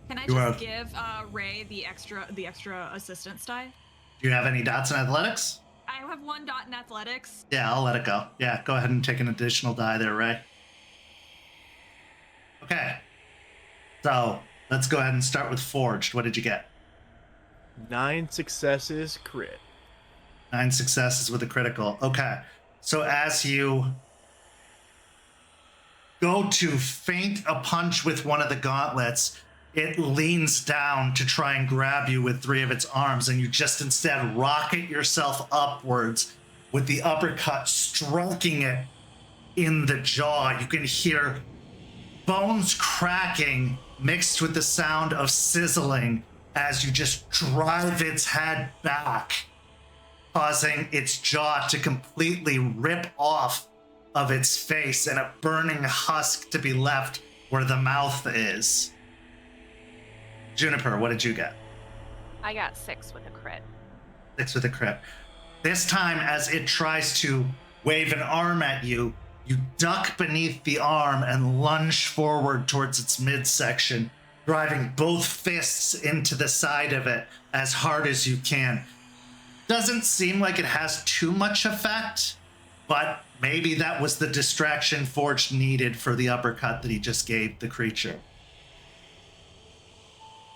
Can I You just are- give Ray the extra assistance die? Do you have any dots in athletics? I have 1 dot in athletics. Yeah, I'll let it go. Yeah, go ahead and take an additional die there, Ray. Okay. So, let's go ahead and start with Forged. What did you get? 9 successes, crit. 9 successes with a critical. Okay. So as you go to feint a punch with one of the gauntlets, it leans down to try and grab you with 3 of its arms, and you just instead rocket yourself upwards with the uppercut striking it in the jaw. You can hear bones cracking mixed with the sound of sizzling as you just drive its head back, causing its jaw to completely rip off of its face and a burning husk to be left where the mouth is. Juniper, what did you get? I got 6 with a crit. 6 with a crit. This time, as it tries to wave an arm at you, you duck beneath the arm and lunge forward towards its midsection, driving both fists into the side of it as hard as you can. Doesn't seem like it has too much effect, but maybe that was the distraction Forge needed for the uppercut that he just gave the creature.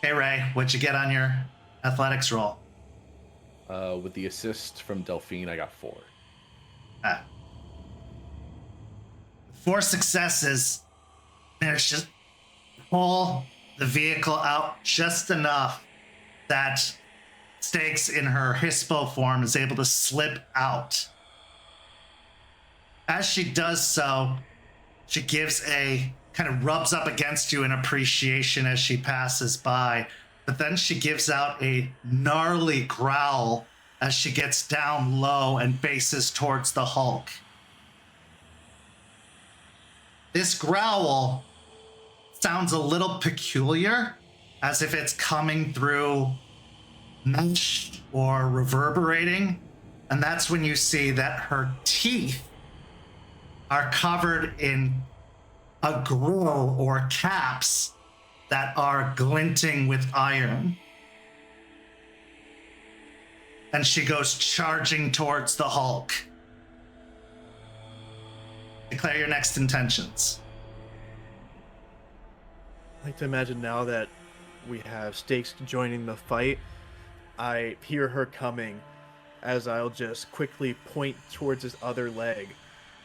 Hey Ray, what'd you get on your athletics roll? With the assist from Delphine, I got 4. 4 successes. There's just pull the vehicle out just enough that Stakes in her Hispo form is able to slip out. As she does so, she gives a kind of rubs up against you in appreciation as she passes by, but then she gives out a gnarly growl as she gets down low and faces towards the Hulk. This growl sounds a little peculiar, as if it's coming through mesh or reverberating, and that's when you see that her teeth are covered in a grill or caps that are glinting with iron. And she goes charging towards the Hulk. Declare your next intentions. I like to imagine now that we have Stakes joining the fight, I hear her coming as I'll just quickly point towards his other leg.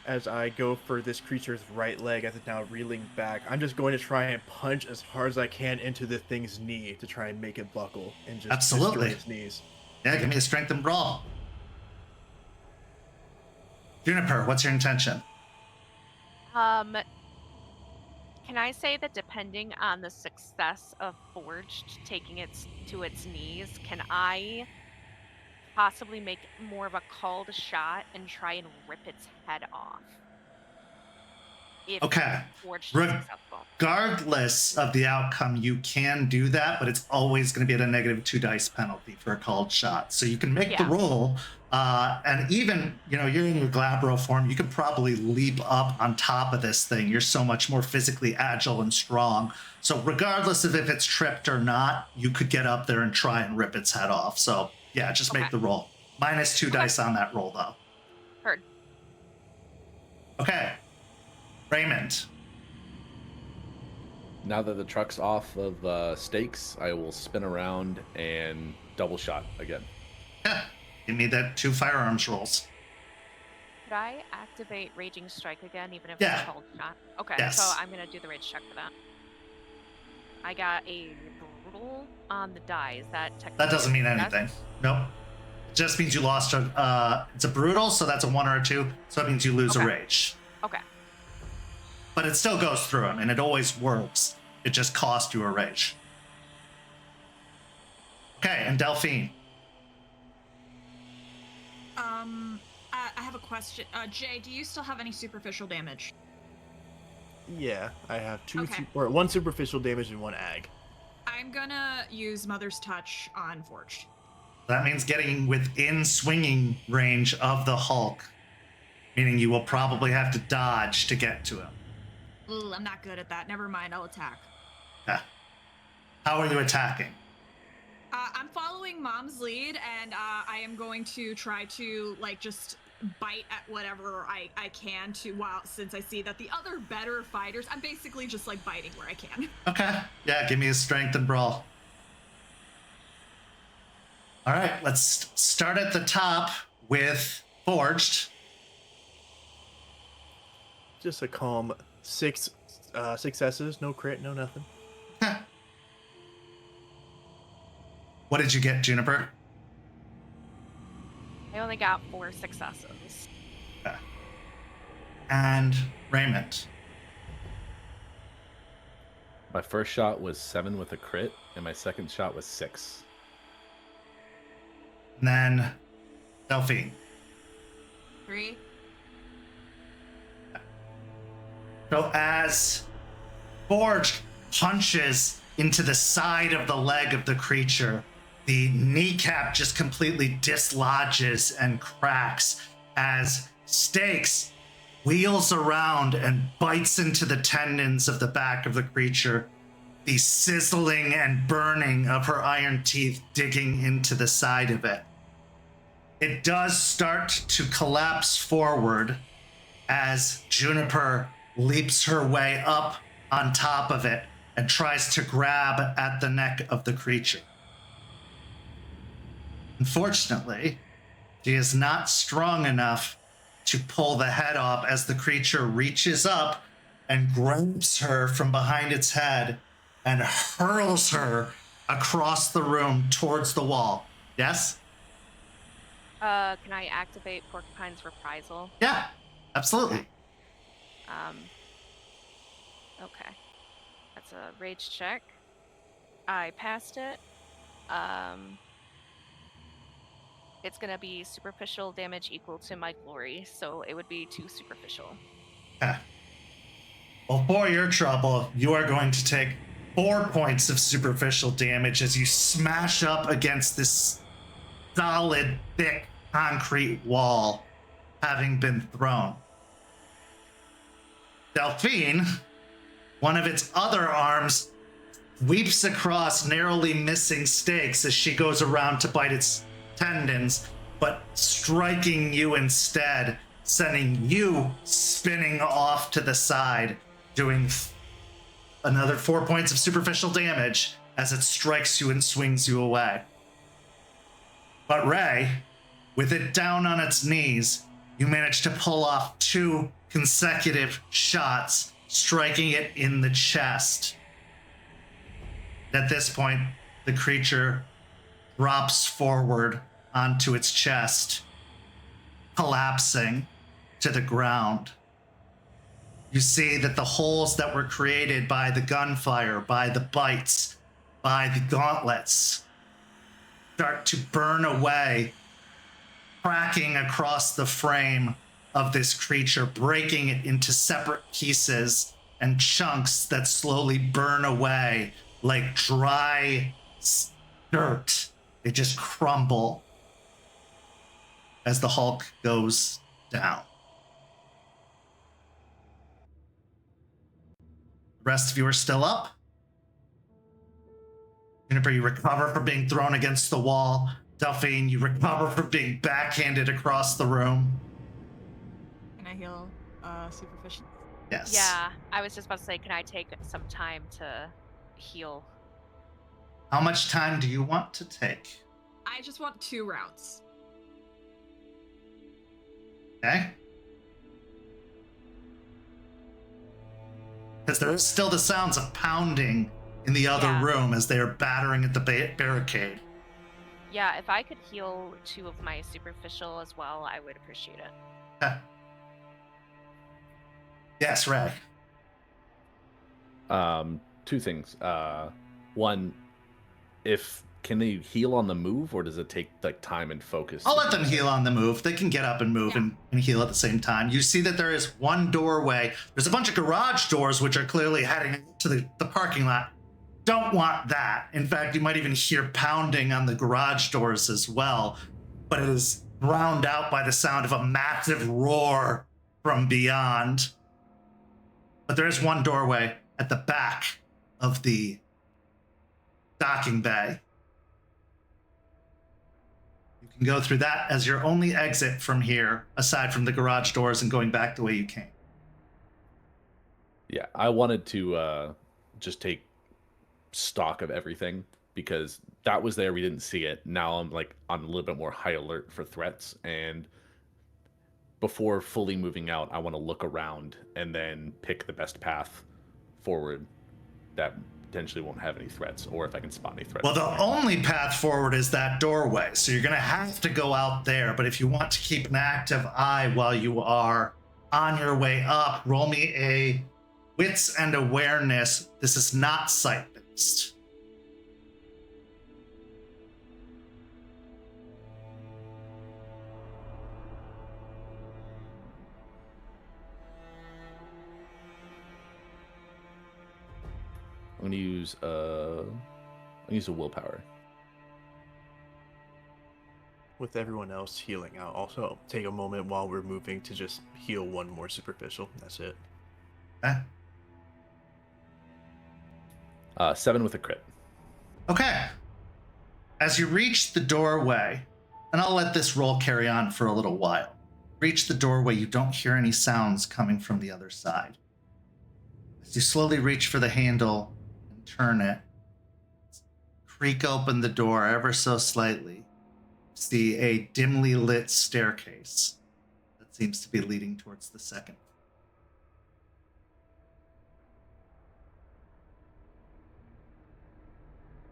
As I go for this creature's right leg as it's now reeling back, I'm just going to try and punch as hard as I can into the thing's knee to try and make it buckle and just Absolutely. destroy its knees. Yeah, give me a strength and brawl. Juniper, what's your intention? Can I say that depending on the success of Forged taking it to its knees, can I possibly make more of a called shot and try and rip its head off? if Okay. Forged is Re- successful. Regardless of the outcome, you can do that, but it's always going to be at a negative 2 dice penalty for a called shot. So you can make the Yeah. roll, and even, you're in your Glabro form, you could probably leap up on top of this thing. You're so much more physically agile and strong. So regardless of if it's tripped or not, you could get up there and try and rip its head off. So yeah, just make Okay. the roll. Minus 2 dice on that roll, though. Heard. Okay. Raymond. Now that the truck's off of stakes, I will spin around and double shot again. Yeah. Give me that 2 firearms rolls. Could I activate Raging Strike again, even if Yeah. it's a cold shot? Okay, Yes. so I'm gonna do the rage check for that. I got a brutal on the die. Is that technically? That doesn't mean a anything. success? Nope. It just means you lost it's a brutal, so that's a 1 or a 2, so it means you lose a Okay. rage. Okay. But it still goes through him, and it always works. It just cost you a rage. Okay, and Delphine. I have a question. Jay, do you still have any superficial damage? Yeah, I have Okay. or 1 superficial damage and 1 ag. I'm gonna use Mother's Touch on Forged. That means getting within swinging range of the Hulk, meaning you will probably have to dodge to get to him. Ugh, I'm not good at that. Never mind, I'll attack. Yeah. How are you attacking? I'm following Mom's lead, and I am going to try to just bite at whatever I can since I see that the other better fighters, I'm basically just biting where I can. Okay. Yeah, give me a strength and brawl. All right, let's start at the top with Forged. Just a calm 6 successes, no crit, no nothing. What did you get, Juniper? I only got 4 successes. Okay. And Raymond. My first shot was 7 with a crit, and my second shot was 6. And then Delphine. 3. So as Forged punches into the side of the leg of the creature, the kneecap just completely dislodges and cracks as Stakes wheels around and bites into the tendons of the back of the creature, the sizzling and burning of her iron teeth digging into the side of it. It does start to collapse forward as Juniper leaps her way up on top of it and tries to grab at the neck of the creature. Unfortunately, she is not strong enough to pull the head off as the creature reaches up and grabs her from behind its head and hurls her across the room towards the wall. Yes? Can I activate Porcupine's Reprisal? Yeah, absolutely. Okay. That's a rage check. I passed it. It's gonna be superficial damage equal to my glory, so it would be 2 superficial. Yeah. Well, for your trouble, you are going to take 4 points of superficial damage as you smash up against this solid, thick concrete wall, having been thrown. Delphine, one of its other arms, sweeps across narrowly missing Stakes as she goes around to bite its tendons, but striking you instead, sending you spinning off to the side, doing another 4 points of superficial damage as it strikes you and swings you away. But Ray, with it down on its knees, you manage to pull off 2 consecutive shots, striking it in the chest. At this point, the creature drops forward onto its chest, collapsing to the ground. You see that the holes that were created by the gunfire, by the bites, by the gauntlets, start to burn away, cracking across the frame of this creature, breaking it into separate pieces and chunks that slowly burn away like dry dirt. They just crumble as the Hulk goes down. The rest of you are still up. Juniper, you recover from being thrown against the wall. Delphine, you recover from being backhanded across the room. Can I heal superficial? Yes. Yeah, I was just about to say, can I take some time to heal? How much time do you want to take? I just want 2 rounds. Okay. Because there is still the sounds of pounding in the other room as they are battering at the barricade. Yeah, if I could heal 2 of my superficial as well, I would appreciate it. Okay. Yes, Ray. 2 things. One, can they heal on the move, or does it take like time and focus? I'll let them heal on the move. They can get up and move and heal at the same time. You see that there is one doorway. There's a bunch of garage doors which are clearly heading to the parking lot. Don't want that. In fact, you might even hear pounding on the garage doors as well, but it is drowned out by the sound of a massive roar from beyond. But there is one doorway at the back of the docking bay. You can go through that as your only exit from here, aside from the garage doors and going back the way you came. Yeah, I wanted to just take stock of everything, because that was there, we didn't see it. Now I'm like on a little bit more high alert for threats, and before fully moving out, I want to look around and then pick the best path forward that potentially won't have any threats, or if I can spot any threats. Well, the only path forward is that doorway, so you're going to have to go out there. But if you want to keep an active eye while you are on your way up, roll me a wits and awareness. This is not sight-based. I'm gonna use a willpower. With everyone else healing, I'll also take a moment while we're moving to just heal 1 more superficial. That's it. Okay. 7 with a crit. Okay. As you reach the doorway, and I'll let this roll carry on for a little while. Reach the doorway, you don't hear any sounds coming from the other side. As you slowly reach for the handle and turn it, creak open the door ever so slightly, see a dimly lit staircase that seems to be leading towards the second.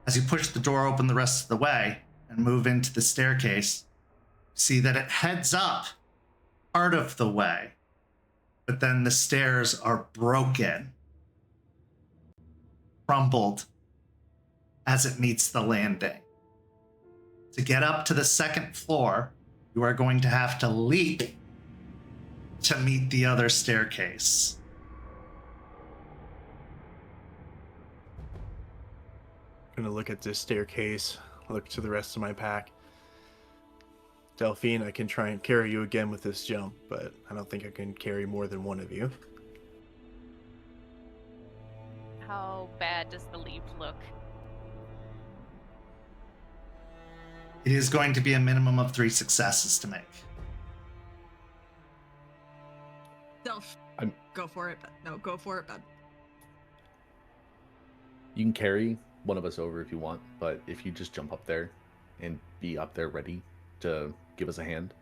As you push the door open the rest of the way and move into the staircase, see that it heads up part of the way, but then the stairs are broken, crumbled as it meets the landing. To get up to the second floor, you are going to have to leap to meet the other staircase. I'm gonna look at this staircase, look to the rest of my pack. Delphine, I can try and carry you again with this jump, but I don't think I can carry more than 1 of you. How bad does the leap look? It is going to be a minimum of 3 successes to make. Delph, go for it. No, go for it, bud. You can carry one of us over if you want, but if you just jump up there and be up there ready to give us a hand,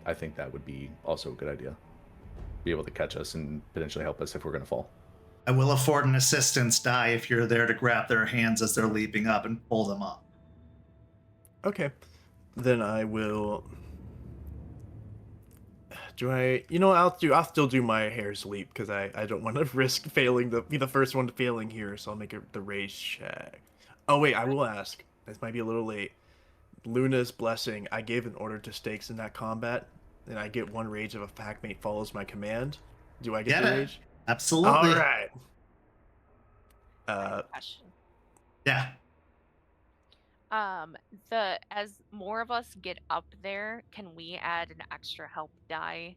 I think that would be also a good idea. Be able to catch us and potentially help us if we're going to fall. I will afford an assistance die if you're there to grab their hands as they're leaping up and pull them up. Okay. Then I will... I'll still do my hair's leap, because I don't want to risk failing be the first one failing here, so I'll make the raise check. Oh wait, I will ask. This might be a little late. Luna's blessing. I gave an order to stakes in that combat. and I get 1 rage if a packmate follows my command. Do I get Get the it. rage? Absolutely. All right. Question. Yeah. As more of us get up there, can we add an extra help die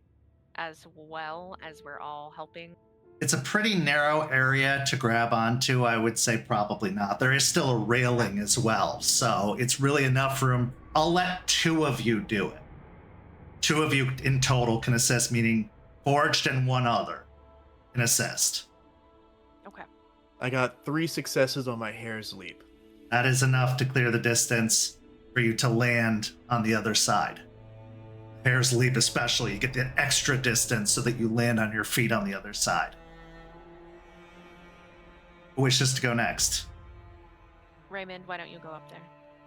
as well as we're all helping? It's a pretty narrow area to grab onto. I would say probably not. There is still a railing as well, so it's really enough room. I'll let 2 of you do it. 2 of you in total can assist, meaning Forged and 1 other can assist. Okay. I got 3 successes on my hair's leap. That is enough to clear the distance for you to land on the other side. Hair's leap especially, you get the extra distance so that you land on your feet on the other side. Who wishes to go next? Raymond, why don't you go up there?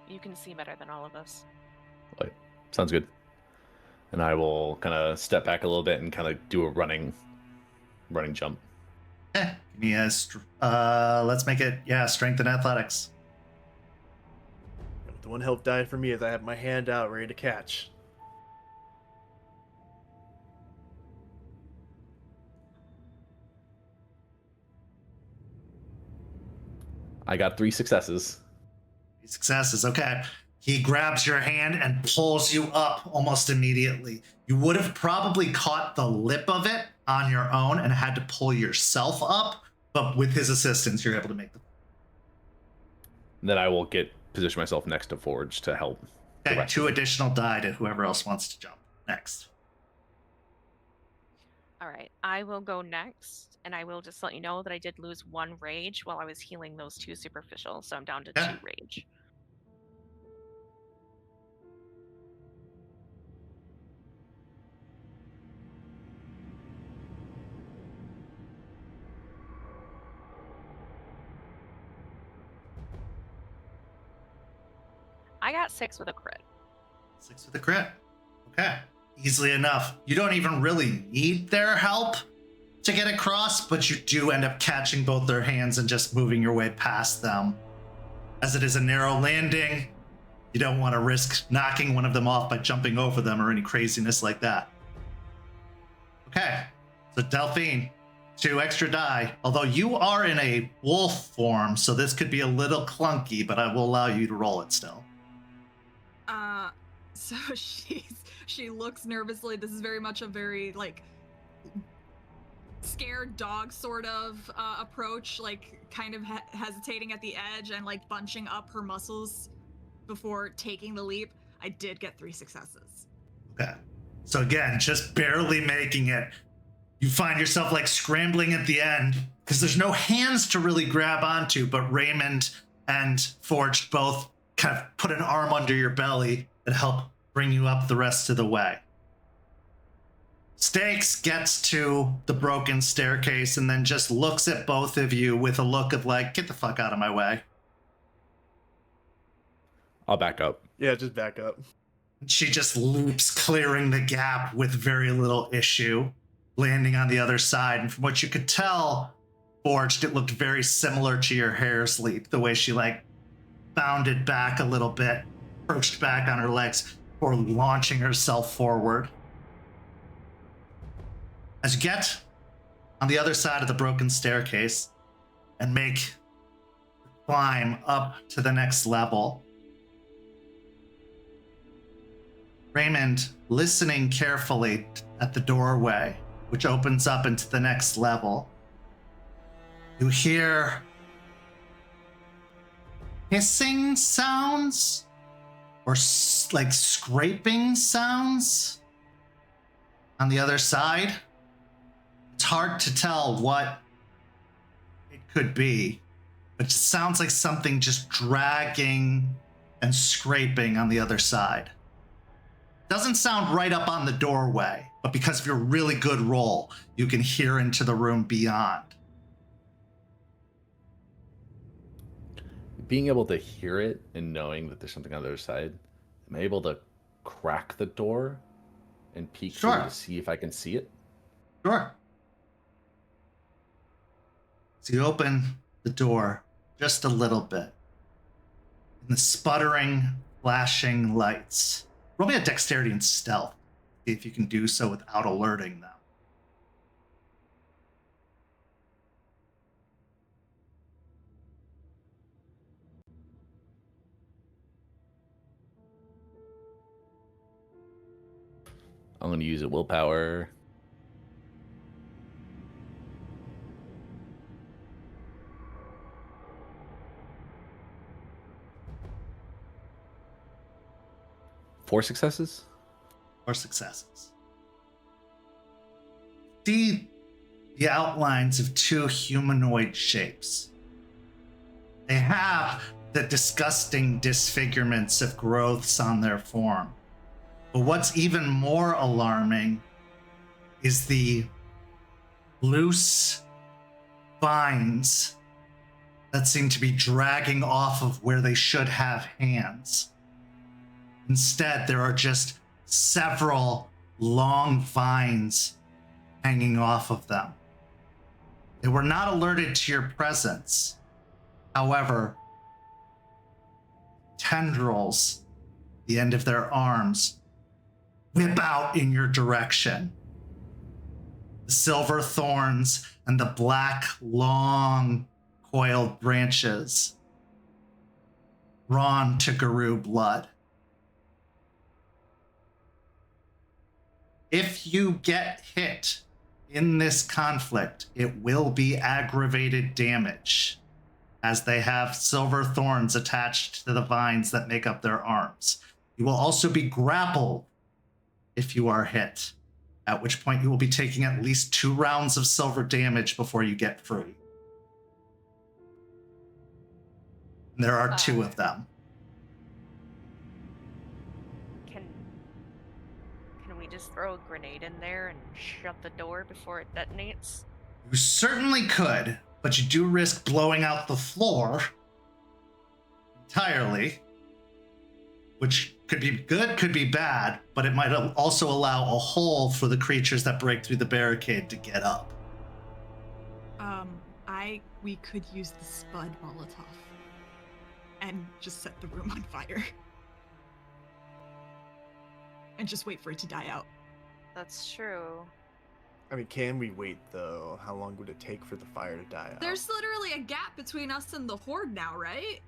You can see better than all of us. Like, sounds good. And I will kind of step back a little bit and kind of do a running jump. Give me let's make it, strength and athletics. The 1 help die for me is I have my hand out ready to catch. I got 3 successes. Successes, okay. He grabs your hand and pulls you up almost immediately. You would have probably caught the lip of it on your own and had to pull yourself up, but with his assistance, you're able to make the. Then I will position myself next to Forge to help. Okay, 2 additional die to whoever else wants to jump next. All right, I will go next, and I will just let you know that I did lose 1 rage while I was healing those 2 superficial, so I'm down to 2 rage. I got 6 with a crit. 6 with a crit. Okay. Easily enough. You don't even really need their help to get across, but you do end up catching both their hands and just moving your way past them. As it is a narrow landing, you don't want to risk knocking one of them off by jumping over them or any craziness like that. Okay. So Delphine, 2 extra die. Although you are in a wolf form, so this could be a little clunky, but I will allow you to roll it still. So she looks nervously. This is very much a very like scared dog sort of approach, like kind of hesitating at the edge and like bunching up her muscles before taking the leap. I did get 3 successes. Okay. So again, just barely making it. You find yourself like scrambling at the end because there's no hands to really grab onto, but Raymond and Forged both kind of put an arm under your belly and help bring you up the rest of the way. Stakes gets to the broken staircase and then just looks at both of you with a look of like, get the fuck out of my way. I'll back up. Yeah, just back up. She just leaps, clearing the gap with very little issue, landing on the other side. And from what you could tell, Forged, it looked very similar to your hair's leap, the way she like bounded back a little bit, perched back on her legs, or launching herself forward. As you get on the other side of the broken staircase and make the climb up to the next level, Raymond, listening carefully at the doorway, which opens up into the next level, you hear hissing sounds or like scraping sounds on the other side. It's hard to tell what it could be, but it sounds like something just dragging and scraping on the other side. Doesn't sound right up on the doorway, but because of your really good roll, you can hear into the room beyond. Being able to hear it and knowing that there's something on the other side, am I able to crack the door and peek through to see if I can see it? Sure. So you open the door just a little bit. And the sputtering, flashing lights. Roll me a dexterity and stealth. See if you can do so without alerting them. I'm going to use a willpower. Four successes? Or successes. See the outlines of two humanoid shapes. They have the disgusting disfigurements of growths on their form. But what's even more alarming is the loose vines that seem to be dragging off of where they should have hands. Instead, there are just several long vines hanging off of them. They were not alerted to your presence. However, tendrils, the end of their arms, whip out in your direction. The silver thorns and the black, long, coiled branches drawn to Guru blood. If you get hit in this conflict, it will be aggravated damage, as they have silver thorns attached to the vines that make up their arms. You will also be grappled if you are hit, at which point you will be taking at least 2 rounds of silver damage before you get free. And there are 2 of them. Can we just throw a grenade in there and shut the door before it detonates? You certainly could, but you do risk blowing out the floor entirely, which could be good, could be bad, but it might also allow a hole for the creatures that break through the barricade to get up. We could use the Spud Molotov and just set the room on fire. And just wait for it to die out. That's true. I mean, can we wait, though? How long would it take for the fire to die out? There's literally a gap between us and the Horde now, right?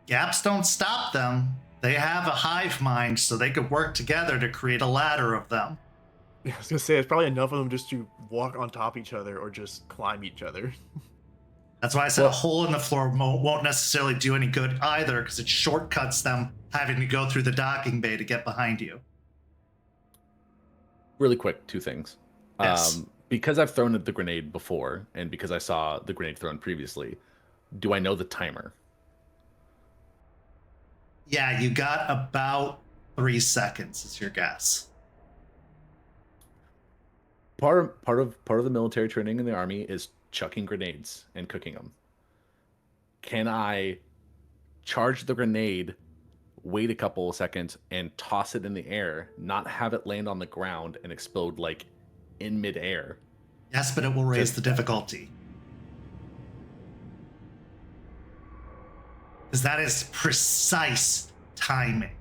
Gaps don't stop them. They have a hive mind, so they could work together to create a ladder of them. I was gonna say, it's probably enough of them just to walk on top of each other or just climb each other. That's why I said a hole in the floor won't necessarily do any good either, because it shortcuts them having to go through the docking bay to get behind you. Really quick, 2 things. Yes. Because I've thrown the grenade before, and because I saw the grenade thrown previously, do I know the timer? Yeah, you got about 3 seconds is your guess. Part of the military training in the army is chucking grenades and cooking them. Can I charge the grenade, wait a couple of seconds, and toss it in the air, not have it land on the ground and explode like in midair? Yes, but it will raise the difficulty. Because that is precise timing.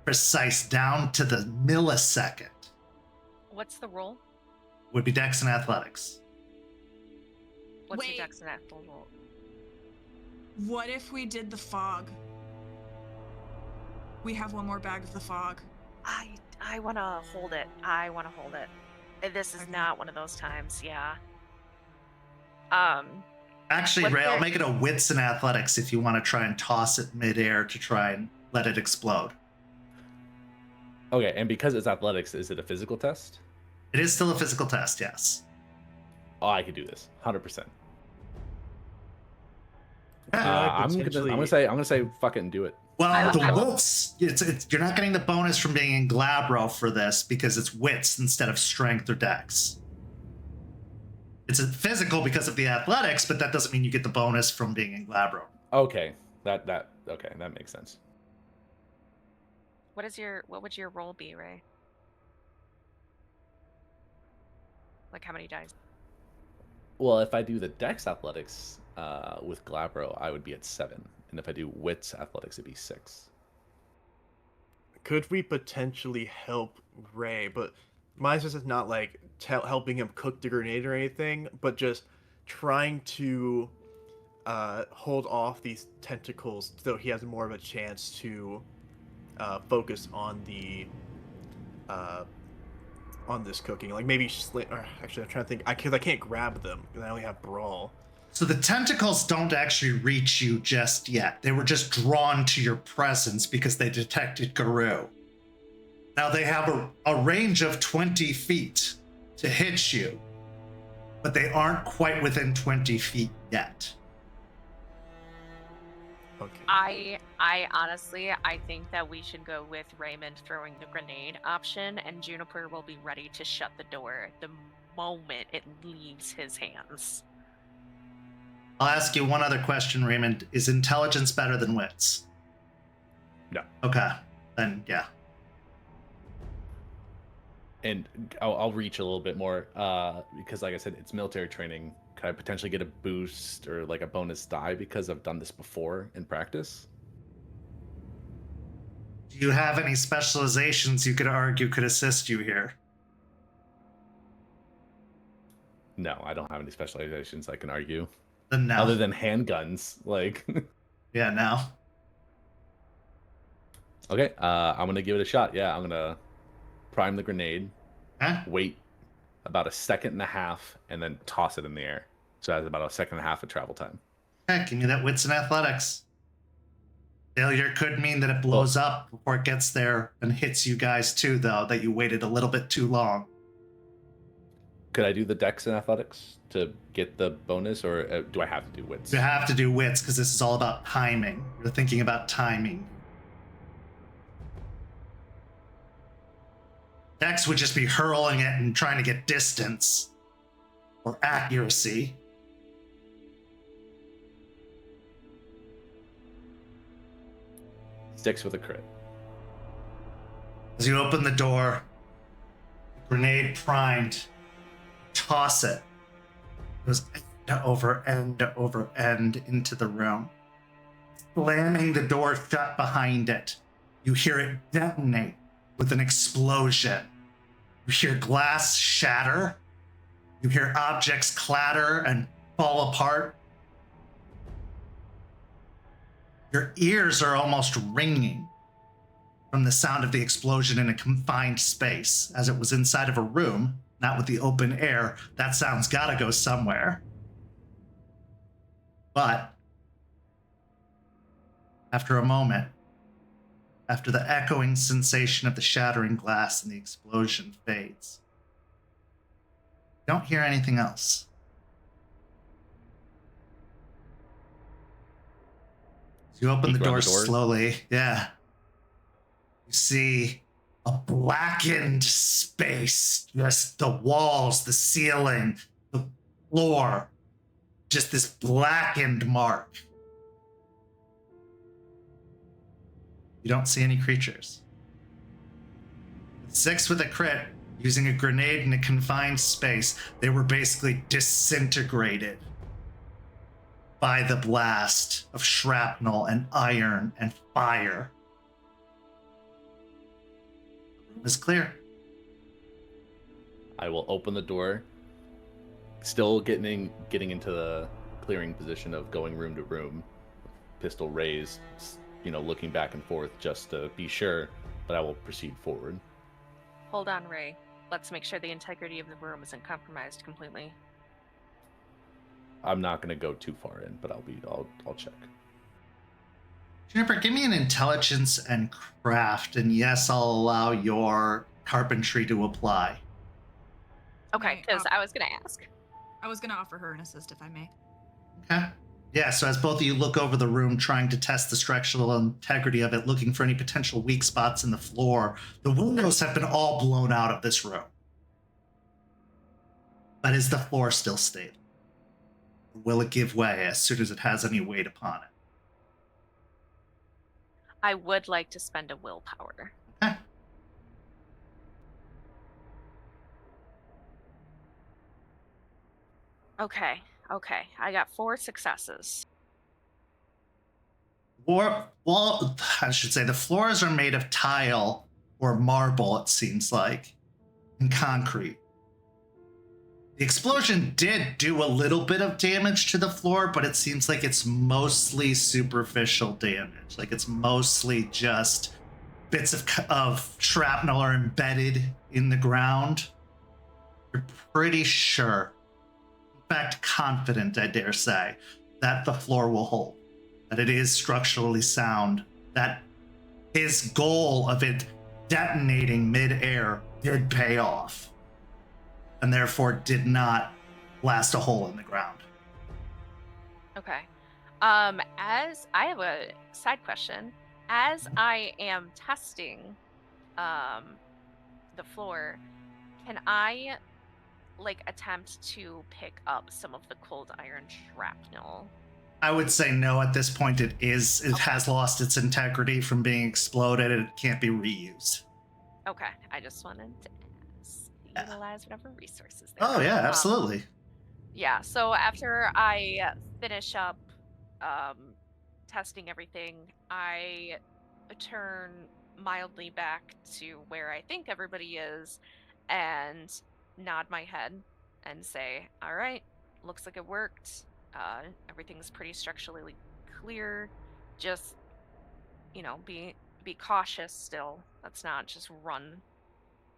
Precise down to the millisecond. What's the roll? Would be Dex and Athletics. What's Wait. your dex and athletics roll? What if we did the fog? We have one more bag of the fog. I want to hold it. This is Okay. not one of those times, yeah. Actually, What's Ray, I'll their- make it a Wits and Athletics if you want to try and toss it midair to try and let it explode. Okay, and because it's athletics, is it a physical test? It is still a physical test, yes. Oh, I could do this, 100%. I I'm gonna say fuck it and do it. Well, the I will- Wits, you're not getting the bonus from being in Glabro for this because it's Wits instead of Strength or Dex. It's a physical because of the athletics, but that doesn't mean you get the bonus from being in Glabro. Okay, that makes sense. What would your roll be, Ray? Like how many dice? Well, if I do the Dex athletics with Glabro, I would be at 7, and if I do Wits athletics, it'd be 6. could we potentially help Ray? But my sense is not like helping him cook the grenade or anything, but just trying to hold off these tentacles so he has more of a chance to focus on this cooking. Like maybe actually, I'm trying to think. I can't grab them because I only have brawl. So the tentacles don't actually reach you just yet. They were just drawn to your presence because they detected Guru. Now they have a range of 20 feet to hit you, but they aren't quite within 20 feet yet. Okay. I honestly, I think that we should go with Raymond throwing the grenade option, and Juniper will be ready to shut the door the moment it leaves his hands. I'll ask you one other question, Raymond. Is intelligence better than wits? No. Okay, then yeah. And I'll reach a little bit more because, like I said, it's military training. Could I potentially get a boost or like a bonus die because I've done this before in practice? Do you have any specializations you could argue could assist you here? No, I don't have any specializations I can argue. Then no. Other than handguns, like. Yeah, no. Okay, I'm gonna give it a shot. Yeah, I'm gonna prime the grenade, wait about a second and a half, and then toss it in the air. So that's about a second and a half of travel time. Okay, give me that wits and athletics. Failure could mean that it blows up before it gets there and hits you guys too, though, that you waited a little bit too long. Could I do the dex and athletics to get the bonus, or do I have to do wits? You have to do wits because this is all about timing. You're thinking about timing. Dex would just be hurling it and trying to get distance or accuracy. Dex with a crit. As you open the door, grenade primed, toss it. It goes end over end into the room. Slamming the door shut behind it, you hear it detonate with an explosion. You hear glass shatter. You hear objects clatter and fall apart. Your ears are almost ringing from the sound of the explosion in a confined space, as it was inside of a room, not with the open air. That sound's gotta go somewhere. But after a moment, after the echoing sensation of the shattering glass and the explosion fades, you don't hear anything else. You open the door slowly. Yeah. You see a blackened space. Just the walls, the ceiling, the floor. Just this blackened mark. You don't see any creatures. 6 with a crit, using a grenade in a confined space, they were basically disintegrated by the blast of shrapnel and iron and fire. The room is clear. I will open the door, still getting into the clearing position of going room to room, pistol raised, looking back and forth just to be sure, but I will proceed forward. Hold on, Ray. Let's make sure the integrity of the room isn't compromised completely. I'm not going to go too far in, but I'll check. Juniper, give me an intelligence and craft, and yes, I'll allow your carpentry to apply. Okay, because I was going to ask. I was going to offer her an assist, if I may. Okay. Yeah, so as both of you look over the room, trying to test the structural integrity of it, looking for any potential weak spots in the floor, the windows have been all blown out of this room. But is the floor still stable? Or will it give way as soon as it has any weight upon it? I would like to spend a willpower. Okay. Okay. I got 4 successes. I should say the floors are made of tile or marble, it seems like, and concrete. The explosion did do a little bit of damage to the floor, but it seems like it's mostly superficial damage. Like it's mostly just bits of shrapnel are embedded in the ground. You're pretty sure, in fact, confident, I dare say, that the floor will hold, that it is structurally sound, that his goal of it detonating mid-air did pay off, and therefore did not blast a hole in the ground. Okay. As I have a side question, as I am testing the floor, can I attempt to pick up some of the cold iron shrapnel? I would say no at this point. It has lost its integrity from being exploded, and it can't be reused. Okay, I just wanted to utilize whatever resources there Oh are. yeah, absolutely. Yeah, so after I finish up testing everything, I turn mildly back to where I think everybody is and nod my head and say, all right, looks like it worked. Everything's pretty structurally clear. Just, be cautious still. Let's not just run.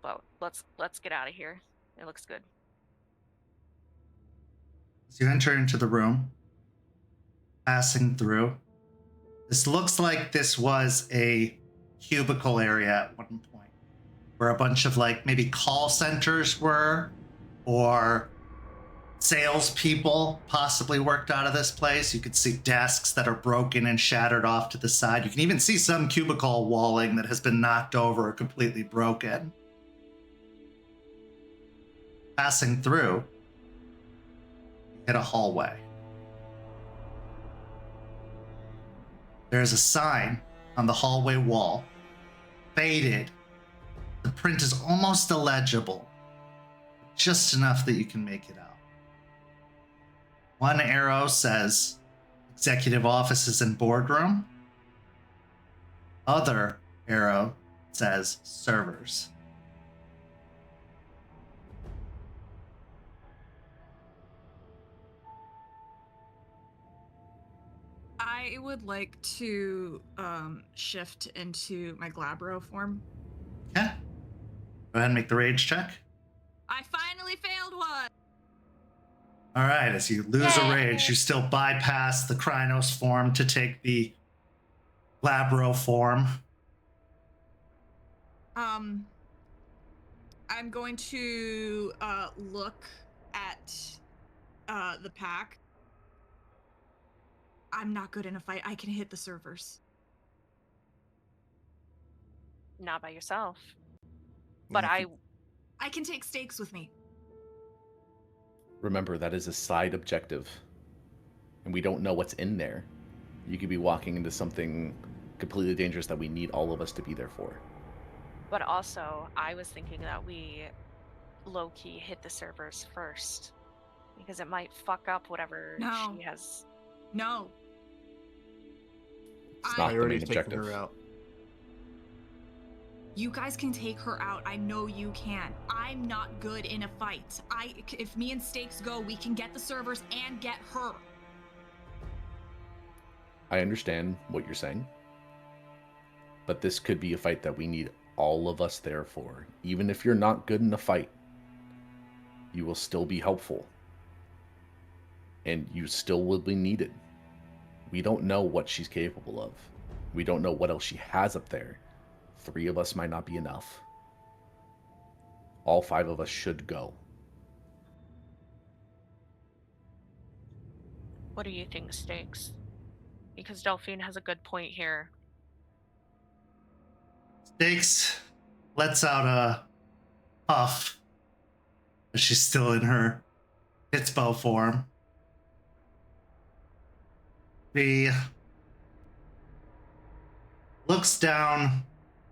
But let's get out of here. It looks good. As you enter into the room, passing through, this looks like this was a cubicle area at one point, where a bunch of maybe call centers were, or salespeople possibly worked out of this place. You could see desks that are broken and shattered off to the side. You can even see some cubicle walling that has been knocked over or completely broken. Passing through, you hit a hallway. There's a sign on the hallway wall, faded. The print is almost illegible, just enough that you can make it out. One arrow says executive offices and boardroom. Other arrow says servers. I would like to shift into my Glabro form. Okay. Go ahead and make the rage check. I finally failed one! All right, as you lose a rage, you still bypass the Krynos form to take the Glabro form. I'm going to look at the pack. I'm not good in a fight. I can hit the servers. Not by yourself. But I can take stakes with me. Remember, that is a side objective. And we don't know what's in there. You could be walking into something completely dangerous that we need all of us to be there for. But also, I was thinking that we low-key hit the servers first. Because it might fuck up whatever she has. No. It's not the already main taken objective. her out. You guys can take her out. I know you can. I'm not good in a fight. If me and Stakes go, we can get the servers and get her. I understand what you're saying. But this could be a fight that we need all of us there for. Even if you're not good in a fight, you will still be helpful. And you still will be needed. We don't know what she's capable of. We don't know what else she has up there. 3 of us might not be enough. All 5 of us should go. What do you think, Stakes? Because Delphine has a good point here. Stakes lets out a puff, but she's still in her Hitspo form. She looks down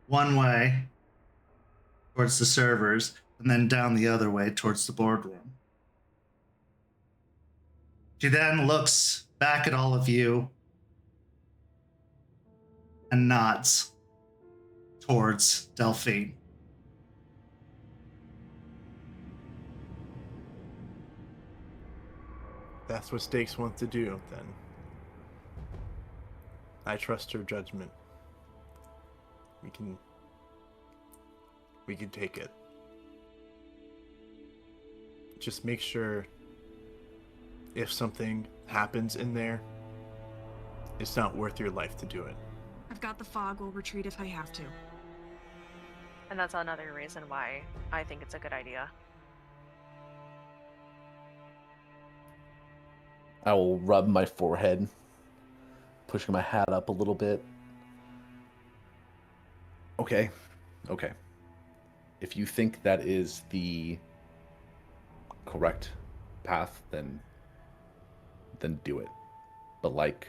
one way towards the servers and then down the other way towards the boardroom. She then looks back at all of you and nods towards Delphine. That's what Stakes wants to do, then. I trust her judgment. We can take it. Just make sure if something happens in there, it's not worth your life to do it. I've got the fog. We'll retreat if I have to. And that's another reason why I think it's a good idea. I will rub my forehead, pushing my hat up a little bit. Okay. If you think that is the correct path, then do it. But like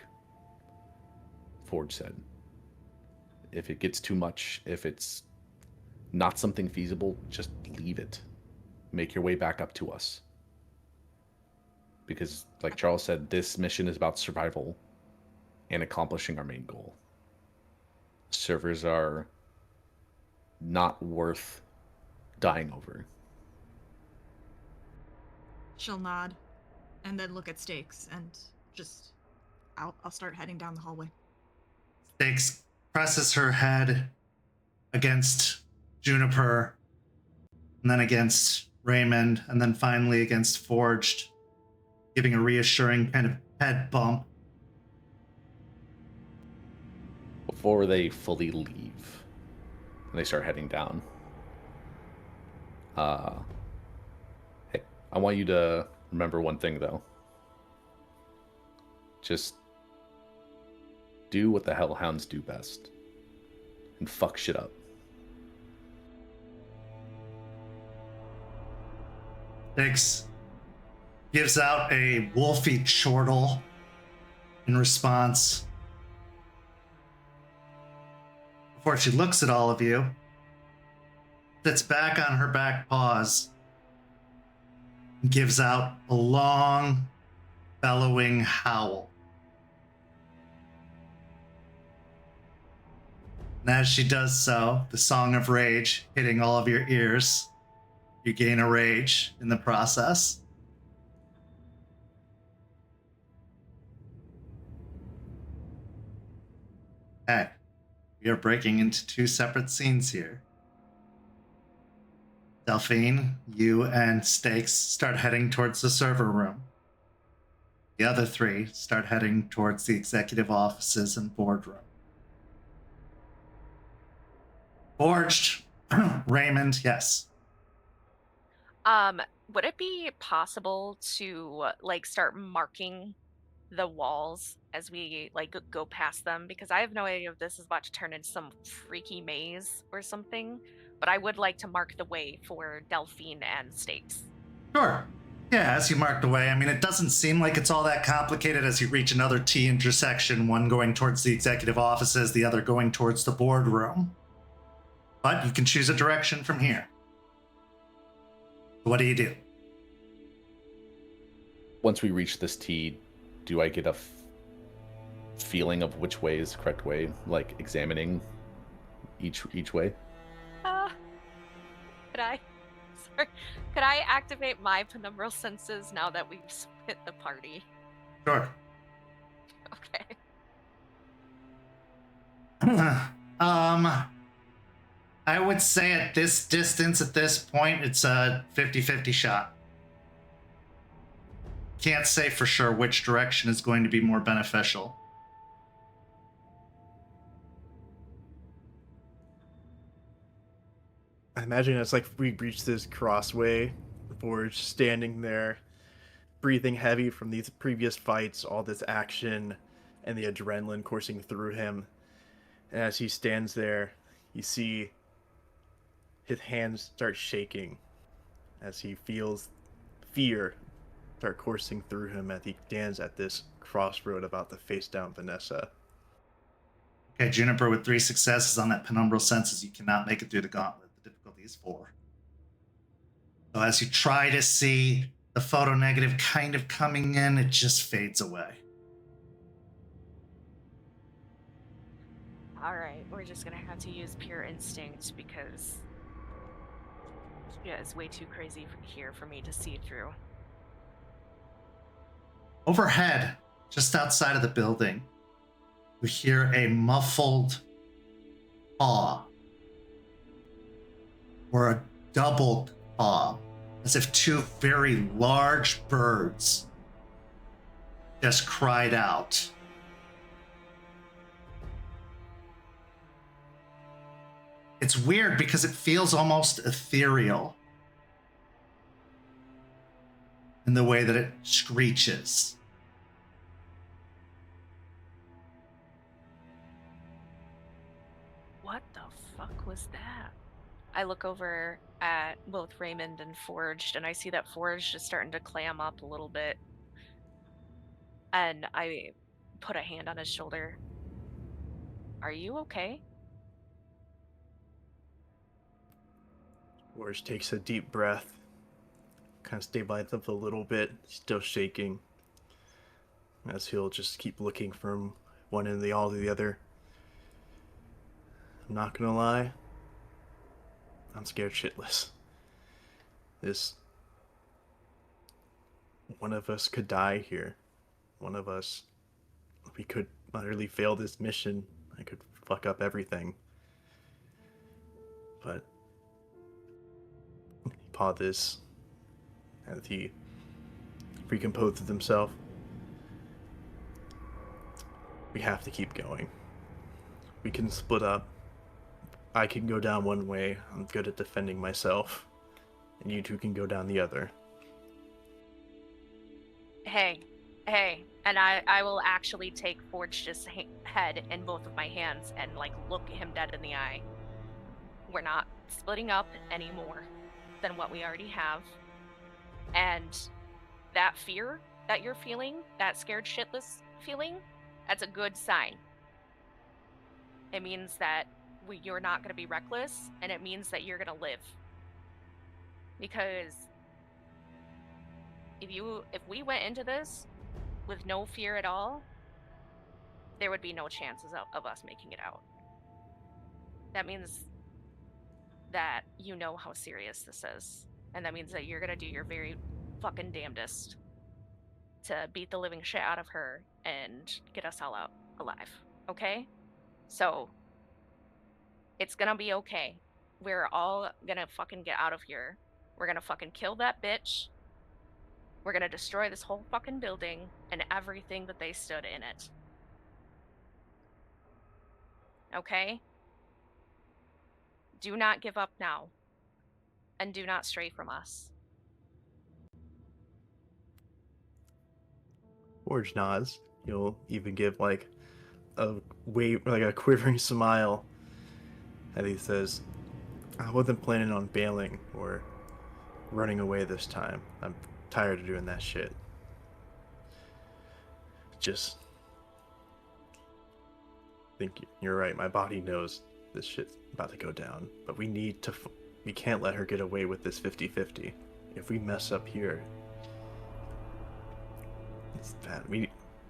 Forge said, if it gets too much, if it's not something feasible, just leave it. Make your way back up to us. Because, like Charles said, this mission is about survival and accomplishing our main goal. Servers are not worth dying over. She'll nod and then look at Stakes and just I'll start heading down the hallway. Stakes presses her head against Juniper, and then against Raymond, and then finally against Forged, giving a reassuring kind of head bump. Before they fully leave, and they start heading down, hey, I want you to remember one thing, though. Just do what the Hell Hounds do best, and fuck shit up. Six gives out a wolfy chortle in response. Before she looks at all of you, sits back on her back paws, and gives out a long, bellowing howl. And as she does so, the song of rage hitting all of your ears, you gain a rage in the process. Okay, we are breaking into two separate scenes here. Delphine, you and Stakes start heading towards the server room. The other three start heading towards the executive offices and boardroom. Forged, Raymond, yes. Would it be possible to start marking the walls as we go past them? Because I have no idea if this is about to turn into some freaky maze or something, but I would like to mark the way for Delphine and Stakes. Sure. Yeah, as you mark the way, I mean, it doesn't seem like it's all that complicated as you reach another T intersection, one going towards the executive offices, the other going towards the boardroom. But you can choose a direction from here. What do you do? Once we reach this T, do I get a feeling of which way is the correct way? Like examining each way? Could I activate my penumbral senses now that we've split the party? Sure. Okay. I would say at this distance, at this point, it's a 50-50 shot. Can't say for sure which direction is going to be more beneficial. I imagine it's like we reach this crossway, Forge standing there, breathing heavy from these previous fights, all this action, and the adrenaline coursing through him. And as he stands there, you see his hands start shaking as he feels fear start coursing through him as he stands at this crossroad about to face down Vanessa. Okay, Juniper, with 3 successes on that penumbral senses, you cannot make it through the gauntlet. The difficulty is 4. So as you try to see the photo negative kind of coming in, it just fades away. Alright, we're just gonna have to use pure instinct because it's way too crazy here for me to see through. Overhead, just outside of the building, you hear a muffled caw, or a double caw, as if two very large birds just cried out. It's weird because it feels almost ethereal in the way that it screeches. What the fuck was that? I look over at both Raymond and Forged, and I see that Forged is starting to clam up a little bit. And I put a hand on his shoulder. Are you okay? Forge takes a deep breath, kind of stabilizes up a little bit, still shaking, as he'll just keep looking from one end of the hall to the other. I'm not gonna lie, I'm scared shitless. One of us could die here. One of us, we could utterly fail this mission. I could fuck up everything. But he pauses as he recomposes himself. We have to keep going. We can split up. I can go down one way. I'm good at defending myself. And you two can go down the other. Hey. And I will actually take Forged's head in both of my hands and, look him dead in the eye. We're not splitting up any more than what we already have. And that fear that you're feeling, that scared shitless feeling, that's a good sign. It means that you're not going to be reckless, and it means that you're going to live. Because if we went into this with no fear at all, there would be no chances of us making it out. That means that you know how serious this is. And that means that you're gonna do your very fucking damnedest to beat the living shit out of her and get us all out alive. Okay? So, it's gonna be okay. We're all gonna fucking get out of here. We're gonna fucking kill that bitch. We're gonna destroy this whole fucking building and everything that they stood in it. Okay? Do not give up now. And do not stray from us. Forge nods. You'll even give a quivering smile. And he says, I wasn't planning on bailing or running away this time. I'm tired of doing that shit. Just think you're right. My body knows this shit's about to go down, but we can't let her get away with this 50-50. If we mess up here, it's bad.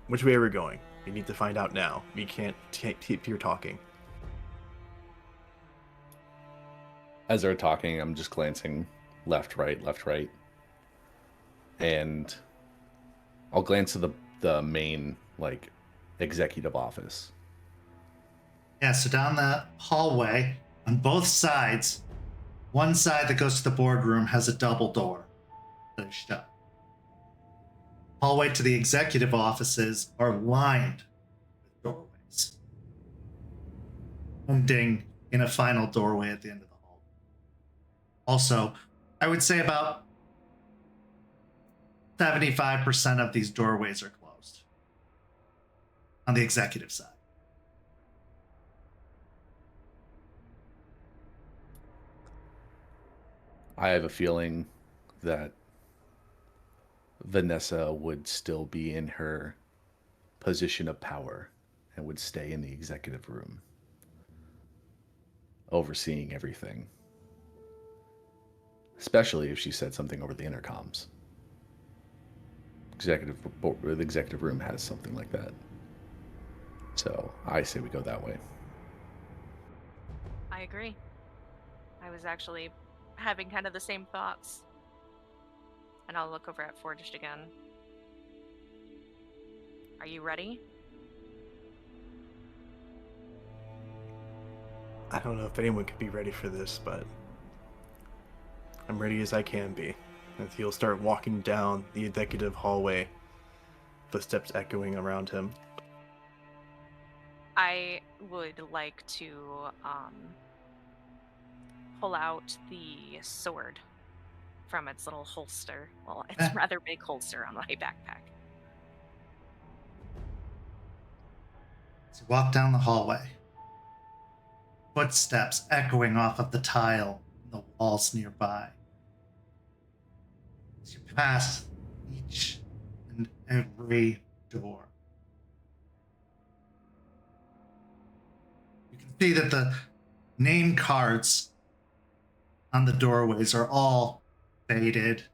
Which way are we going? We need to find out now. We can't keep here talking. As they're talking, I'm just glancing left, right. And I'll glance to the main, executive office. Yeah, so down the hallway, on both sides, one side that goes to the boardroom has a double door that is shut. Hallway to the executive offices are lined with doorways, ending in a final doorway at the end of the hall. Also, I would say about 75% of these doorways are closed on the executive side. I have a feeling that Vanessa would still be in her position of power and would stay in the executive room, overseeing everything. Especially if she said something over the intercoms. The executive room has something like that. So I say we go that way. I agree. I was actually having kind of the same thoughts. And I'll look over at Forged again. Are you ready? I don't know if anyone could be ready for this, but I'm ready as I can be. And he'll start walking down the executive hallway, footsteps echoing around him. I would like to pull out the sword from its little holster. Well, it's a rather big holster on my backpack. As you walk down the hallway, footsteps echoing off of the tile in the walls nearby. As you pass each and every door, you can see that the name cards on the doorways are all faded.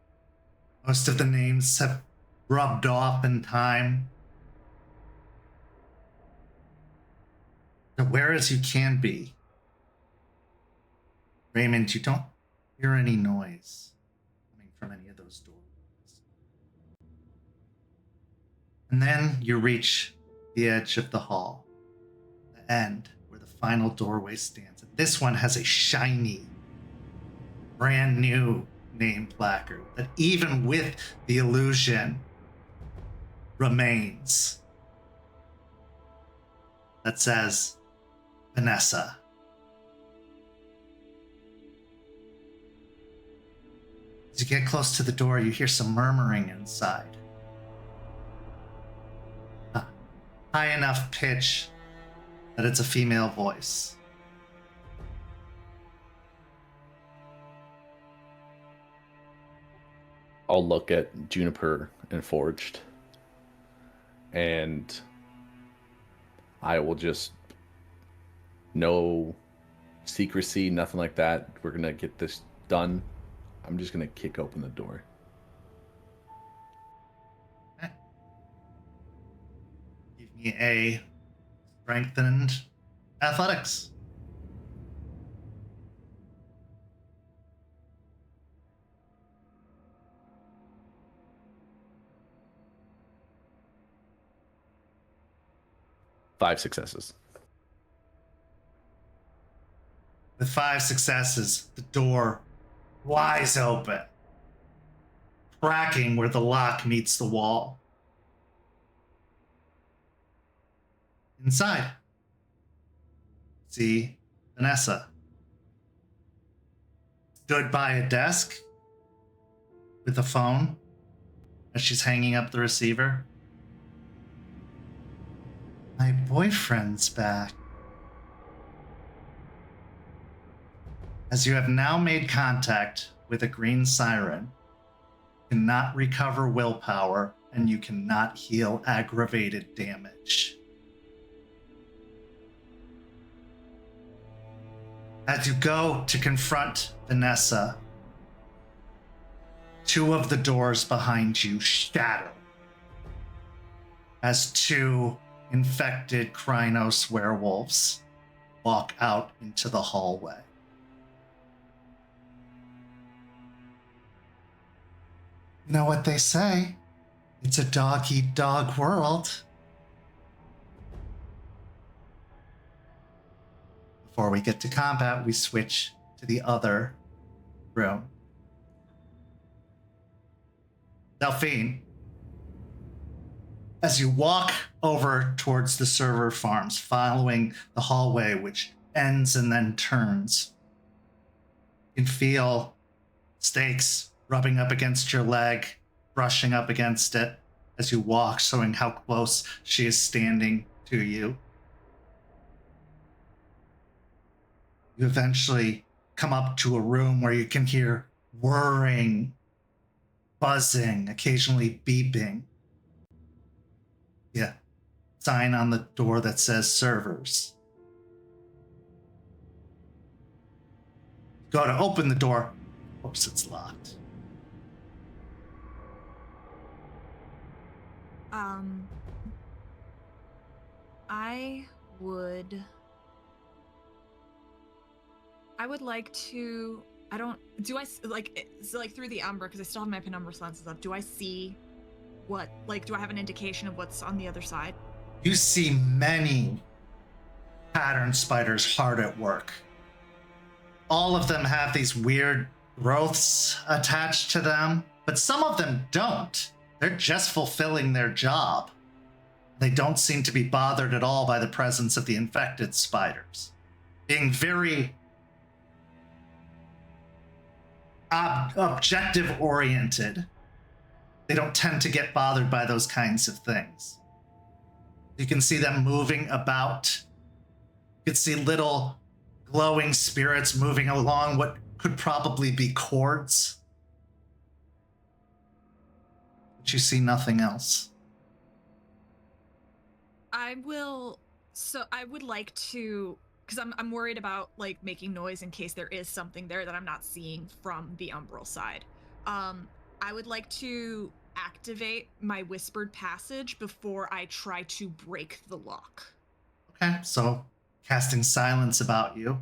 Most of the names have rubbed off in time. Aware as you can be, Raymond, you don't hear any noise coming from any of those doorways. And then you reach the edge of the hall, the end where the final doorway stands. And this one has a shiny, brand new name placard that, even with the illusion, remains. That says Vanessa. As you get close to the door, you hear some murmuring inside. A high enough pitch that it's a female voice. I'll look at Juniper and Forged, and I will just, no secrecy, nothing like that. We're gonna get this done. I'm just gonna kick open the door. Okay. Give me a strengthened athletics. Five successes. With 5 successes, the door flies open, cracking where the lock meets the wall. Inside, see Vanessa. Stood by a desk with a phone as she's hanging up the receiver. My boyfriend's back. As you have now made contact with a green siren, you cannot recover willpower and you cannot heal aggravated damage. As you go to confront Vanessa, 2 of the doors behind you shatter as 2 infected Krynos werewolves walk out into the hallway. You know what they say? It's a dog-eat-dog world. Before we get to combat, we switch to the other room. Delphine, as you walk over towards the server farms, following the hallway which ends and then turns, you can feel stakes rubbing up against your leg, brushing up against it as you walk, showing how close she is standing to you. You eventually come up to a room where you can hear whirring, buzzing, occasionally beeping. Yeah, sign on the door that says servers. Go to open the door. Of course, it's locked. I would I would like to. Like through the umbra, because I still have my penumbra lenses up. Do I see what? Like, do I have an indication of what's on the other side? You see many pattern spiders hard at work. All of them have these weird growths attached to them, but some of them don't. They're just fulfilling their job. They don't seem to be bothered at all by the presence of the infected spiders. Being very objective oriented, they don't tend to get bothered by those kinds of things. You can see them moving about. You can see little glowing spirits moving along what could probably be cords. But you see nothing else. I would like to, because I'm worried about like making noise in case there is something there that I'm not seeing from the umbral side. I would like to activate my whispered passage before I try to break the lock. Okay, so casting silence about you.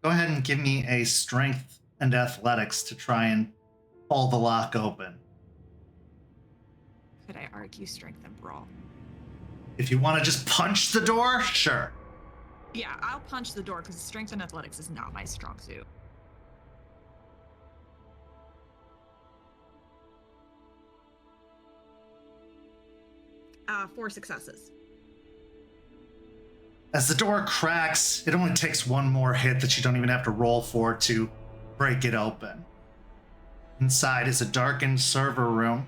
Go ahead and give me a strength and athletics to try and pull the lock open. Could I argue strength and brawl? If you want to just punch the door, sure. Yeah, I'll punch the door because strength and athletics is not my strong suit. 4 successes. As the door cracks, it only takes one more hit that you don't even have to roll for to break it open. Inside is a darkened server room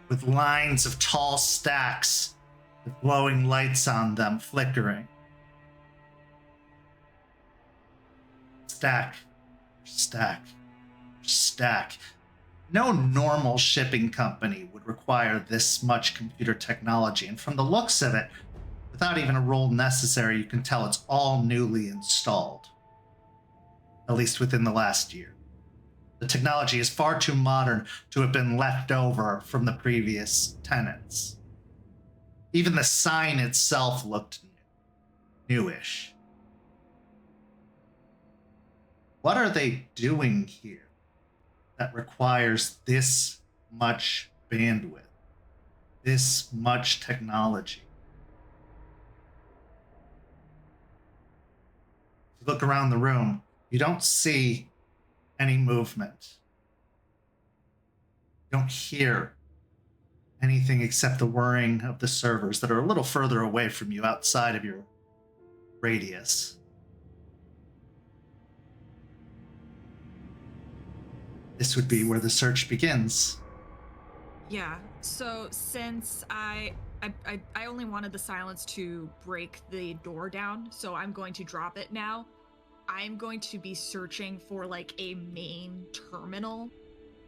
with lines of tall stacks with glowing lights on them flickering. Stack, stack, stack. No normal shipping company would require this much computer technology, and from the looks of it, without even a roll necessary, you can tell it's all newly installed, at least within the last year. The technology is far too modern to have been left over from the previous tenants. Even the sign itself looked newish. What are they doing here that requires this much bandwidth, this much technology? If you look around the room, you don't see any movement. You don't hear anything except the whirring of the servers that are a little further away from you outside of your radius. This would be where the search begins. Yeah, so since I only wanted the silence to break the door down, so I'm going to drop it now. I'm going to be searching for like a main terminal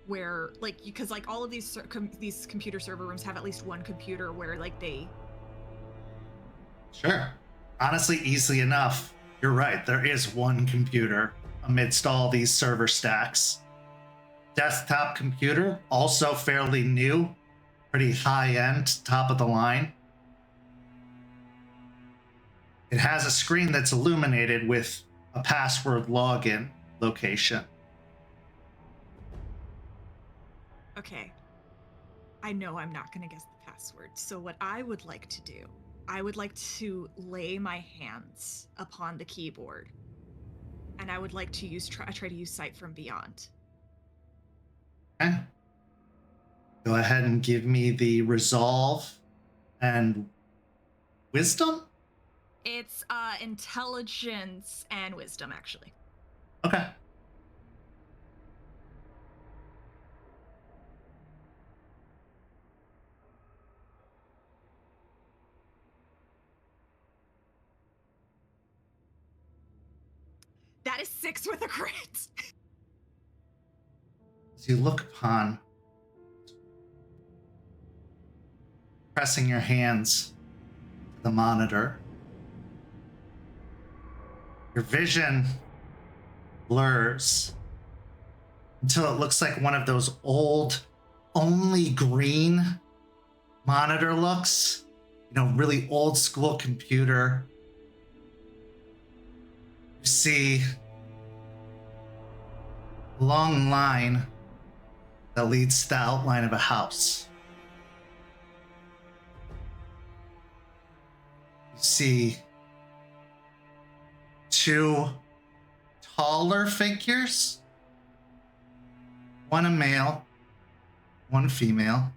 where like, because like all of these computer server rooms have at least one computer where like they... Sure. Honestly, easily enough. You're right, there is one computer amidst all these server stacks. Desktop computer, also fairly new, pretty high-end, top of the line. It has a screen that's illuminated with a password login location. Okay. I know I'm not going to guess the password. So what I would like to do, I would like to lay my hands upon the keyboard. And I would like to try to use Sight from Beyond. Okay. Go ahead and give me the resolve and wisdom? It's intelligence and wisdom, actually. Okay. That is 6 with a crit. As you look upon pressing your hands to the monitor, your vision blurs until it looks like one of those old, only green monitor looks. You know, really old school computer. You see a long line that leads to the outline of a house. You see two taller figures, one a male, one female,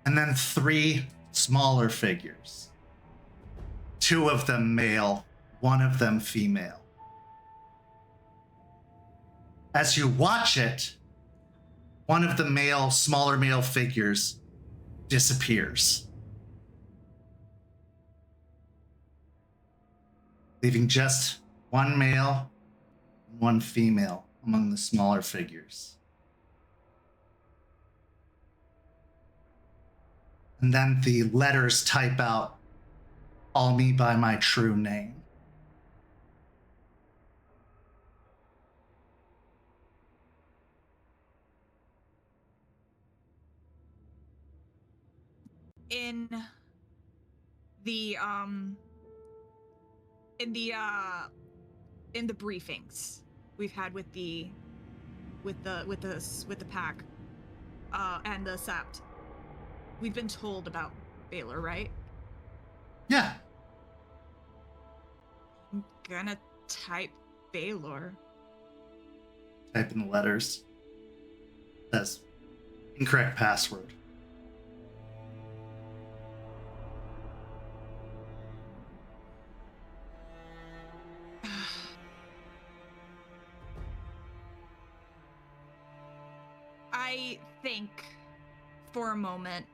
and then three smaller figures, two of them male, one of them female. As you watch it, one of the smaller male figures disappears, leaving just one male and one female among the smaller figures. And then the letters type out, "Call me by my true name." In the in the briefings we've had with the pack and the Sept, we've been told about Baylor, right? Yeah. I'm gonna type Baylor. Type in the letters. Says incorrect password. I think for a moment.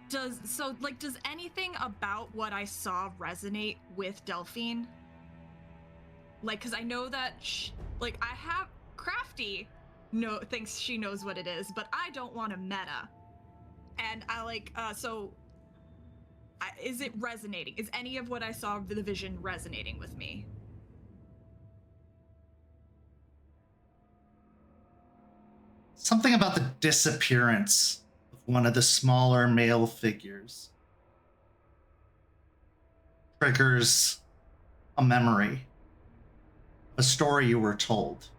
Does anything about what I saw resonate with Delphine? Like, because I know that, I have Crafty thinks she knows what it is, but I don't want a meta. And is it resonating? Is any of what I saw of the vision resonating with me? Something about the disappearance of one of the smaller male figures triggers a memory, a story you were told.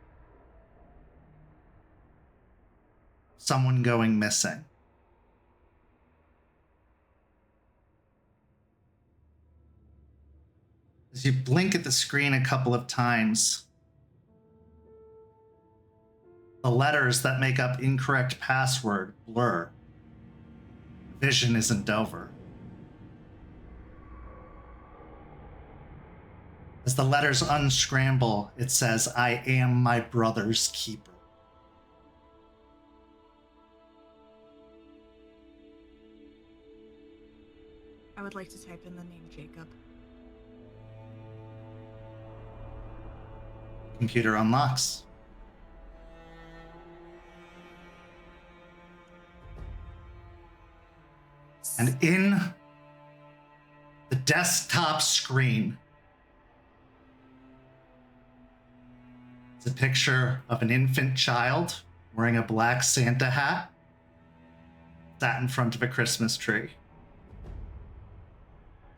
Someone going missing. As you blink at the screen a couple of times, the letters that make up incorrect password blur. Vision isn't over. As the letters unscramble, it says, "I am my brother's keeper." I would like to type in the name Jacob. Computer unlocks. And in the desktop screen is a picture of an infant child wearing a black Santa hat, sat in front of a Christmas tree.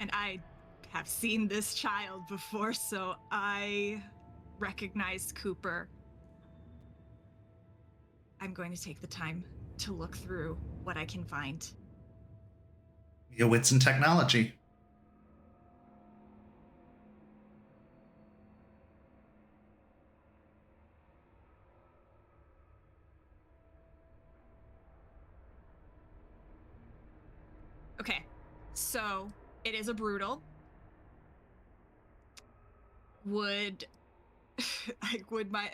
And I have seen this child before, so I recognized Cooper. I'm going to take the time to look through what I can find. Your wits and technology. Okay, so it is a brutal. Would would my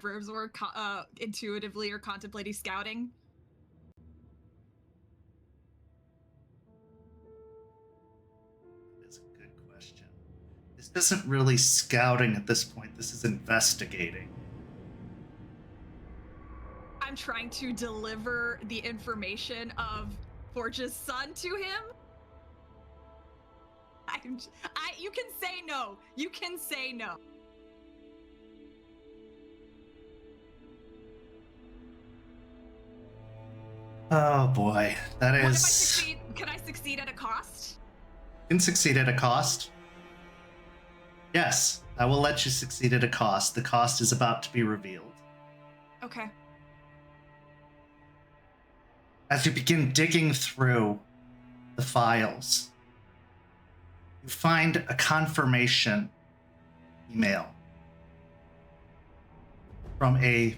verbs work intuitively or contemplating scouting? That's a good question. This isn't really scouting at this point. This is investigating. I'm trying to deliver the information of Forge's son to him. You can say no. You can say no. Oh boy, that What if I is. succeed? Can I succeed at a cost? can succeed at a cost. Yes, I will let you succeed at a cost. The cost is about to be revealed. Okay. As you begin digging through the files, you find a confirmation email from a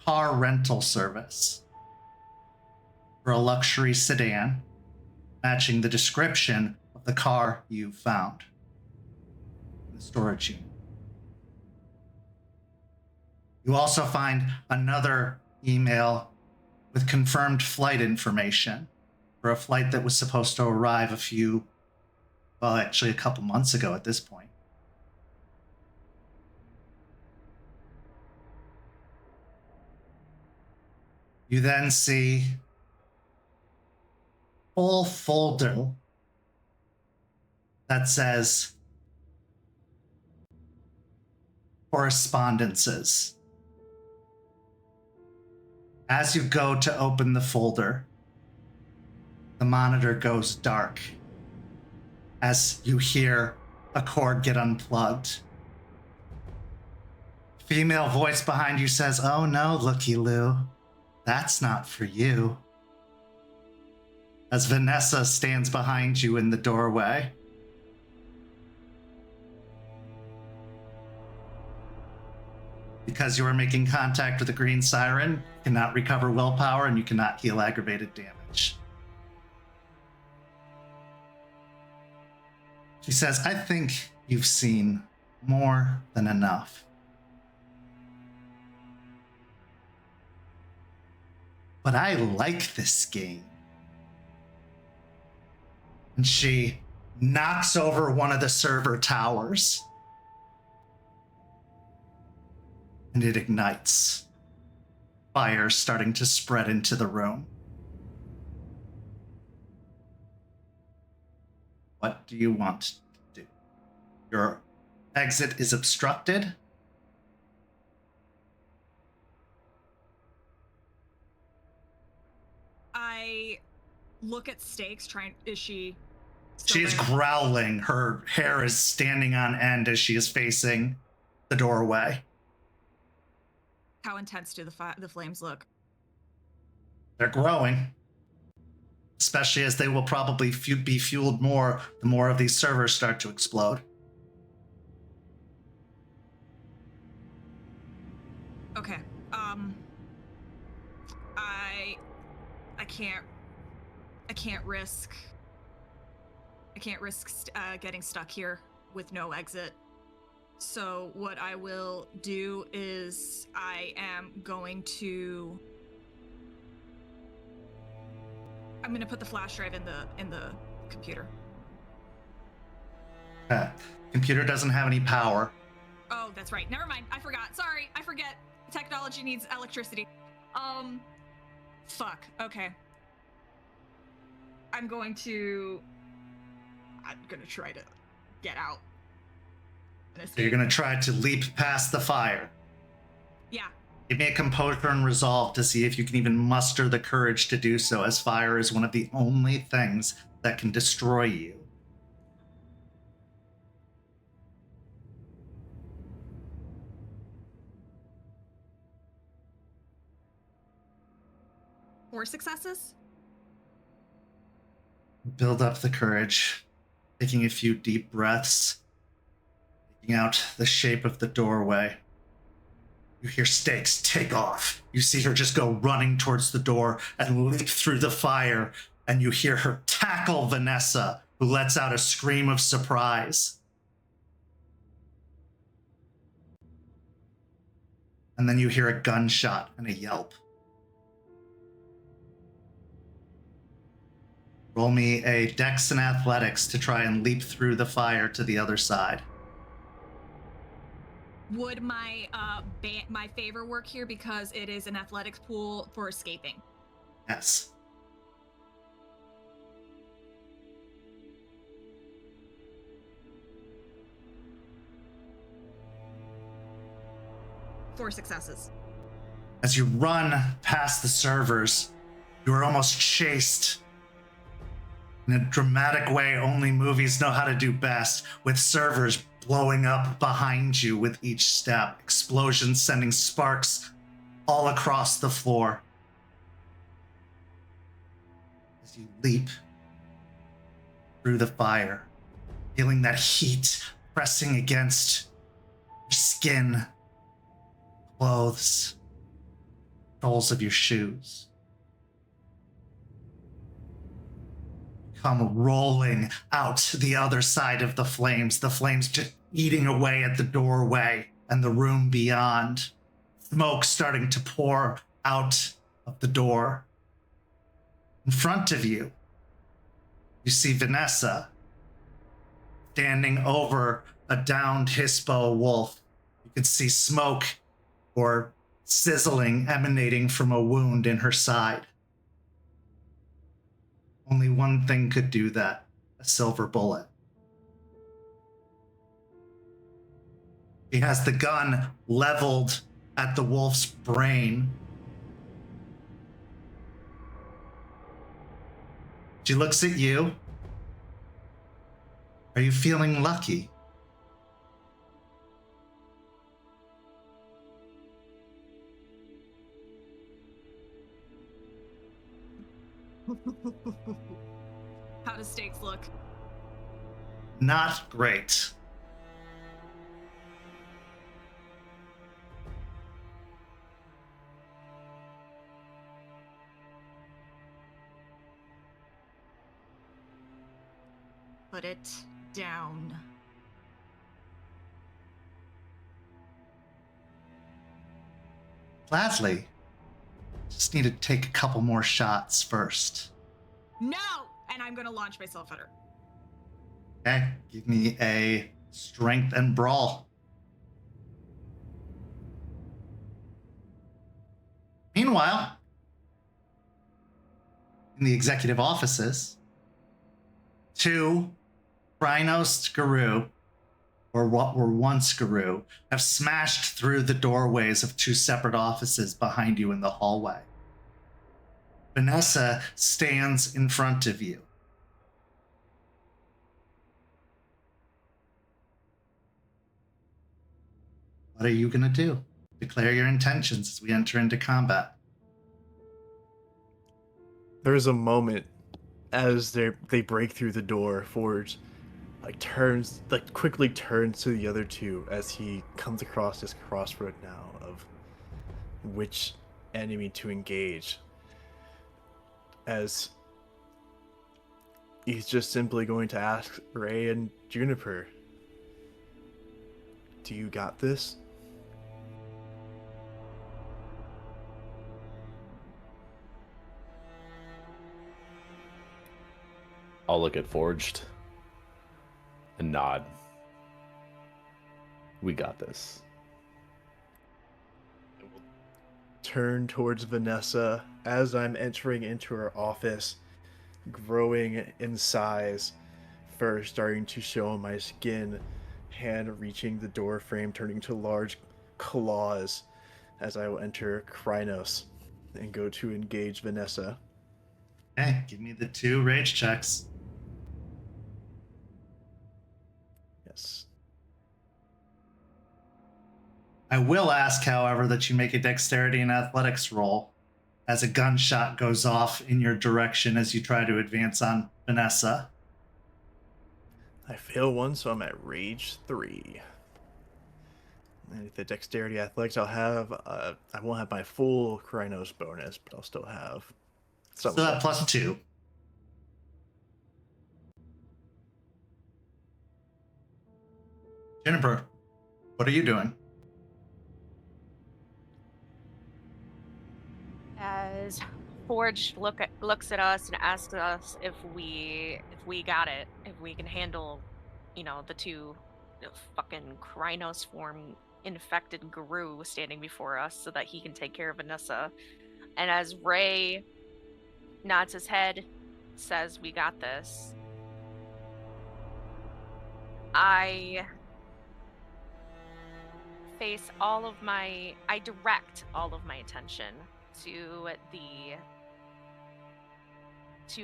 car rental service for a luxury sedan, matching the description of the car you found in the storage unit. You also find another email with confirmed flight information for a flight that was supposed to arrive a couple months ago at this point. You then see a whole folder that says correspondences. As you go to open the folder, the monitor goes dark as you hear a cord get unplugged. Female voice behind you says, "Oh no, Looky Lou, that's not for you." As Vanessa stands behind you in the doorway. Because you are making contact with the green siren, you cannot recover willpower and you cannot heal aggravated damage. She says, "I think you've seen more than enough. But I like this game." And she knocks over one of the server towers. And it ignites. Fire starting to spread into the room. What do you want to do? Your exit is obstructed. I look at Stakes, is she She is there? growling. Her hair is standing on end as she is facing the doorway. How intense do the flames look? They're growing. Especially as they will probably be fueled more the more of these servers start to explode. Okay. I can't risk getting stuck here with no exit. So what I will do is I'm going to put the flash drive in the computer. Computer doesn't have any power. Oh, that's right. Never mind. I forgot. Sorry, I forget. Technology needs electricity. Fuck. Okay. I'm gonna try to get out. So you're going to try to leap past the fire. Yeah. Give me a composure and resolve to see if you can even muster the courage to do so, as fire is one of the only things that can destroy you. Four successes? Build up the courage, taking a few deep breaths, taking out the shape of the doorway. You hear Stakes take off. You see her just go running towards the door and leap through the fire, and you hear her tackle Vanessa, who lets out a scream of surprise. And then you hear a gunshot and a yelp. Roll me a Dex and Athletics to try and leap through the fire to the other side. Would my my favor work here because it is an athletics pool for escaping? Yes. Four successes. As you run past the servers, you are almost chased in a dramatic way only movies know how to do best, with servers blowing up behind you with each step, explosions sending sparks all across the floor. As you leap through the fire, feeling that heat pressing against your skin, clothes, soles of your shoes. Come rolling out the other side of the flames just eating away at the doorway and the room beyond. Smoke starting to pour out of the door. In front of you, you see Vanessa standing over a downed Hispo wolf. You can see smoke or sizzling emanating from a wound in her side. Only one thing could do that, a silver bullet. She has the gun leveled at the wolf's brain. She looks at you. Are you feeling lucky? How do stakes look? Not great. Put it down. Gladly. Just need to take a couple more shots first. No! And I'm gonna launch myself at her. Okay, give me a strength and brawl. Meanwhile, in the executive offices, two Rhinos Guru, or what were once Guru, have smashed through the doorways of two separate offices behind you in the hallway. Vanessa stands in front of you. What are you going to do? Declare your intentions as we enter into combat. There's a moment as they break through the door. Forge quickly turns to the other two as he comes across this crossroad now of which enemy to engage. As he's just simply going to ask Ray and Juniper, do you got this? I'll look at Forged and nod. We got this. Turn towards Vanessa as I'm entering into her office, growing in size, fur starting to show on my skin, hand reaching the door frame, turning to large claws as I will enter Krynos and go to engage Vanessa. Okay, give me the 2 rage checks. Yes. I will ask, however, that you make a dexterity and athletics roll as a gunshot goes off in your direction as you try to advance on Vanessa. I fail one, so I'm at rage 3. And with the dexterity athletics, I'll have I won't have my full Krynos bonus, but I'll still have some. So that plus 2. Juniper, what are you doing? As Forge looks at us and asks us if we got it, if we can handle, the two fucking Krynos form infected Guru standing before us so that he can take care of Vanessa. And as Ray nods his head, says, we got this, I direct all of my attention to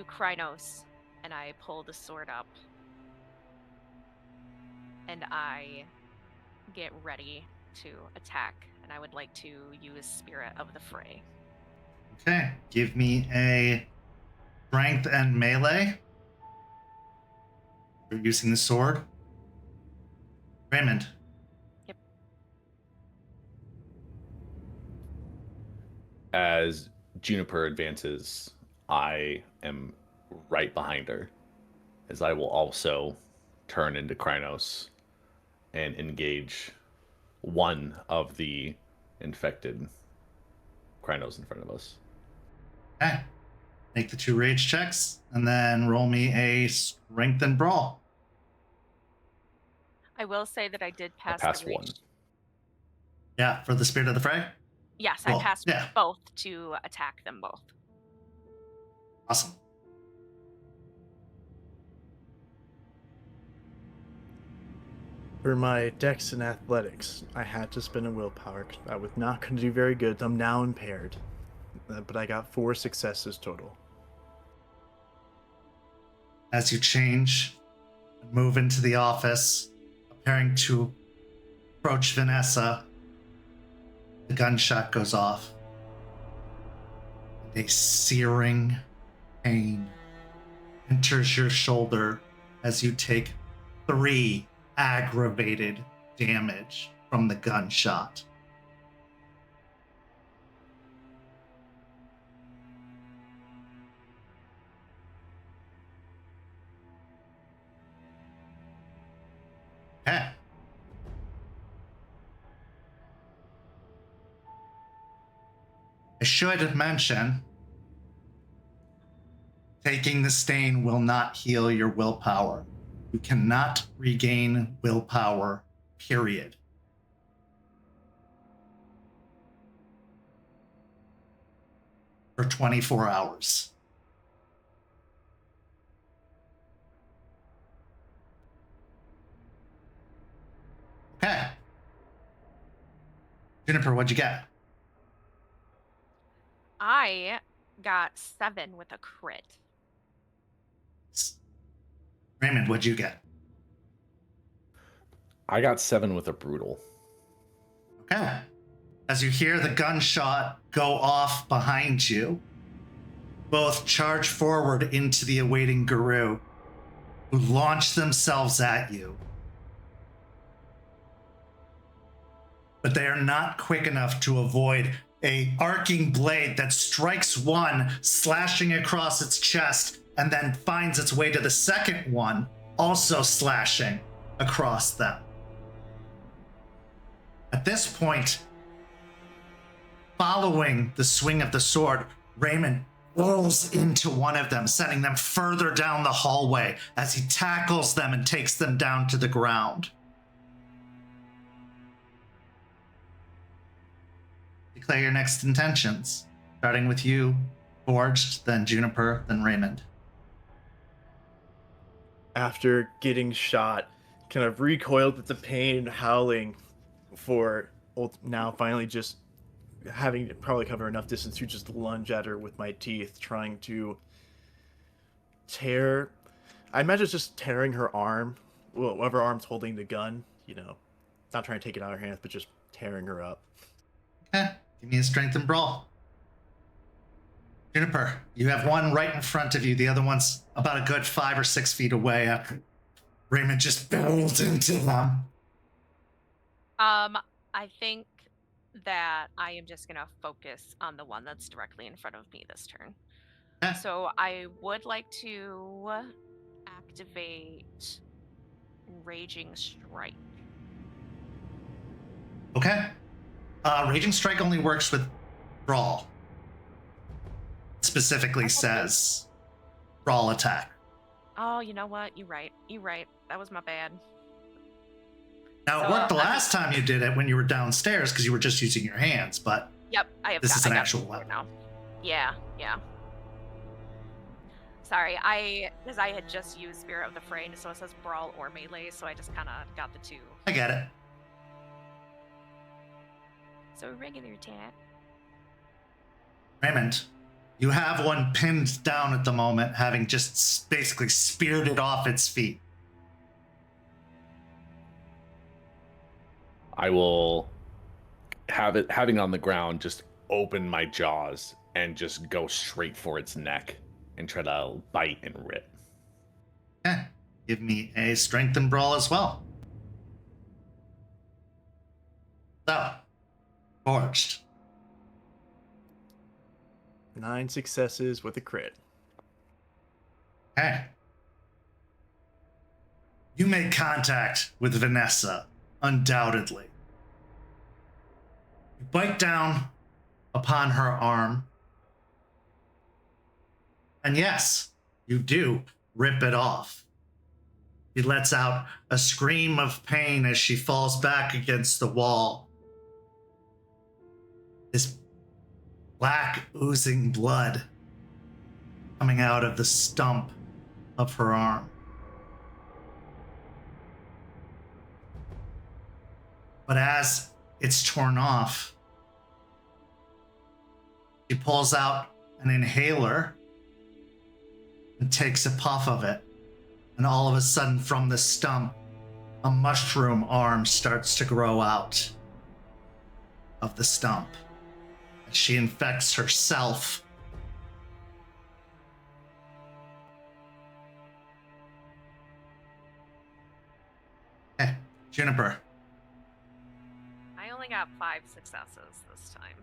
Krynos and I pull the sword up. And I get ready to attack, and I would like to use Spirit of the Fray. Okay, give me a strength and melee. You're using the sword. Raymond. Yep. As Juniper advances, I am right behind her, as I will also turn into Krynos and engage one of the infected Krynos in front of us. Okay. Make the 2 rage checks, and then roll me a strength and brawl. I will say that I did I pass passed the rage. one. Yeah, for the Spirit of the Fray? Yes, Cool. I passed Yeah. both to attack them both. Awesome. For my dex and athletics, I had to spend a willpower. I was not going to do very good. I'm now impaired. But I got 4 successes total. As you change and move into the office, preparing to approach Vanessa, the gunshot goes off. And a searing pain enters your shoulder as you take 3 aggravated damage from the gunshot. Okay. I should mention, taking the stain will not heal your willpower. You cannot regain willpower, period. For 24 hours. Okay. Juniper, what'd you get? I got 7 with a crit. Raymond, what'd you get? I got 7 with a brutal. Okay. As you hear the gunshot go off behind you, both charge forward into the awaiting Guru, who launch themselves at you. But they are not quick enough to avoid a arcing blade that strikes one, slashing across its chest, and then finds its way to the second one, also slashing across them. At this point, following the swing of the sword, Raymond rolls into one of them, sending them further down the hallway as he tackles them and takes them down to the ground. Declare your next intentions, starting with you, Forged, then Juniper, then Raymond. After getting shot, kind of recoiled with the pain, howling for now finally just having to probably cover enough distance to just lunge at her with my teeth, trying to tear. I imagine it's just tearing her arm, well, whatever arm's holding the gun, you know, not trying to take it out of her hands, but just tearing her up. Okay, give me a strength and brawl. Juniper, you have one right in front of you. The other one's about a good 5 or 6 feet away after Raymond just barrels into them. I think that I am just gonna focus on the one that's directly in front of me this turn. Okay. So I would like to activate Raging Strike. Okay. Raging Strike only works with brawl. Specifically says brawl attack. Oh, you know what? You're right. That was my bad. Now, it worked the last time you did it when you were downstairs because you were just using your hands, but Yep, I have. this is an I got actual it weapon. now. Yeah. Sorry, because I had just used Spirit of the Fray, so it says brawl or melee, so I just kind of got the two. I get it. So a regular attack. Raymond, You have one pinned down at the moment, having just basically speared it off its feet. I will having on the ground, just open my jaws and just go straight for its neck and try to bite and rip. Okay. Give me a strength and brawl as well. So, Forged. 9 successes with a crit. Okay. You make contact with Vanessa, undoubtedly. You bite down upon her arm. And yes, you do rip it off. She lets out a scream of pain as she falls back against the wall. This black oozing blood coming out of the stump of her arm. But as it's torn off, she pulls out an inhaler and takes a puff of it. And all of a sudden, from the stump, a mushroom arm starts to grow out of the stump. As she infects herself. Hey, Juniper. I only got 5 successes this time.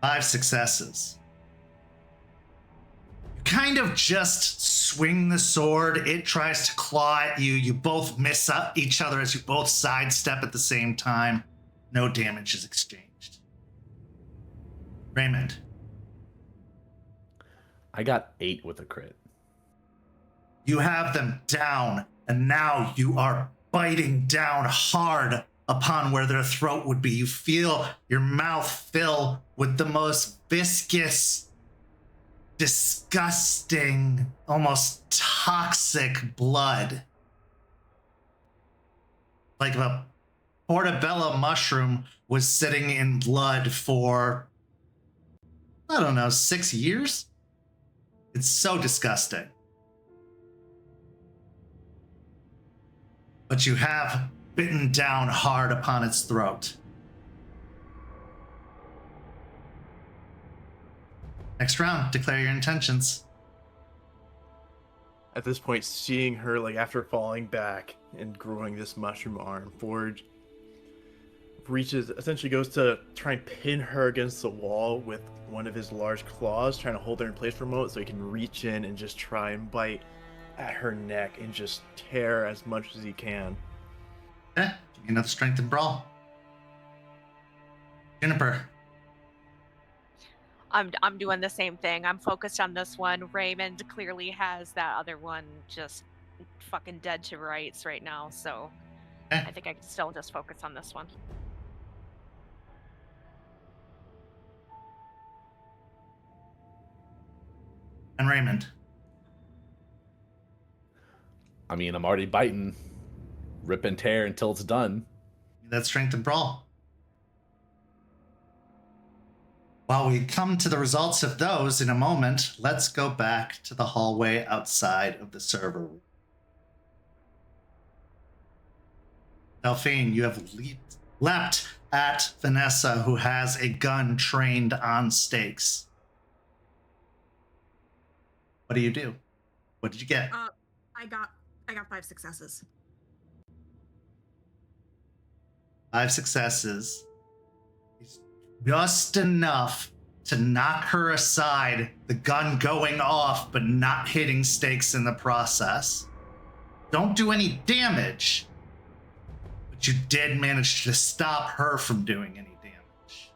5 successes. You kind of just swing the sword. It tries to claw at you. You both miss up each other as you both sidestep at the same time. No damage is exchanged. Raymond. I got 8 with a crit. You have them down, and now you are biting down hard upon where their throat would be. You feel your mouth fill with the most viscous, disgusting, almost toxic blood. Like a portobello mushroom was sitting in blood for, I don't know, 6 years? It's so disgusting. But you have bitten down hard upon its throat. Next round, declare your intentions. At this point, seeing her, like, after falling back and growing this mushroom arm, Forge essentially goes to try and pin her against the wall with one of his large claws, trying to hold her in place for a moment so he can reach in and just try and bite at her neck and just tear as much as he can. Okay, give me another strength and brawl. Juniper. I'm doing the same thing. I'm focused on this one. Raymond clearly has that other one just fucking dead to rights right now, so Okay. I think I can still just focus on this one. And Raymond. I mean, I'm already biting. Rip and tear until it's done. That's strength and brawl. While we come to the results of those in a moment, let's go back to the hallway outside of the server room. Delphine, you have leapt at Vanessa, who has a gun trained on stakes. What do? What did you get? I got 5 successes. 5 successes. Just enough to knock her aside, the gun going off, but not hitting stakes in the process. Don't do any damage, but you did manage to stop her from doing any damage.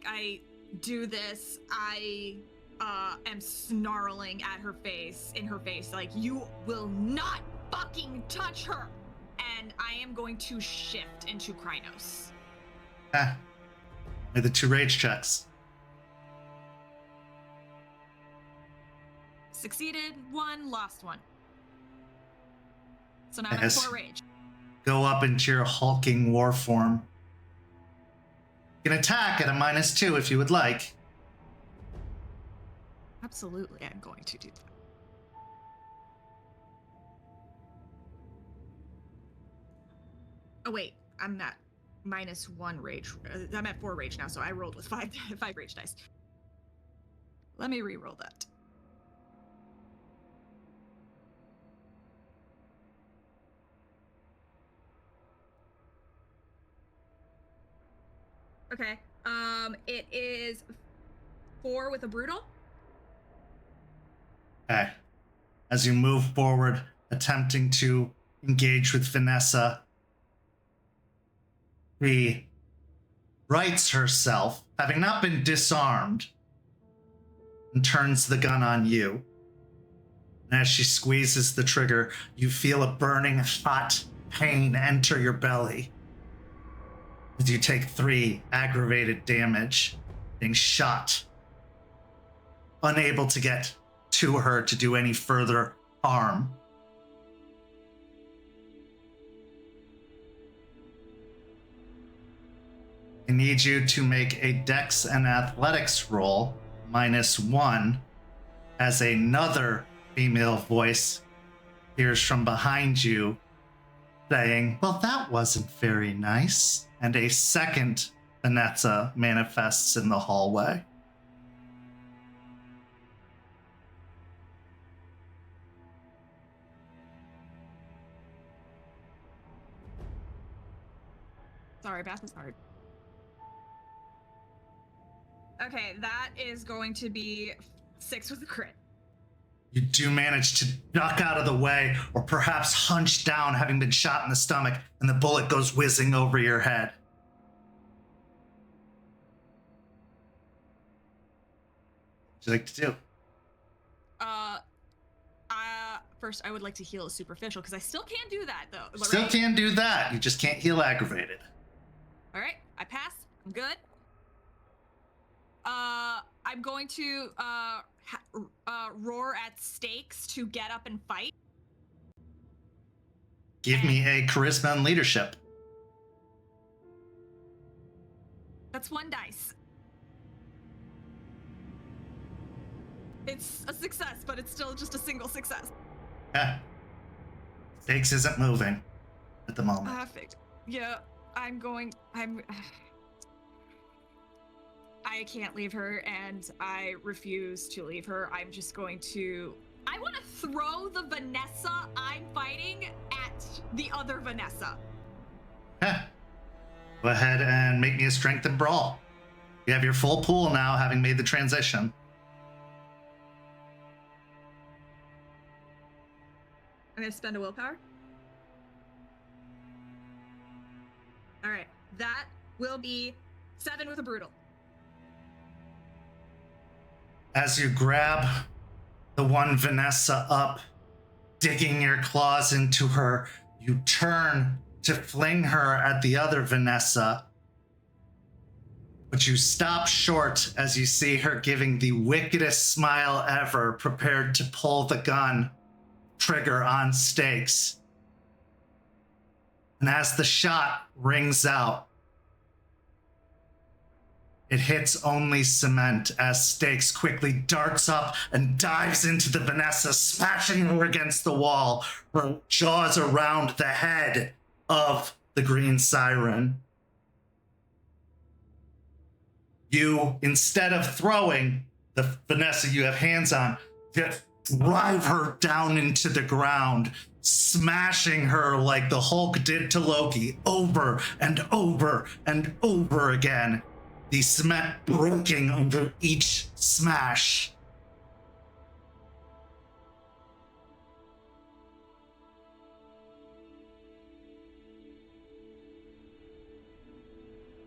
I do this, I am snarling at her face, like, you will not fucking touch her! And I am going to shift into Krynos. With the 2 rage checks. Succeeded 1, lost 1. So now I'm at Yes. 4 rage. Go up into your hulking war form. You can attack at a -2 if you would like. Absolutely, I'm going to do that. Oh wait, I'm at -1 rage. I'm at 4 rage now, so I rolled with 5 rage dice. Let me re-roll that. Okay. It is 4 with a brutal. Okay. As you move forward, attempting to engage with Vanessa, she rights herself, having not been disarmed, and turns the gun on you. And as she squeezes the trigger, you feel a burning hot pain enter your belly. As you take 3 aggravated damage, being shot, unable to get to her to do any further harm. I need you to make a Dex and Athletics roll, -1, as another female voice hears from behind you saying, well, that wasn't very nice. And a second Vanessa manifests in the hallway. Sorry, math is hard. Okay, that is going to be 6 with a crit. You do manage to duck out of the way, or perhaps hunch down, having been shot in the stomach, and the bullet goes whizzing over your head. What would you like to do? First, I would like to heal a superficial, because I still can't do that, though. Still right? can do that. You just can't heal aggravated. All right, I pass. I'm good. I'm going to roar at stakes to get up and fight. Give me a charisma and leadership. That's 1 dice. It's a success, but it's still just a single success. Yeah. Stakes isn't moving at the moment. Perfect. Yeah, I can't leave her, and I refuse to leave her. I'm just going to... I want to throw the Vanessa I'm fighting at the other Vanessa. Yeah. Go ahead and make me a strength and brawl. You have your full pool now, having made the transition. I'm going to spend a willpower. All right, that will be 7 with a brutal. As you grab the one Vanessa up, digging your claws into her, you turn to fling her at the other Vanessa, but you stop short as you see her giving the wickedest smile ever, prepared to pull the gun trigger on stakes. And as the shot rings out, it hits only cement as Stakes quickly darts up and dives into the Vanessa, smashing her against the wall, her jaws around the head of the green siren. You, instead of throwing the Vanessa you have hands on, just drive her down into the ground, smashing her like the Hulk did to Loki over and over and over again. The cement breaking under each smash.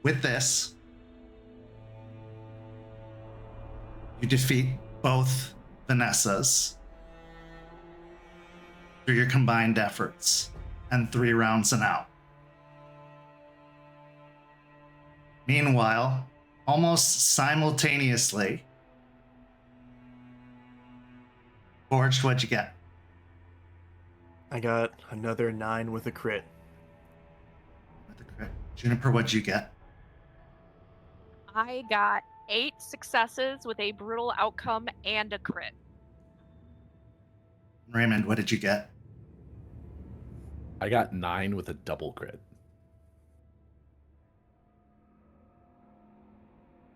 With this, you defeat both Vanessas through your combined efforts and 3 rounds and out. Meanwhile, almost simultaneously, Forged, what'd you get? I got another 9 with a crit. With the crit. Juniper, what'd you get? I got 8 successes with a brutal outcome and a crit. Raymond, what did you get? I got 9 with a double crit.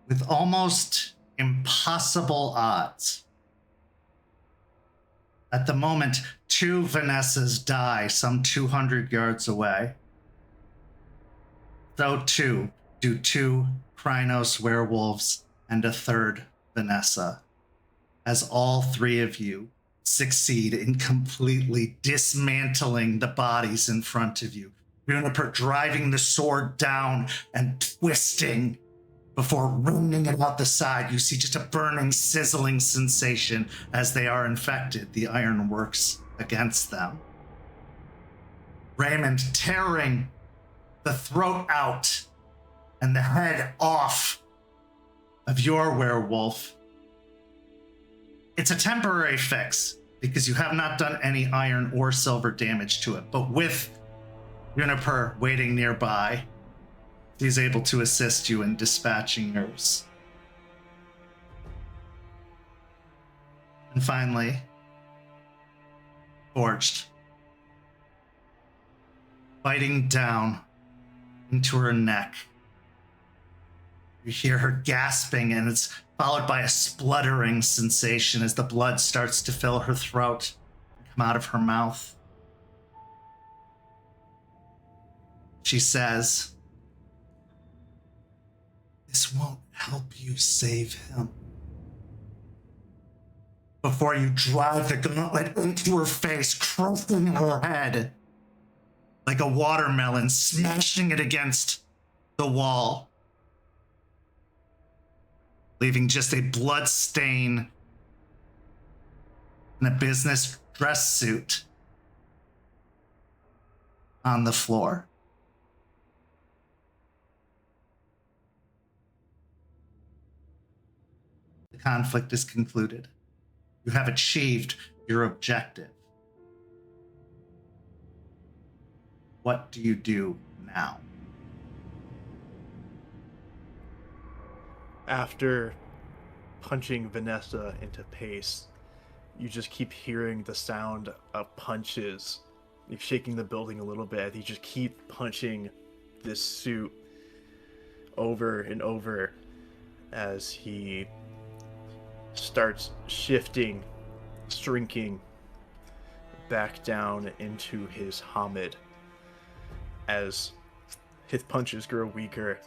With almost impossible odds, at the moment, 2 Vanessas die some 200 yards away. So too do 2 Krynos werewolves and a 3rd Vanessa, as all 3 of you succeed in completely dismantling the bodies in front of you. Juniper driving the sword down and twisting before wringing it out the side. You see just a burning, sizzling sensation as they are infected. The iron works against them. Raymond tearing the throat out and the head off of your werewolf. It's a temporary fix because you have not done any iron or silver damage to it, but with Juniper waiting nearby, he's able to assist you in dispatching yours. And finally, Forged, biting down into her neck. You hear her gasping, and it's followed by a spluttering sensation as the blood starts to fill her throat and come out of her mouth. She says, "This won't help you save him." Before you drive the gauntlet into her face, crushing her head like a watermelon, smashing it against the wall, leaving just a blood stain and a business dress suit on the floor. The conflict is concluded. You have achieved your objective. What do you do now? After punching Vanessa into pace, you just keep hearing the sound of punches. You're shaking the building a little bit. You just keep punching this suit over and over as he starts shifting, shrinking back down into his Hamid. As his punches grow weaker,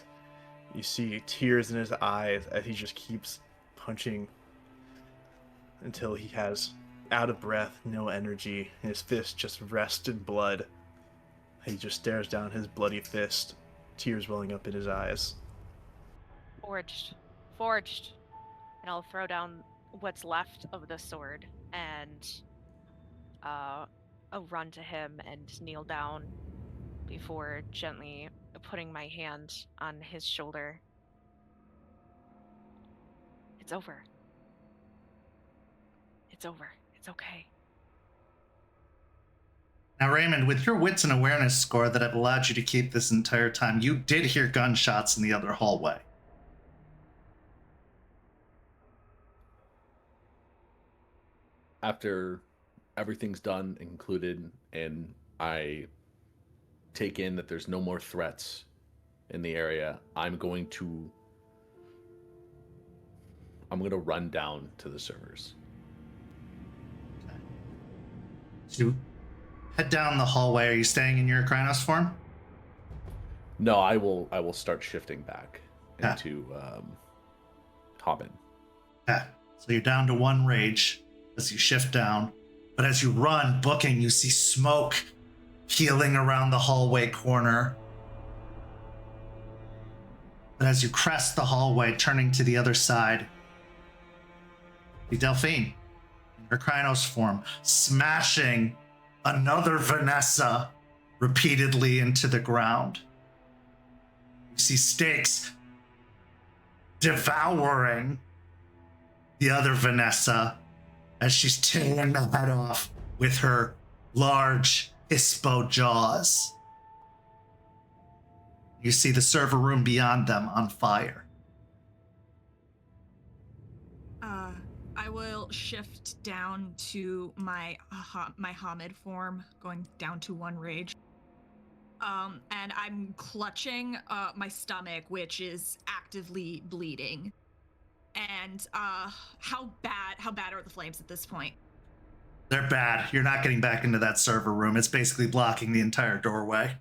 you see tears in his eyes as he just keeps punching until he has out of breath, no energy, and his fist just rests in blood. He just stares down his bloody fist, tears welling up in his eyes. Forged. And I'll throw down what's left of the sword and I'll run to him and kneel down before gently putting my hand on his shoulder. It's over. It's over. It's okay. Now, Raymond, with your wits and awareness score that have allowed you to keep this entire time, you did hear gunshots in the other hallway. After everything's done and concluded, and I take in that there's no more threats in the area, I'm going to run down to the servers. Okay. So you head down the hallway. Are you staying in your Krynos form? No, I will start shifting back Yeah. into Hobbin. Yeah. So you're down to 1 rage as you shift down. But as you run, booking, you see smoke peeling around the hallway corner. But as you crest the hallway, turning to the other side, the Delphine, in her Krynos form, smashing another Vanessa repeatedly into the ground. You see stakes devouring the other Vanessa as she's tearing the head off with her large Hispo jaws. You see the server room beyond them on fire. I will shift down to my Hamid form, going down to 1 rage. And I'm clutching my stomach, which is actively bleeding. And how bad are the flames at this point? They're bad. You're not getting back into that server room. It's basically blocking the entire doorway.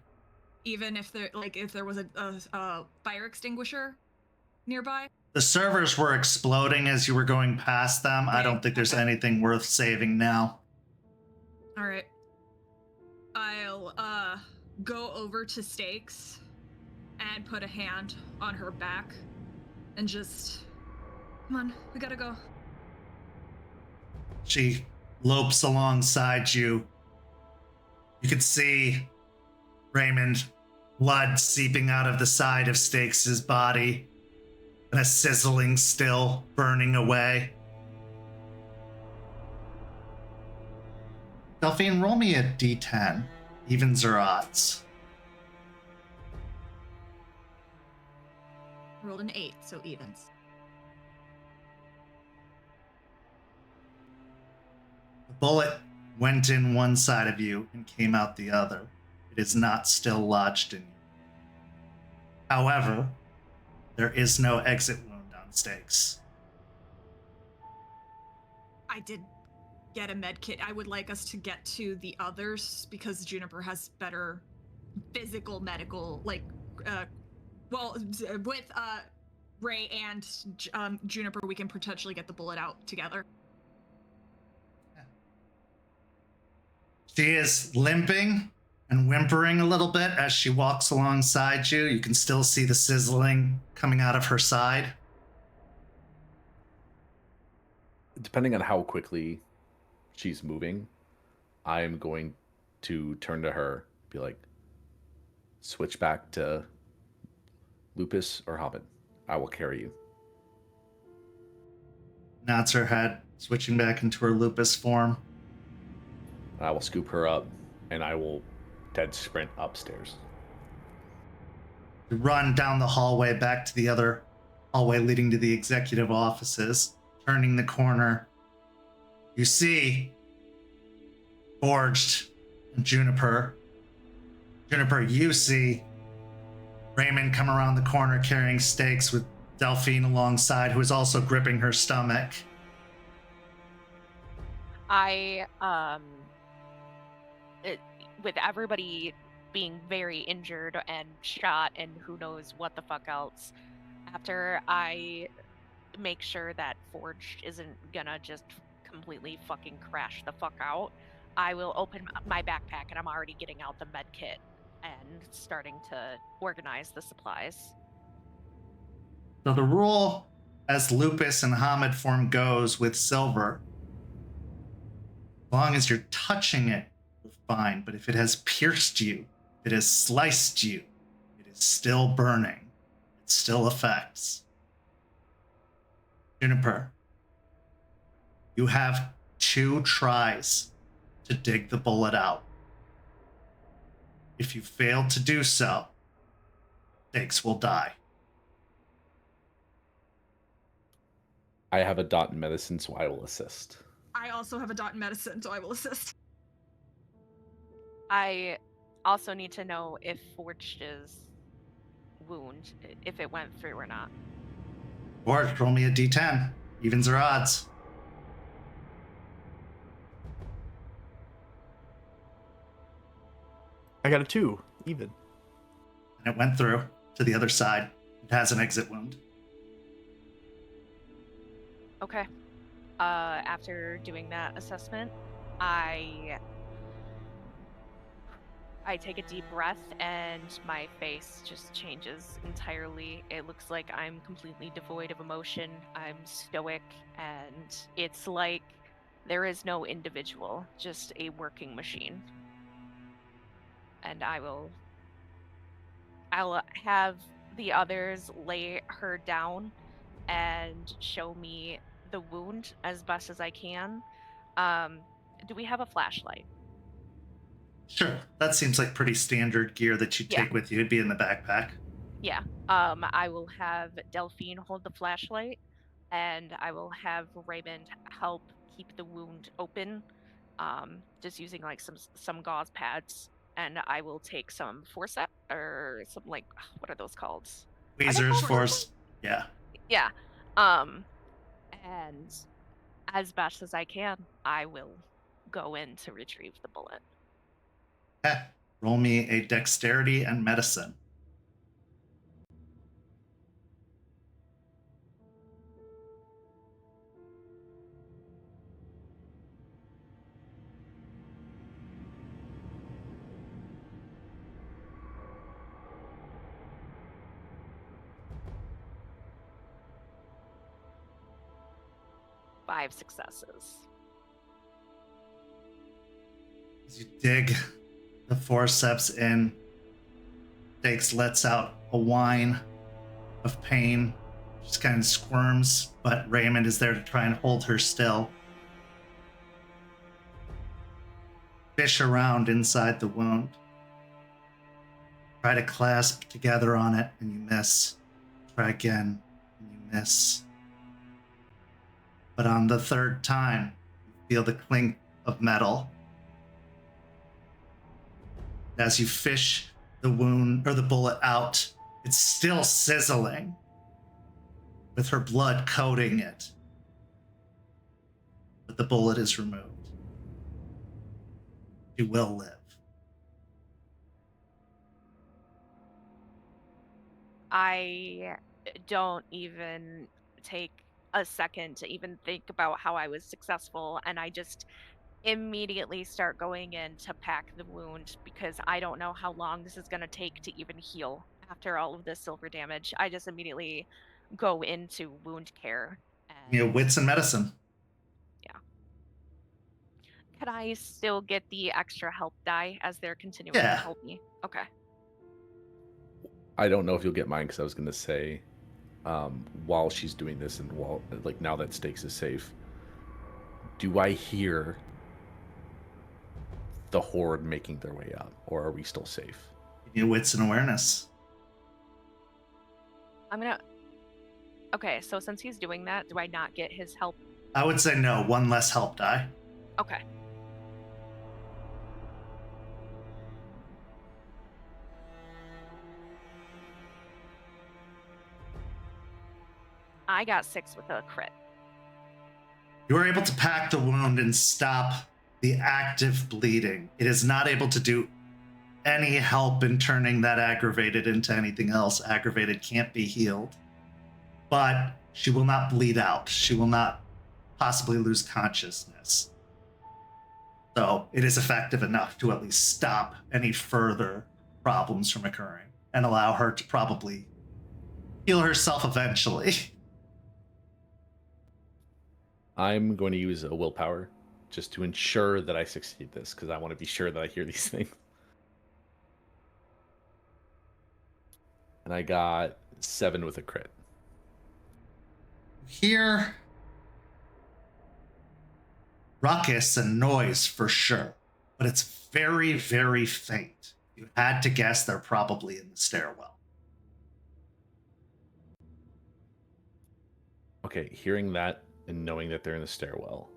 Even if there was a fire extinguisher nearby? The servers were exploding as you were going past them. I don't think there's anything worth saving now. All right. I'll go over to Stakes and put a hand on her back and just, come on, we gotta go. She lopes alongside you. You can see Raymond, blood seeping out of the side of Stakes' body, and a sizzling still burning away. Delphine, roll me a d10, evens or odds. Rolled an 8, so evens. The bullet went in one side of you and came out the other. It is not still lodged in you. However, there is no exit wound on Stakes. I did get a med kit. I would like us to get to the others because Juniper has better physical medical, with Ray and Juniper, we can potentially get the bullet out together. She is limping and whimpering a little bit as she walks alongside you. You can still see the sizzling coming out of her side. Depending on how quickly she's moving, I am going to turn to her, be like, switch back to Lupus or Hobbit. I will carry you. Nods her head, switching back into her Lupus form. I will scoop her up, and I will dead sprint upstairs. You run down the hallway back to the other hallway leading to the executive offices. Turning the corner, you see Forged and Juniper. Juniper, you see Raymond come around the corner carrying Stakes with Delphine alongside, who is also gripping her stomach. With everybody being very injured and shot and who knows what the fuck else, after I make sure that Forged isn't gonna just completely fucking crash the fuck out, I will open my backpack, and I'm already getting out the med kit and starting to organize the supplies. So the rule, as Lupus and Hamid form goes with Silver, as long as you're touching it, you're fine. But if it has pierced you, if it has sliced you, it is still burning. It still affects. Juniper, you have 2 tries to dig the bullet out. If you fail to do so, Stakes will die. I have a dot in medicine, so I will assist. I also have a dot in medicine, so I will assist. I also need to know if Forged's wound, if it went through or not. Or roll me a d10, evens or odds. I got a 2, even. And it went through to the other side. It has an exit wound. Okay. After doing that assessment, I take a deep breath and my face just changes entirely. It looks like I'm completely devoid of emotion. I'm stoic, and it's like there is no individual, just a working machine. And I'll have the others lay her down and show me the wound as best as I can. Do we have a flashlight? Sure, that seems like pretty standard gear that you take with you. It'd be in the backpack. Yeah. I will have Delphine hold the flashlight. and I will have Raymond help keep the wound open, just using like some gauze pads, and I will take some forceps or some like what are those called? Are they Tweezers, called force. Yeah. Yeah. Um, and as best as I can, I will go in to retrieve the bullet. Okay. Roll me a dexterity and medicine. Five successes. As you dig the forceps in, Stakes lets out a whine of pain. Just kind of squirms, but Raymond is there to try and hold her still. Fish around inside the wound. Try to clasp together on it, and you miss. Try again, and you miss. But on the third time, you feel the clink of metal. As you fish the wound or the bullet out, it's still sizzling, with her blood coating it. But the bullet is removed. She will live. I don't even take a second to even think about how I was successful, and I just immediately start going in to pack the wound because I don't know how long this is going to take to even heal after all of this silver damage. I just immediately go into wound care. You know, And wits and medicine. can I still get the extra help die as they're continuing to Yeah. help me? Okay. I don't know if you'll get mine because I was going to say, while she's doing this and while, like, now that Stakes is safe, do I hear the horde making their way out, or are we still safe? You need wits and awareness. Okay, so since he's doing that, do I not get his help? I would say no, one less help die. Okay. I got 6 with a crit. You are able to pack the wound and stop the active bleeding. It is not able to do any help in turning that aggravated into anything else. Aggravated can't be healed. But she will not bleed out. She will not possibly lose consciousness. So it is effective enough to at least stop any further problems from occurring and allow her to probably heal herself eventually. I'm going to use a willpower just to ensure that I succeed this, because I want to be sure that I hear these things. And I got 7 with a crit. Hear ruckus and noise for sure, but it's very, very faint. You had to guess they're probably in the stairwell. Okay, hearing that and knowing that they're in the stairwell,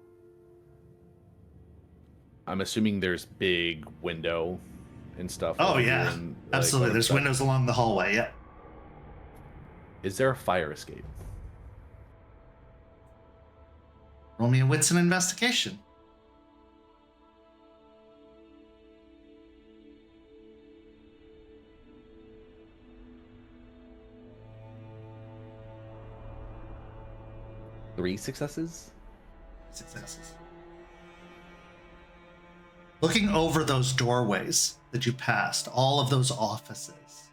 I'm assuming there's big window and stuff. Oh, over yeah. here and, like, Absolutely. what There's I'm- windows along the hallway. Yep. Is there a fire escape? Roll me a wits and investigation. Three successes? Successes. Looking over those doorways that you passed, all of those offices,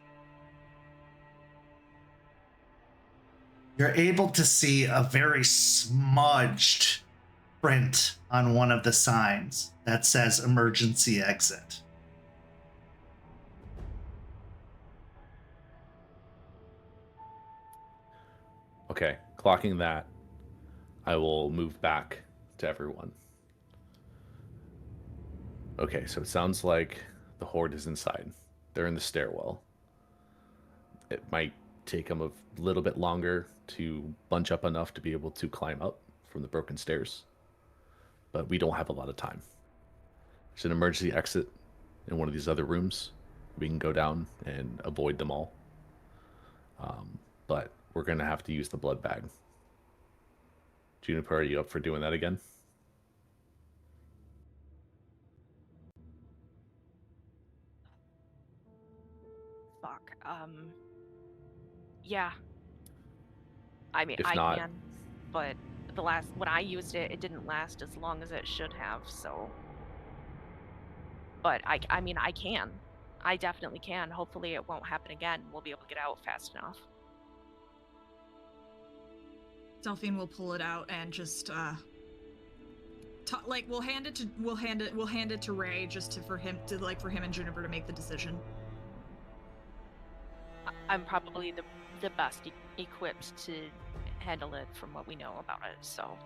you're able to see a very smudged print on one of the signs that says emergency exit. Okay, clocking that, I will move back to everyone. Okay, so it sounds like the horde is inside. They're in the stairwell. It might take him a little bit longer to bunch up enough to be able to climb up from the broken stairs. But we don't have a lot of time. There's an emergency exit in one of these other rooms. We can go down and avoid them all. But we're going to have to use the blood bag. Juniper, are you up for doing that again? Fuck. Yeah. I mean, If I not- can, but when I used it, it didn't last as long as it should have, so. But I mean, I can. I definitely can. Hopefully it won't happen again. We'll be able to get out fast enough. Delphine will pull it out and just we'll hand it to Ray just for him and Juniper to make the decision. I'm probably the best equipped to handle it from what we know about it, so.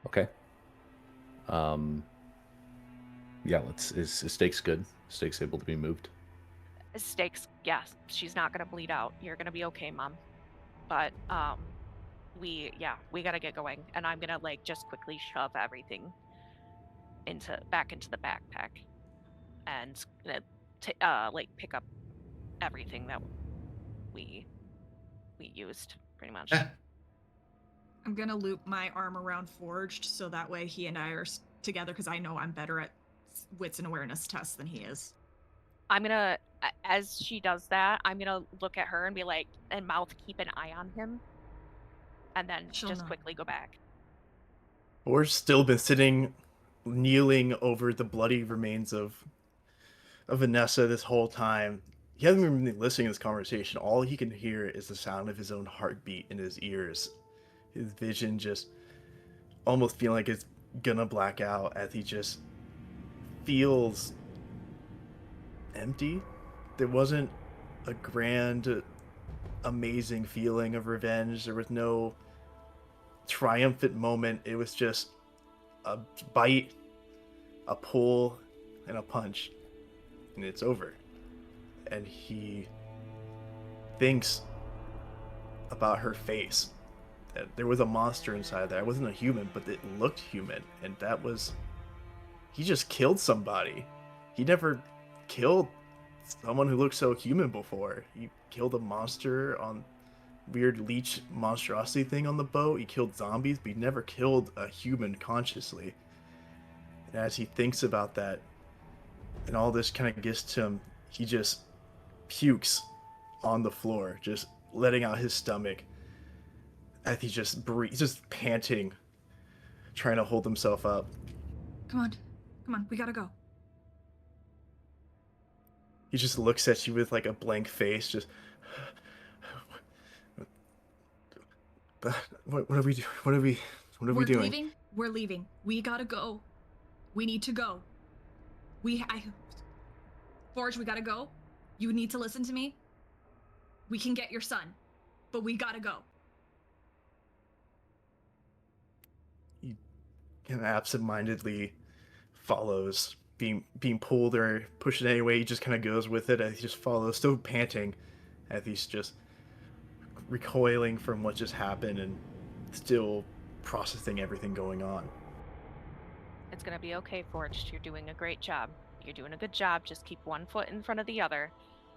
Okay. Yeah, is Stakes good? Stakes able to be moved? Stakes, yes. She's not gonna bleed out. You're gonna be okay, Mom. But we gotta get going, and I'm gonna just quickly shove everything back into the backpack, and pick up everything that we used, pretty much. I'm gonna loop my arm around Forged so that way he and I are together, because I know I'm better at wits and awareness tests than he is. I'm gonna, as she does that, I'm gonna look at her and be like, and mouth, keep an eye on him, and then She'll just know. quickly go back. We're still been sitting, kneeling over the bloody remains of Vanessa this whole time. He hasn't even been listening to this conversation. All he can hear is the sound of his own heartbeat in his ears. His vision just almost feeling like it's gonna black out as he just feels empty. There wasn't a grand, amazing feeling of revenge. There was no triumphant moment. It was just a bite, a pull, and a punch, and it's over. And he thinks about her face, that there was a monster inside there. It wasn't a human, but it looked human, and that was, he just killed somebody. He never killed someone who looked so human before. He killed a monster on weird leech monstrosity thing on the boat. He killed zombies, but he never killed a human consciously. And as he thinks about that, and all this kind of gets to him, he just pukes on the floor, just letting out his stomach. As he just he's just panting, trying to hold himself up. Come on, we gotta go. He just looks at you with a blank face, just. What are we doing? What are we doing? We're leaving. We gotta go. We need to go. Forge, we gotta go. You need to listen to me. We can get your son, but we gotta go. He kind of absentmindedly follows, being pulled or pushed in any way. He just kind of goes with it as he just follows, still panting, as he's just recoiling from what just happened and still processing everything going on. It's gonna be okay, Forged. You're doing a great job. You're doing a good job. Just keep one foot in front of the other.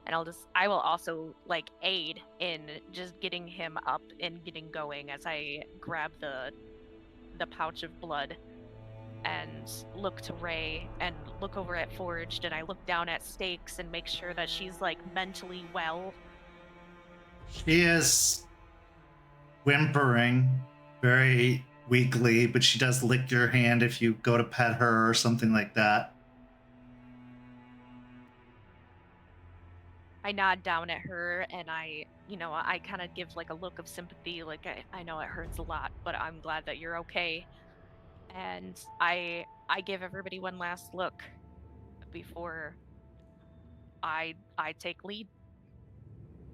And I will also aid in just getting him up and getting going as I grab the pouch of blood and look to Ray and look over at Forged, and I look down at Stakes and make sure that she's mentally well. She is whimpering very weakly, but she does lick your hand if you go to pet her or something like that. I nod down at her and I kind of give a look of sympathy, I know it hurts a lot, but I'm glad that you're okay. And I give everybody one last look before I take lead.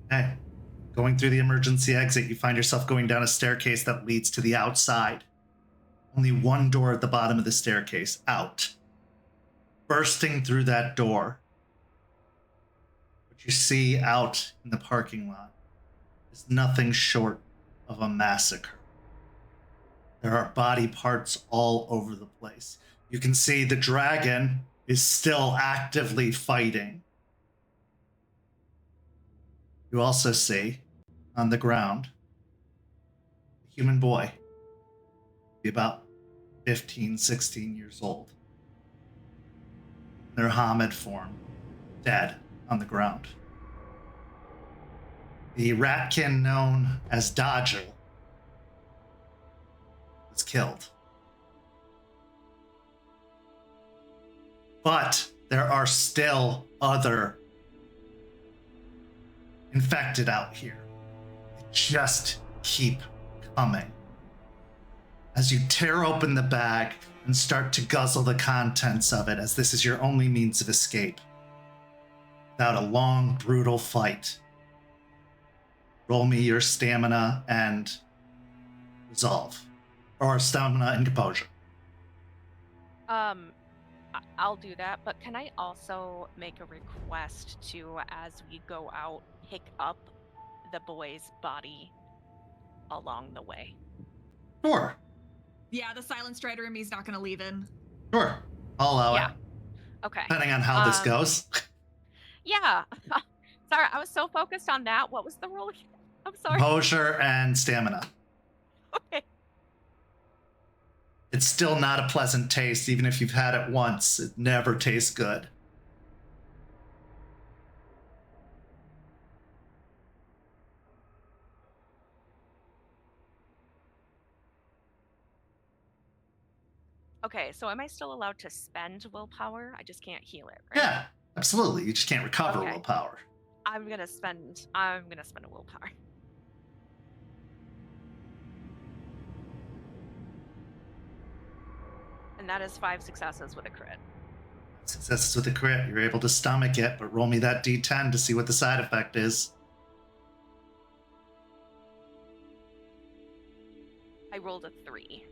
Okay. Going through the emergency exit, you find yourself going down a staircase that leads to the outside. Only one door at the bottom of the staircase, out. Bursting through that door What you see out in the parking lot is nothing short of a massacre. There are body parts all over the place. You can see the dragon is still actively fighting. You also see on the ground a human boy, be about 15, 16 years old. Their Hamid form, dead on the ground. The ratkin known as Dodger was killed. But there are still other infected out here. They just keep coming. As you tear open the bag and start to guzzle the contents of it, as this is your only means of escape, without a long, brutal fight, roll me your stamina and resolve, or stamina and composure. I'll do that, but can I also make a request to, as we go out, pick up the boy's body along the way? Sure, Yeah, the Silent Strider in me is not going to leave in. sure. I'll allow it, Okay. depending on how this goes. Yeah. Sorry, I was so focused on that. What was the rule again? I'm sorry. Composure and stamina. Okay. It's still not a pleasant taste, even if you've had it once. It never tastes good. Okay, so am I still allowed to spend willpower? I just can't heal it, right? Yeah, absolutely. You just can't recover Okay. willpower. I'm gonna spend a willpower. And that is 5 successes with a crit. Successes with a crit, you're able to stomach it, but roll me that d10 to see what the side effect is. I rolled a 3.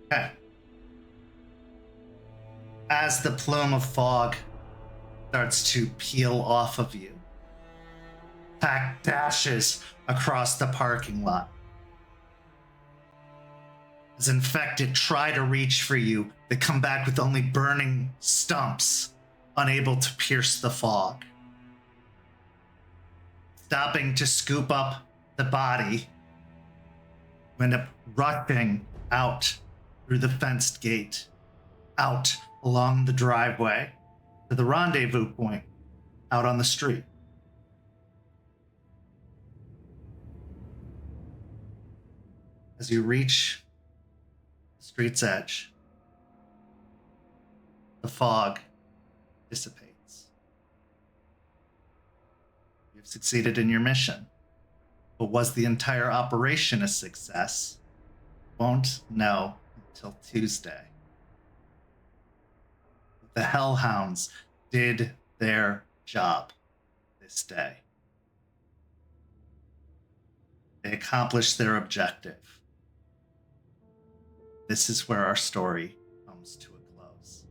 Okay. As the plume of fog starts to peel off of you, Pack dashes across the parking lot. As infected try to reach for you, they come back with only burning stumps, unable to pierce the fog. Stopping to scoop up the body, you end up rushing out through the fenced gate, out along the driveway to the rendezvous point out on the street. As you reach the street's edge, the fog dissipates. You've succeeded in your mission. But was the entire operation a success? Won't know until Tuesday. The Hell Hounds did their job this day. They accomplished their objective. This is where our story comes to a close.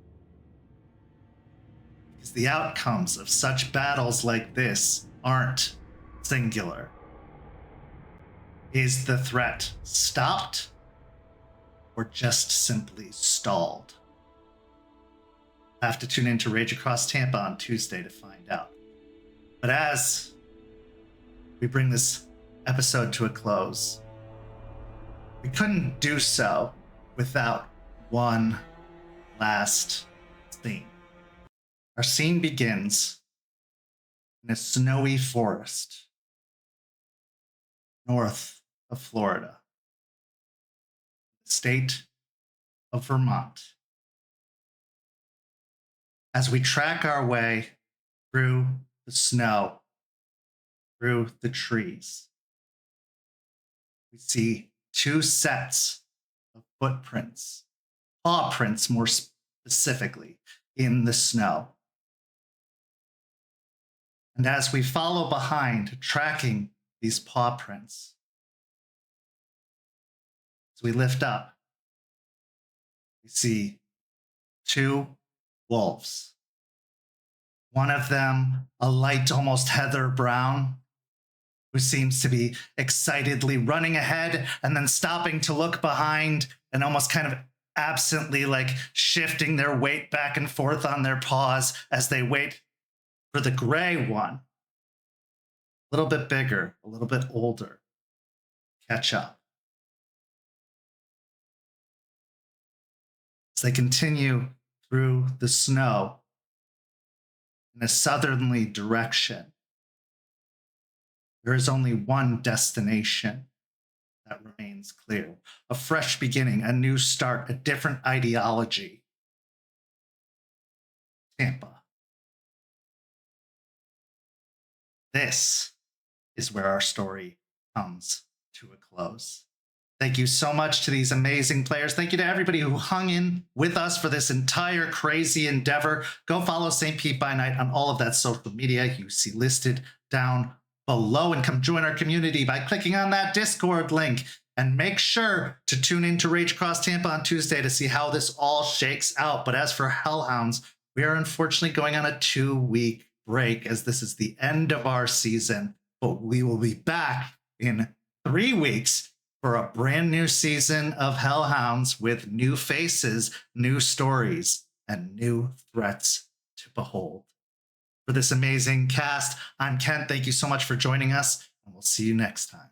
Because the outcomes of such battles like this aren't singular. Is the threat stopped or just simply stalled? Have to tune in to Rage Across Tampa on Tuesday to find out. But as we bring this episode to a close, we couldn't do so without one last scene. Our scene begins in a snowy forest north of Florida, the state of Vermont. As we track our way through the snow, through the trees, we see two sets of footprints, paw prints more specifically, in the snow. And as we follow behind, tracking these paw prints, as we lift up, we see two wolves. One of them, a light, almost heather brown, who seems to be excitedly running ahead and then stopping to look behind and almost kind of absently like shifting their weight back and forth on their paws as they wait for the gray one. A little bit bigger, a little bit older. Catch up. As they continue through the snow in a southerly direction, there is only one destination that remains clear. A fresh beginning, a new start, a different ideology. Tampa. This is where our story comes to a close. Thank you so much to these amazing players. Thank you to everybody who hung in with us for this entire crazy endeavor. Go follow St. Pete by Night on all of that social media you see listed down below, and come join our community by clicking on that Discord link. And make sure to tune in to Rage Across Tampa on Tuesday to see how this all shakes out. But as for Hell Hounds, we are unfortunately going on a 2-week break as this is the end of our season. But we will be back in 3 weeks for a brand new season of Hell Hounds with new faces, new stories, and new threats to behold. For this amazing cast, I'm Kent. Thank you so much for joining us, and we'll see you next time.